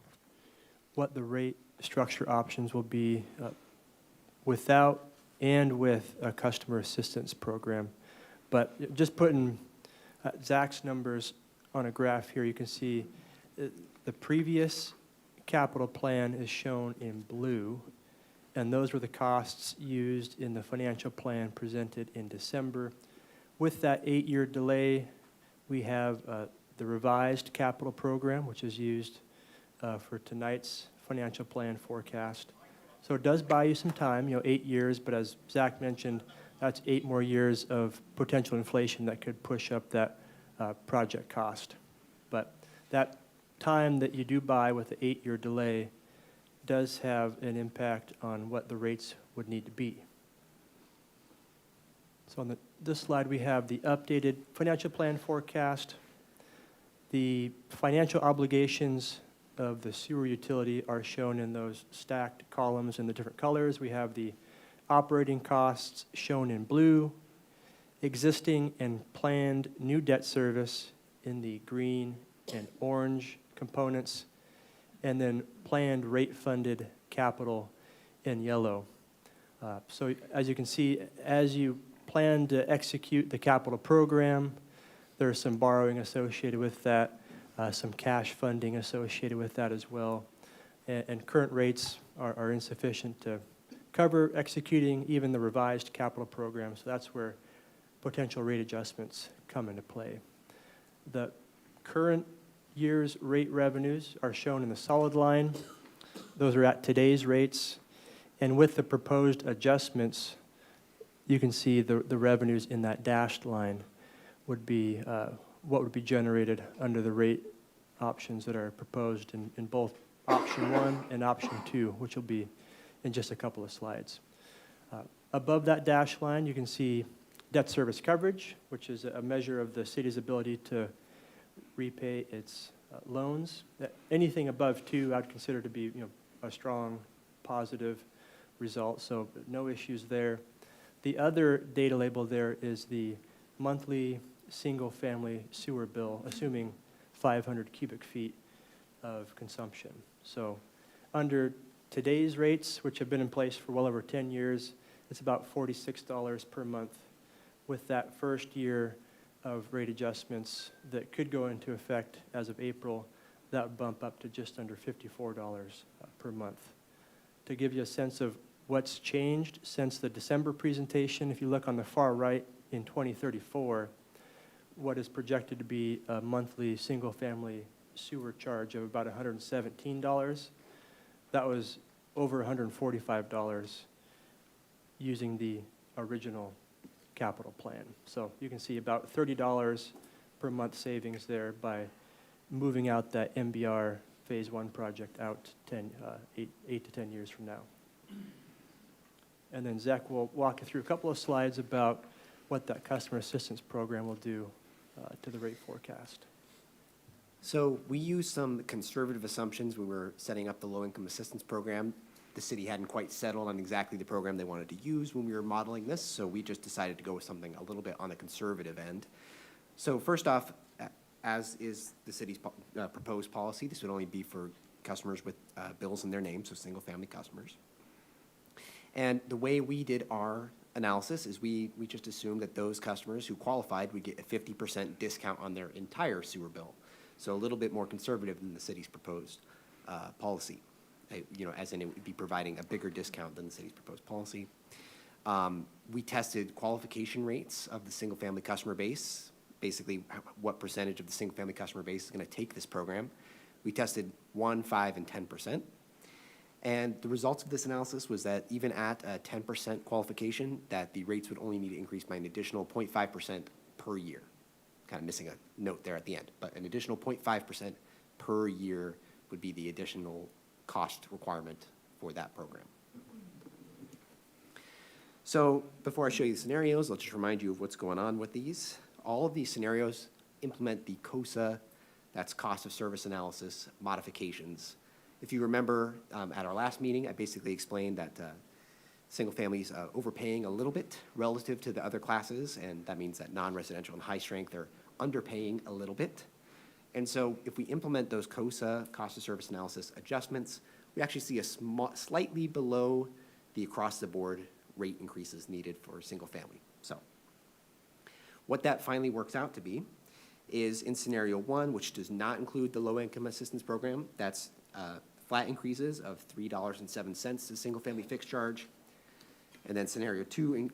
what the rate structure options will be without and with a customer assistance program. But just putting Zach's numbers on a graph here, you can see the previous capital plan is shown in blue, and those were the costs used in the financial plan presented in December. With that 8-year delay, we have the revised capital program, which is used for tonight's financial plan forecast. So it does buy you some time, 8 years, but as Zach mentioned, that's 8 more years of potential inflation that could push up that project cost. But that time that you do buy with the 8-year delay does have an impact on what the rates would need to be. So on this slide, we have the updated financial plan forecast. The financial obligations of the sewer utility are shown in those stacked columns in the different colors. We have the operating costs shown in blue, existing and planned new debt service in the green and orange components, and then planned rate-funded capital in yellow. So as you can see, as you plan to execute the capital program, there's some borrowing associated with that, some cash funding associated with that as well. And current rates are insufficient to cover executing even the revised capital program. So that's where potential rate adjustments come into play. The current year's rate revenues are shown in the solid line. Those are at today's rates. And with the proposed adjustments, you can see the revenues in that dashed line would be what would be generated under the rate options that are proposed in both option 1 and option 2, which will be in just a couple of slides. Above that dashed line, you can see debt service coverage, which is a measure of the city's ability to repay its loans. Anything above 2, I'd consider to be a strong positive result, so no issues there. The other data label there is the monthly single-family sewer bill, assuming 500 cubic feet of consumption. So under today's rates, which have been in place for well over 10 years, it's about $46 per month. With that first year of rate adjustments that could go into effect as of April, that would bump up to just under $54 per month. To give you a sense of what's changed since the December presentation, if you look on the far right in 2034, what is projected to be a monthly single-family sewer charge of about $117. That was over $145 using the original capital plan. So you can see about $30 per month savings there by moving out that MBR Phase 1 project out 8 to 10 years from now. And then Zach will walk you through a couple of slides about what that customer assistance program will do to the rate forecast. So we used some conservative assumptions when we were setting up the low-income assistance program. The city hadn't quite settled on exactly the program they wanted to use when we were modeling this, so we just decided to go with something a little bit on the conservative end. So first off, as is the city's proposed policy, this would only be for customers with bills in their name, so single-family customers. And the way we did our analysis is we just assumed that those customers who qualified would get a 50% discount on their entire sewer bill. So a little bit more conservative than the city's proposed policy. As in it would be providing a bigger discount than the city's proposed policy. We tested qualification rates of the single-family customer base, basically what percentage of the single-family customer base is going to take this program. We tested 1%, 5%, and 10%. And the results of this analysis was that even at a 10% qualification, that the rates would only need to increase by an additional 0.5% per year. Kind of missing a note there at the end, but an additional 0.5% per year would be the additional cost requirement for that program. So before I show you the scenarios, I'll just remind you of what's going on with these. All of these scenarios implement the COSA, that's cost of service analysis, modifications. If you remember at our last meeting, I basically explained that single families overpaying a little bit relative to the other classes, and that means that non-residential and high strength are underpaying a little bit. And so if we implement those COSA, cost of service analysis adjustments, we actually see a slightly below the across-the-board rate increases needed for single family. So what that finally works out to be is in scenario 1, which does not include the low-income assistance program, that's flat increases of $3.07 to single-family fixed charge. And then scenario 2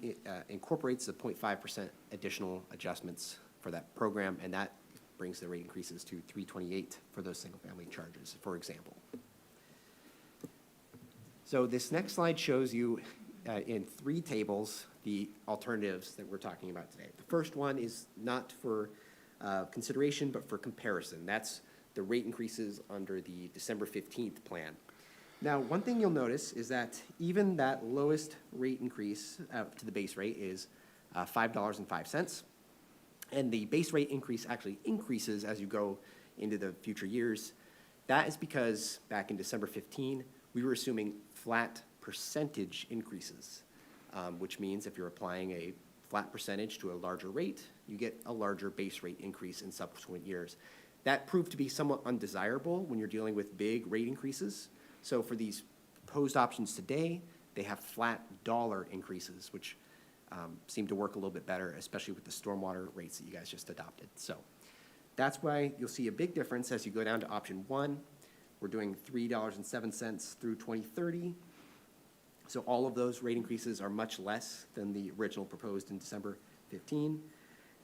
incorporates the 0.5% additional adjustments for that program, and that brings the rate increases to $3.28 for those single-family charges, for example. So this next slide shows you in 3 tables the alternatives that we're talking about today. The first one is not for consideration, but for comparison. That's the rate increases under the December 15th plan. Now, one thing you'll notice is that even that lowest rate increase to the base rate is $5.05. And the base rate increase actually increases as you go into the future years. That is because back in December 15, we were assuming flat percentage increases, which means if you're applying a flat percentage to a larger rate, you get a larger base rate increase in subsequent years. That proved to be somewhat undesirable when you're dealing with big rate increases. So for these proposed options today, they have flat dollar increases, which seem to work a little bit better, especially with the stormwater rates that you guys just adopted. So that's why you'll see a big difference as you go down to option 1. We're doing $3.07 through 2030. So all of those rate increases are much less than the original proposed in December 15.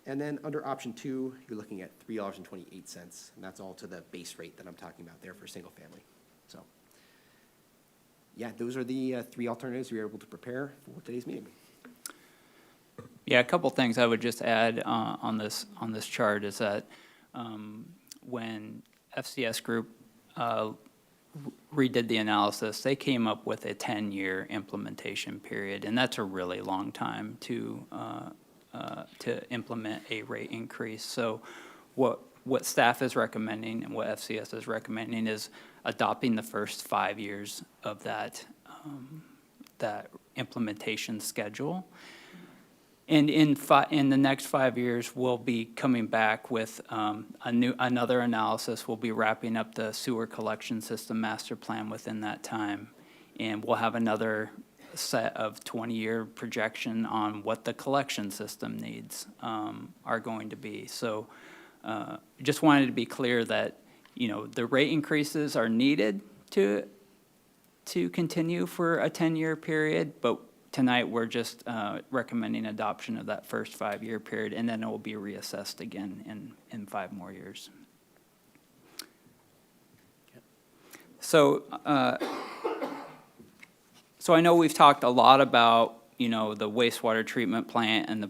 And then under option 2, you're looking at $3.28, and that's all to the base rate that I'm talking about there for single family. So yeah, those are the 3 alternatives we were able to prepare for today's meeting. Yeah, a couple things I would just add on this chart is that when FCS Group redid the analysis, they came up with a 10-year implementation period, and that's a really long time to implement a rate increase. So what staff is recommending and what FCS is recommending is adopting the first 5 years of that implementation schedule. And in the next 5 years, we'll be coming back with another analysis. We'll be wrapping up the sewer collection system master plan within that time. And we'll have another set of 20-year projection on what the collection system needs are going to be. So just wanted to be clear that, the rate increases are needed to continue for a 10-year period, but tonight we're just recommending adoption of that first 5-year period, and then it will be reassessed again in 5 more years. So I know we've talked a lot about, the wastewater treatment plant and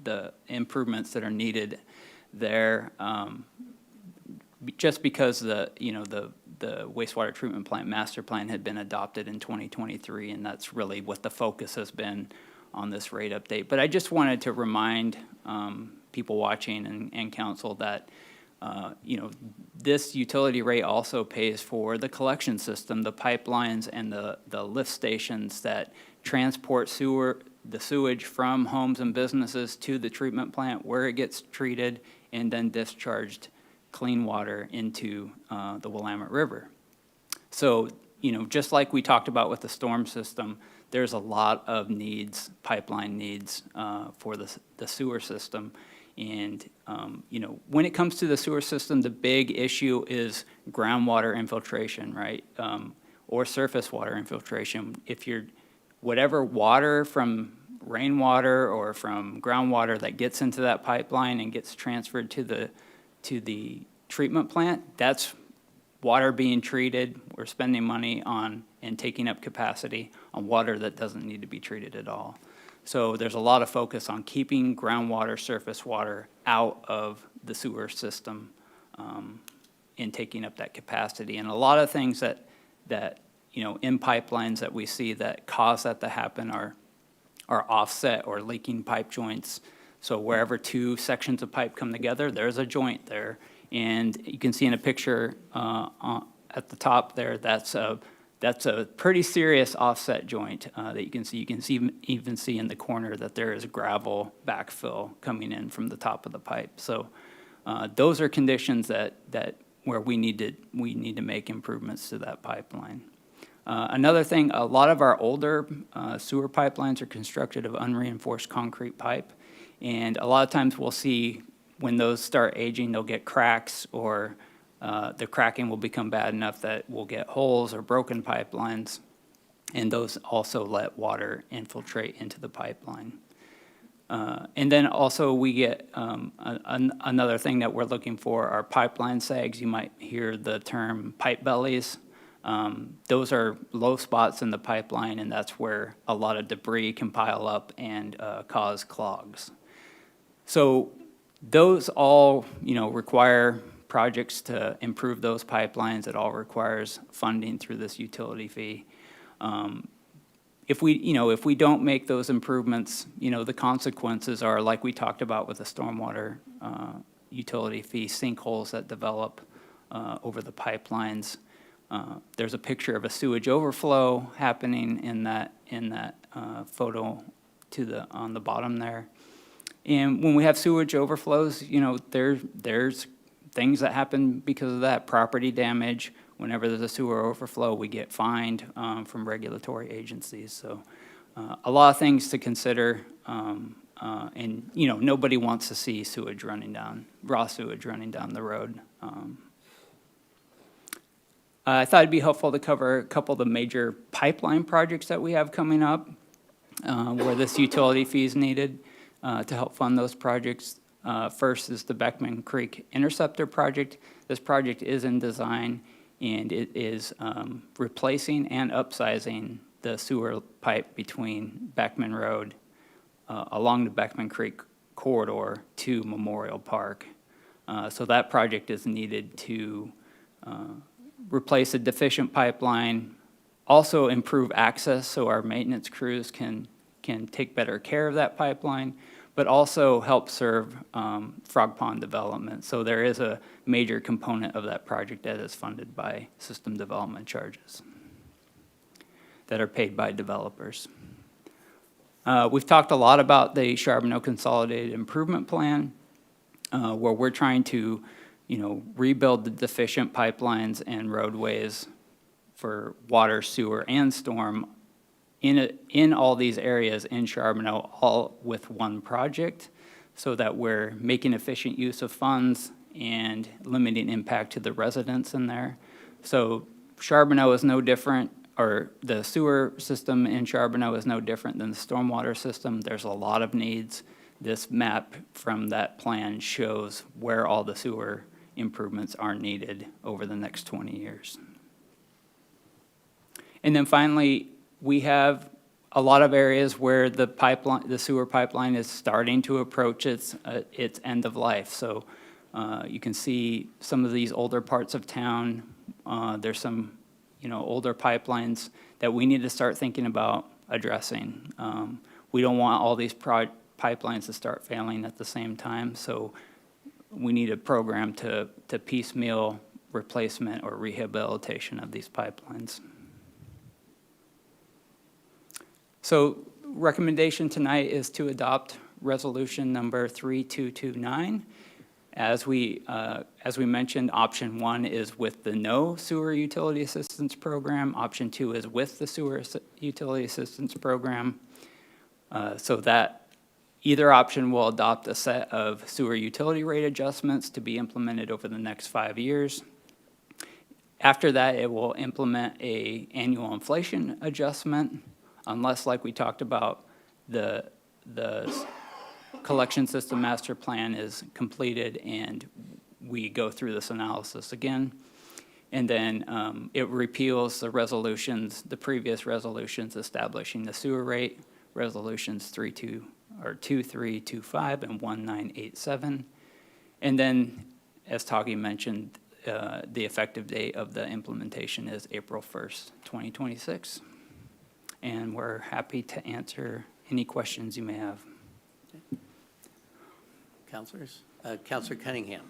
the improvements that are needed there. Just because the wastewater treatment plant master plan had been adopted in 2023, and that's really what the focus has been on this rate update. But I just wanted to remind people watching and council that this utility rate also pays for the collection system, the pipelines, and the lift stations that transport the sewage from homes and businesses to the treatment plant where it gets treated and then discharged clean water into the Willamette River. So, just like we talked about with the storm system, there's a lot of needs, pipeline needs for the sewer system. And, when it comes to the sewer system, the big issue is groundwater infiltration, right? Or surface water infiltration. Whatever water from rainwater or from groundwater that gets into that pipeline and gets transferred to the treatment plant, that's water being treated. We're spending money on and taking up capacity on water that doesn't need to be treated at all. So there's a lot of focus on keeping groundwater, surface water out of the sewer system and taking up that capacity. And a lot of things that in pipelines that we see that cause that to happen are offset or leaking pipe joints. So wherever two sections of pipe come together, there's a joint there. And you can see in a picture at the top there, that's a pretty serious offset joint that you can see. You can even see in the corner that there is gravel backfill coming in from the top of the pipe. So those are conditions where we need to make improvements to that pipeline. Another thing, a lot of our older sewer pipelines are constructed of unreinforced concrete pipe. And a lot of times we'll see when those start aging, they'll get cracks, or the cracking will become bad enough that we'll get holes or broken pipelines. And those also let water infiltrate into the pipeline. And then also we get another thing that we're looking for are pipeline sags. You might hear the term pipe bellies. Those are low spots in the pipeline, and that's where a lot of debris can pile up and cause clogs. So those all, require projects to improve those pipelines. It all requires funding through this utility fee. If we don't make those improvements, the consequences are, like we talked about with the stormwater utility fee, sinkholes that develop over the pipelines. There's a picture of a sewage overflow happening in that photo on the bottom there. And when we have sewage overflows, there's things that happen because of that, property damage. Whenever there's a sewer overflow, we get fined from regulatory agencies. So a lot of things to consider. And, nobody wants to see raw sewage running down the road. I thought it'd be helpful to cover a couple of the major pipeline projects that we have coming up where this utility fee is needed to help fund those projects. First is the Beckman Creek Interceptor Project. This project is in design, and it is replacing and upsizing the sewer pipe between Beckman Road along the Beckman Creek corridor to Memorial Park. So that project is needed to replace a deficient pipeline, also improve access so our maintenance crews can take better care of that pipeline, but also help serve Frog Pond development. So there is a major component of that project that is funded by system development charges that are paid by developers. We've talked a lot about the Charbonneau Consolidated Improvement Plan, where we're trying to rebuild the deficient pipelines and roadways for water, sewer, and storm in all these areas in Charbonneau, all with one project, so that we're making efficient use of funds and limiting impact to the residents in there. So Charbonneau is no different, or the sewer system in Charbonneau is no different than the stormwater system. There's a lot of needs. This map from that plan shows where all the sewer improvements are needed over the next 20 years. And then finally, we have a lot of areas where the sewer pipeline is starting to approach its end of life. So you can see some of these older parts of town. There's some older pipelines that we need to start thinking about addressing. We don't want all these pipelines to start failing at the same time. So we need a program to piecemeal replacement or rehabilitation of these pipelines. So recommendation tonight is to adopt resolution number 3229 As we mentioned, option 1 is with the no sewer utility assistance program. Option 2 is with the utility assistance program. So that either option will adopt a set of sewer utility rate adjustments to be implemented over the next 5 years. After that, it will implement a annual inflation adjustment, unless, like we talked about, the collection system master plan is completed and we go through this analysis again. And then it repeals the resolutions, the previous resolutions establishing the sewer rate, resolutions 2325 and 1987. And then, as Tagi mentioned, the effective date of the implementation is April 1st, 2026. And we're happy to answer any questions you may have. Councilors? Councilor Cunningham.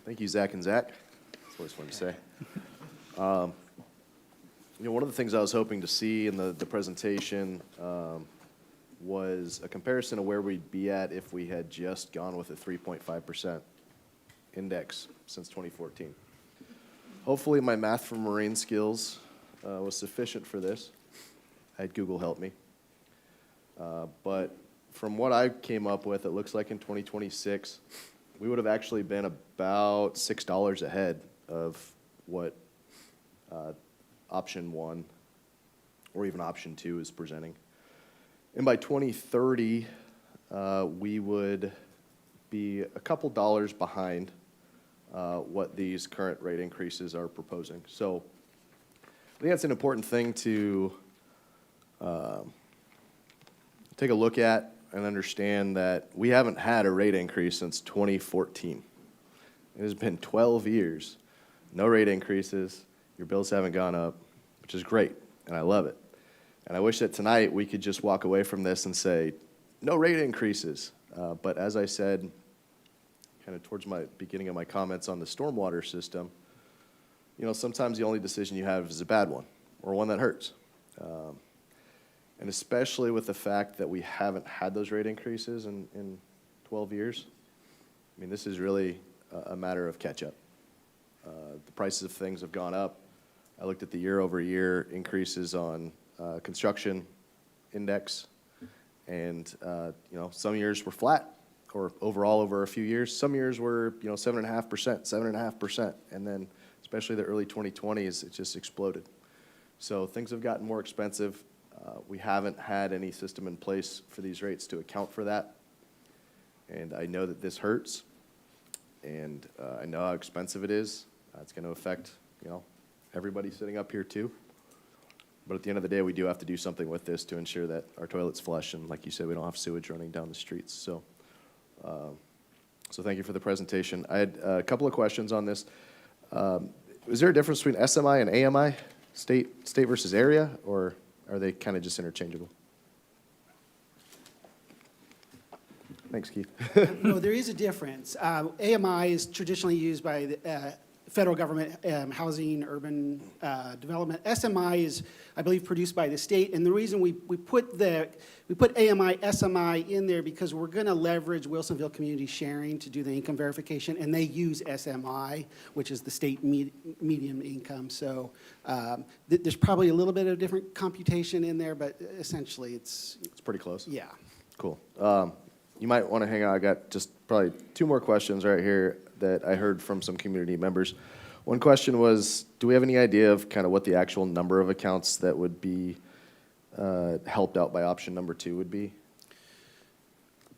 Thank you, Zach and Zach. That's what I just wanted to say. One of the things I was hoping to see in the presentation was a comparison of where we'd be at if we had just gone with a 3.5% index since 2014. Hopefully my math from Marine skills was sufficient for this. I had Google help me. But from what I came up with, it looks like in 2026, we would have actually been about $6 ahead of what option 1 or even option 2 is presenting. And by 2030, we would be a couple dollars behind what these current rate increases are proposing. So I think that's an important thing to take a look at and understand that we haven't had a rate increase since 2014. It has been 12 years, no rate increases, your bills haven't gone up, which is great, and I love it. And I wish that tonight we could just walk away from this and say, no rate increases. But as I said, kind of towards my beginning of my comments on the stormwater system, sometimes the only decision you have is a bad one or one that hurts. And especially with the fact that we haven't had those rate increases in 12 years, I mean, this is really a matter of catch-up. The prices of things have gone up. I looked at the year-over-year increases on construction index, and some years were flat, or overall over a few years. Some years were 7.5%, and then especially the early 2020s, it just exploded. So things have gotten more expensive. We haven't had any system in place for these rates to account for that. And I know that this hurts, and I know how expensive it is. It's going to affect, everybody sitting up here too. But at the end of the day, we do have to do something with this to ensure that our toilets flush, and like you said, we don't have sewage running down the streets. So, so thank you for the presentation. I had a couple of questions on this. Is there a difference between SMI and AMI, state versus area, or are they kind of just interchangeable? Thanks, Keith. No, there is a difference. AMI is traditionally used by the federal government, housing, urban development. SMI is, I believe, produced by the state, and the reason we put AMI, SMI in there because we're going to leverage Wilsonville Community Sharing to do the income verification, and they use SMI, which is the state median income. So there's probably a little bit of different computation in there, but essentially it's pretty close. Yeah. Cool. You might want to hang on. I got just probably 2 more questions right here that I heard from some community members. One question was, do we have any idea of kind of what the actual number of accounts that would be helped out by option number 2 would be?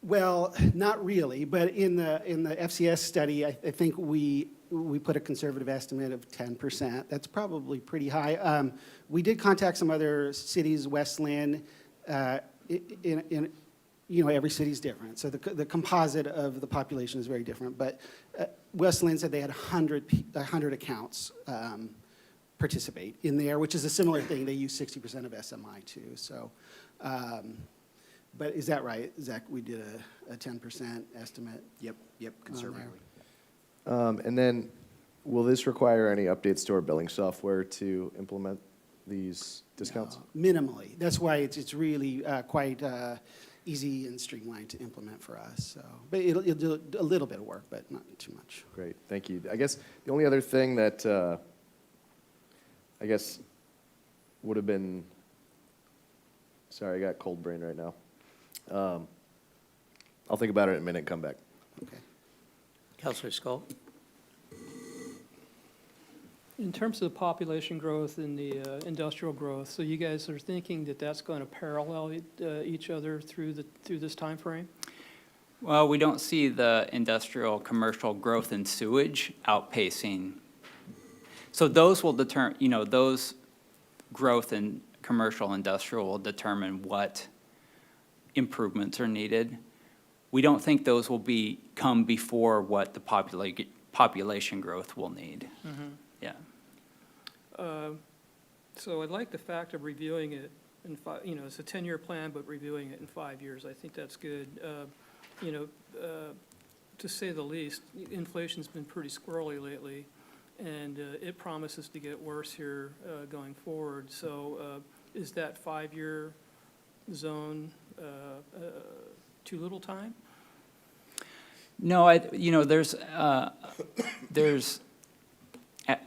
Well, not really, but in the FCS study, I think we put a conservative estimate of 10%. That's probably pretty high. We did contact some other cities, West Lynn, every city's different. So the composite of the population is very different. But West Lynn said they had 100 accounts participate in there, which is a similar thing. They use 60% of SMI too. So, but is that right, Zach? We did a 10% estimate. Yep, conservatively. And then, will this require any updates to our billing software to implement these discounts? No, minimally. That's why it's really quite easy and streamlined to implement for us, so. But it'll do a little bit of work, but not too much. Great, thank you. I guess the only other thing that, I guess, would have been, sorry, I got cold brain right now. I'll think about it in a minute and come back. Okay. Counselor Skull? In terms of the population growth and the industrial growth, so you guys are thinking that that's going to parallel each other through this timeframe? Well, we don't see the industrial, commercial growth in sewage outpacing. So those will those growth in commercial, industrial will determine what improvements are needed. We don't think those will come before what the population growth will need. Mhm. Yeah. So I'd like the fact of reviewing it in it's a 10-year plan, but reviewing it in 5 years. I think that's good. To say the least, inflation's been pretty squirrely lately, and it promises to get worse here going forward. So is that 5-year zone too little time? No,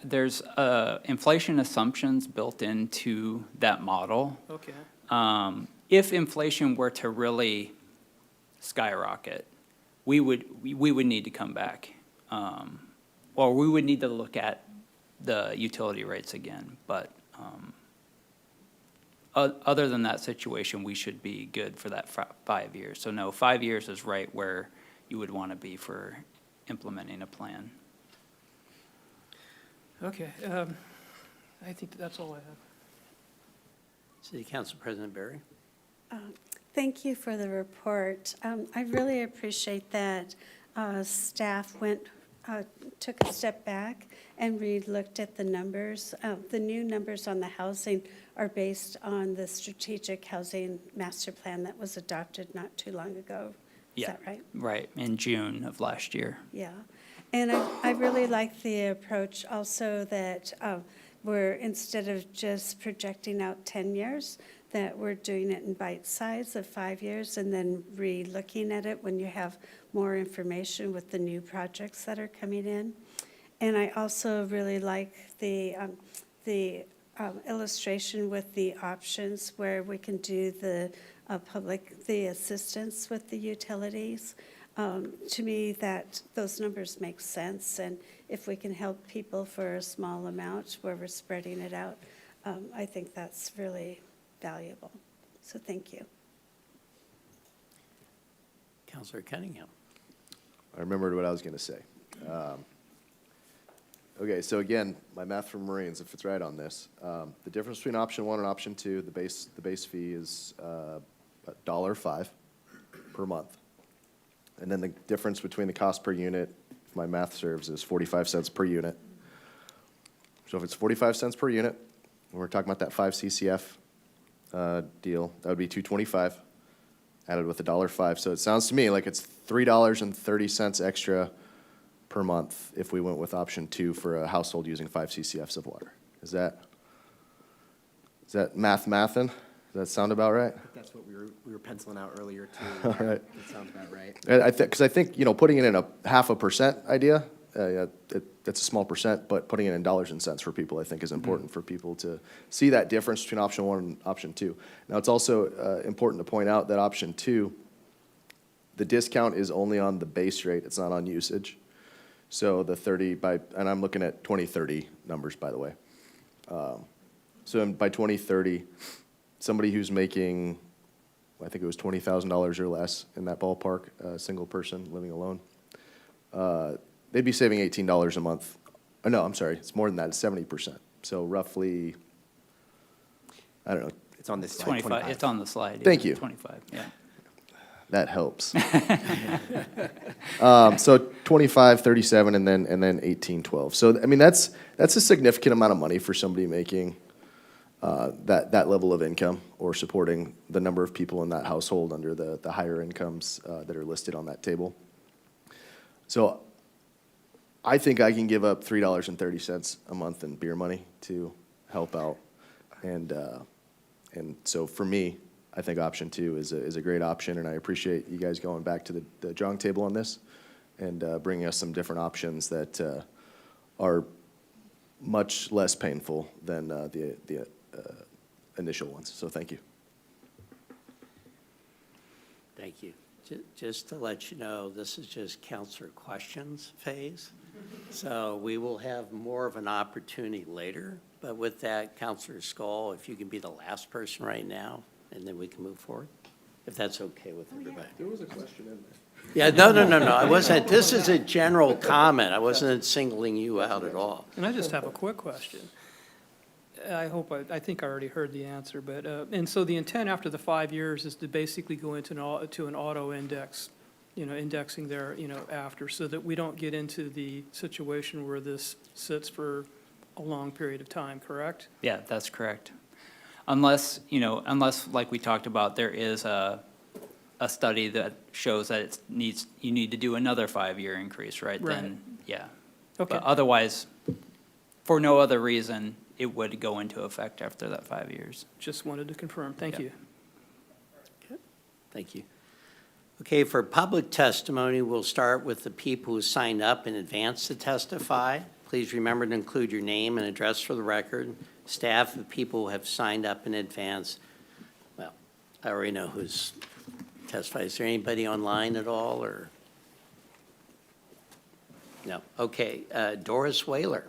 there's inflation assumptions built into that model. Okay. If inflation were to really skyrocket, we would need to come back. Or we would need to look at the utility rates again. But other than that situation, we should be good for that 5 years. So no, 5 years is right where you would want to be for implementing a plan. Okay. I think that's all I have. City Council President Berry? Thank you for the report. I really appreciate that staff took a step back and re-looked at the numbers. The new numbers on the housing are based on the strategic housing master plan that was adopted not too long ago. Is that right? Right, in June of last year. Yeah. And I really like the approach also that we're, instead of just projecting out 10 years, that we're doing it in bite size of 5 years and then re-looking at it when you have more information with the new projects that are coming in. And I also really like the illustration with the options where we can do the assistance with the utilities. To me, those numbers make sense, and if we can help people for a small amount where we're spreading it out, I think that's really valuable. So thank you. Counselor Cunningham? I remembered what I was going to say. Okay, so again, my math from Marines, if it's right on this, the difference between option 1 and option 2, the base fee is $1.05 per month. And then the difference between the cost per unit, if my math serves, is 45 cents per unit. So if it's 45 cents per unit, and we're talking about that 5 CCF deal, that would be $2.25 added with $1.05. So it sounds to me like it's $3.30 extra per month if we went with option 2 for a household using 5 CCFs of water. Is that mathin'? Does that sound about right? That's what we were penciling out earlier, too. All right. That sounds about right. Because I think, putting it in a 0.5% idea, it's a small percent, but putting it in dollars and cents for people, I think, is important for people to see that difference between option 1 and option 2. Now, it's also important to point out that option 2, the discount is only on the base rate. It's not on usage. So the 30 and I'm looking at 2030 numbers, by the way. So by 2030, somebody who's making, I think it was $20,000 or less in that ballpark, a single person living alone, they'd be saving $18 a month. Oh, no, I'm sorry, it's more than that, it's 70%. So roughly, I don't know. It's on this slide. 25. It's on the slide. Yeah. Thank you. 25, yeah. That helps. So 25, 37, and then 18, 12. So, I mean, that's a significant amount of money for somebody making that level of income or supporting the number of people in that household under the higher incomes that are listed on that table. So I think I can give up $3.30 a month in beer money to help out. And so for me, I think option 2 is a great option, and I appreciate you guys going back to the drawing table on this and bringing us some different options that are much less painful than the initial ones. So thank you. Thank you. Just to let you know, this is just counselor questions phase. So we will have more of an opportunity later. But with that, Counselor Skull, if you can be the last person right now, and then we can move forward, if that's okay with everybody. There was a question in there. Yeah, no. I wasn't, this is a general comment. I wasn't singling you out at all. And I just have a quick question. I think I already heard the answer, but, and so the intent after the 5 years is to basically go into an auto index, indexing there, after, so that we don't get into the situation where this sits for a long period of time, correct? Yeah, that's correct. Unless, like we talked about, there is a study that shows that you need to do another 5-year increase, right? Right. Then, yeah. Okay. But otherwise, for no other reason, it would go into effect after that 5 years. Just wanted to confirm. Thank Yeah. you. Thank you. Okay, for public testimony, we'll start with the people who signed up in advance to testify. Please remember to include your name and address for the record. Staff of people who have signed up in advance. Well, I already know who's testified. Is there anybody online at all, or? No. Okay, Doris Whaler.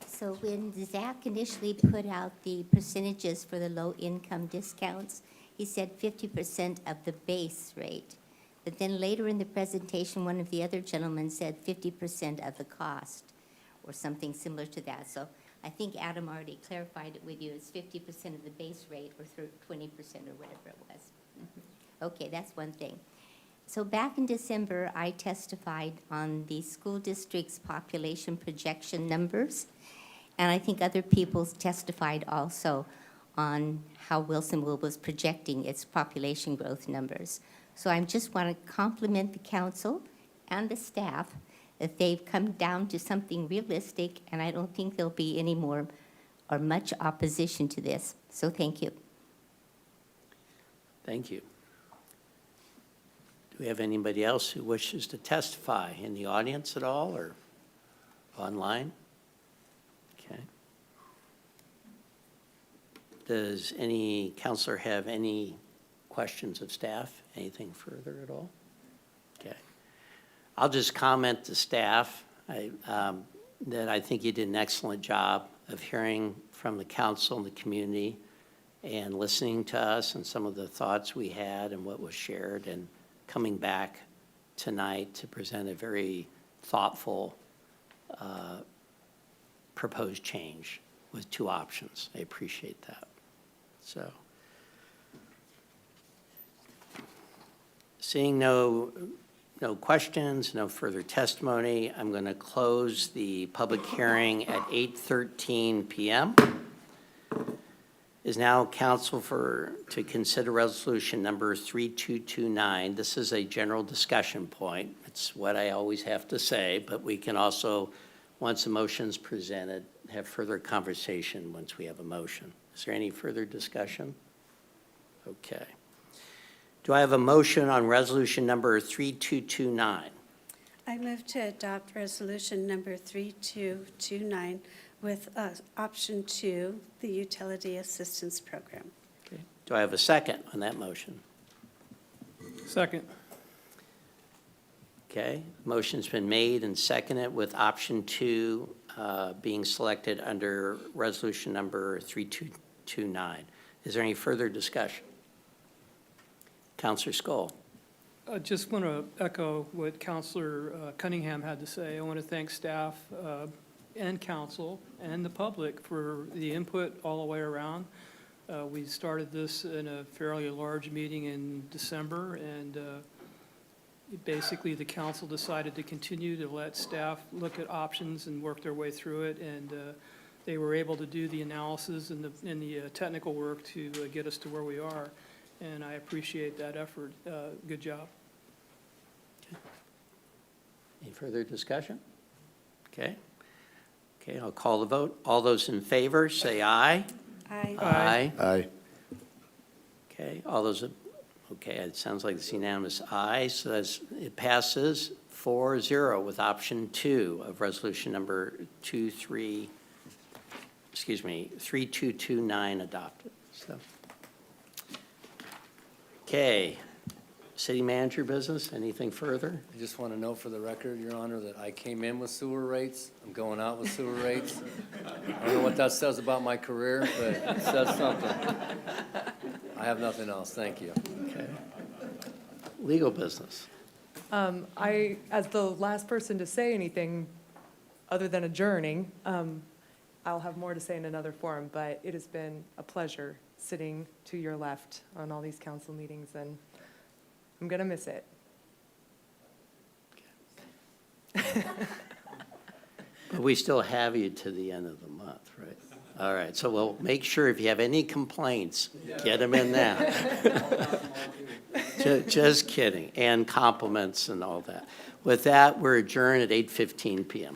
So when Zach initially put out the percentages for the low-income discounts, he said 50% of the base rate. But then later in the presentation, one of the other gentlemen said 50% of the cost, or something similar to that. So I think Adam already clarified it with you. It's 50% of the base rate, or 20%, or whatever it was. Okay, that's one thing. So back in December, I testified on the school district's population projection numbers. And I think other people testified also on how Wilsonville was projecting its population growth numbers. So I just want to compliment the council and the staff that they've come down to something realistic, and I don't think there'll be any more or much opposition to this. So thank you. Thank you. Do we have anybody else who wishes to testify in the audience at all, or online? Okay. Does any counselor have any questions of staff? Anything further at all? Okay. I'll just comment to staff that I think you did an excellent job of hearing from the council and the community and listening to us and some of the thoughts we had and what was shared, and coming back tonight to present a very thoughtful proposed change with 2 options. I appreciate that. So, seeing no questions, no further testimony, I'm going to close the public hearing at 8:13 p.m. Is now council to consider resolution number 3229. This is a general discussion point. It's what I always have to say, but we can also, once a motion's presented, have further conversation once we have a motion. Is there any further discussion? Okay. Do I have a motion on resolution number 3229? I move to adopt resolution number 3229 with option 2, the Utility Assistance Program. Okay. Do I have a second on that motion? Second. Okay. Motion's been made and seconded with option 2 being selected under resolution number 3229. Is there any further discussion? Counselor Skull. I just want to echo what Counselor Cunningham had to say. I want to thank staff and council and the public for the input all the way around. We started this in a fairly large meeting in December, and basically the council decided to continue to let staff look at options and work their way through it, and they were able to do the analysis and the technical work to get us to where we are, and I appreciate that effort. Good job. Any further discussion? Okay. Okay, I'll call the vote. All those in favor, say aye. Aye. Aye. Aye. Okay, all those, okay, it sounds like it's unanimous aye, so it passes 4-0 with option 2 of resolution number 3229 adopted, so. Okay, city manager business, anything further? I just want to know for the record, Your Honor, that I came in with sewer rates. I'm going out with sewer rates. I don't know what that says about my career, but it says something. I have nothing else. Thank you. Okay. Legal business. As the last person to say anything other than adjourning, I'll have more to say in another forum, but it has been a pleasure sitting to your left on all these council meetings, and I'm going to miss it. But we still have you to the end of the month, right? All right, so we'll make sure if you have any complaints, get them in now. Just kidding, and compliments and all that. With that, we're adjourned at 8:15 PM.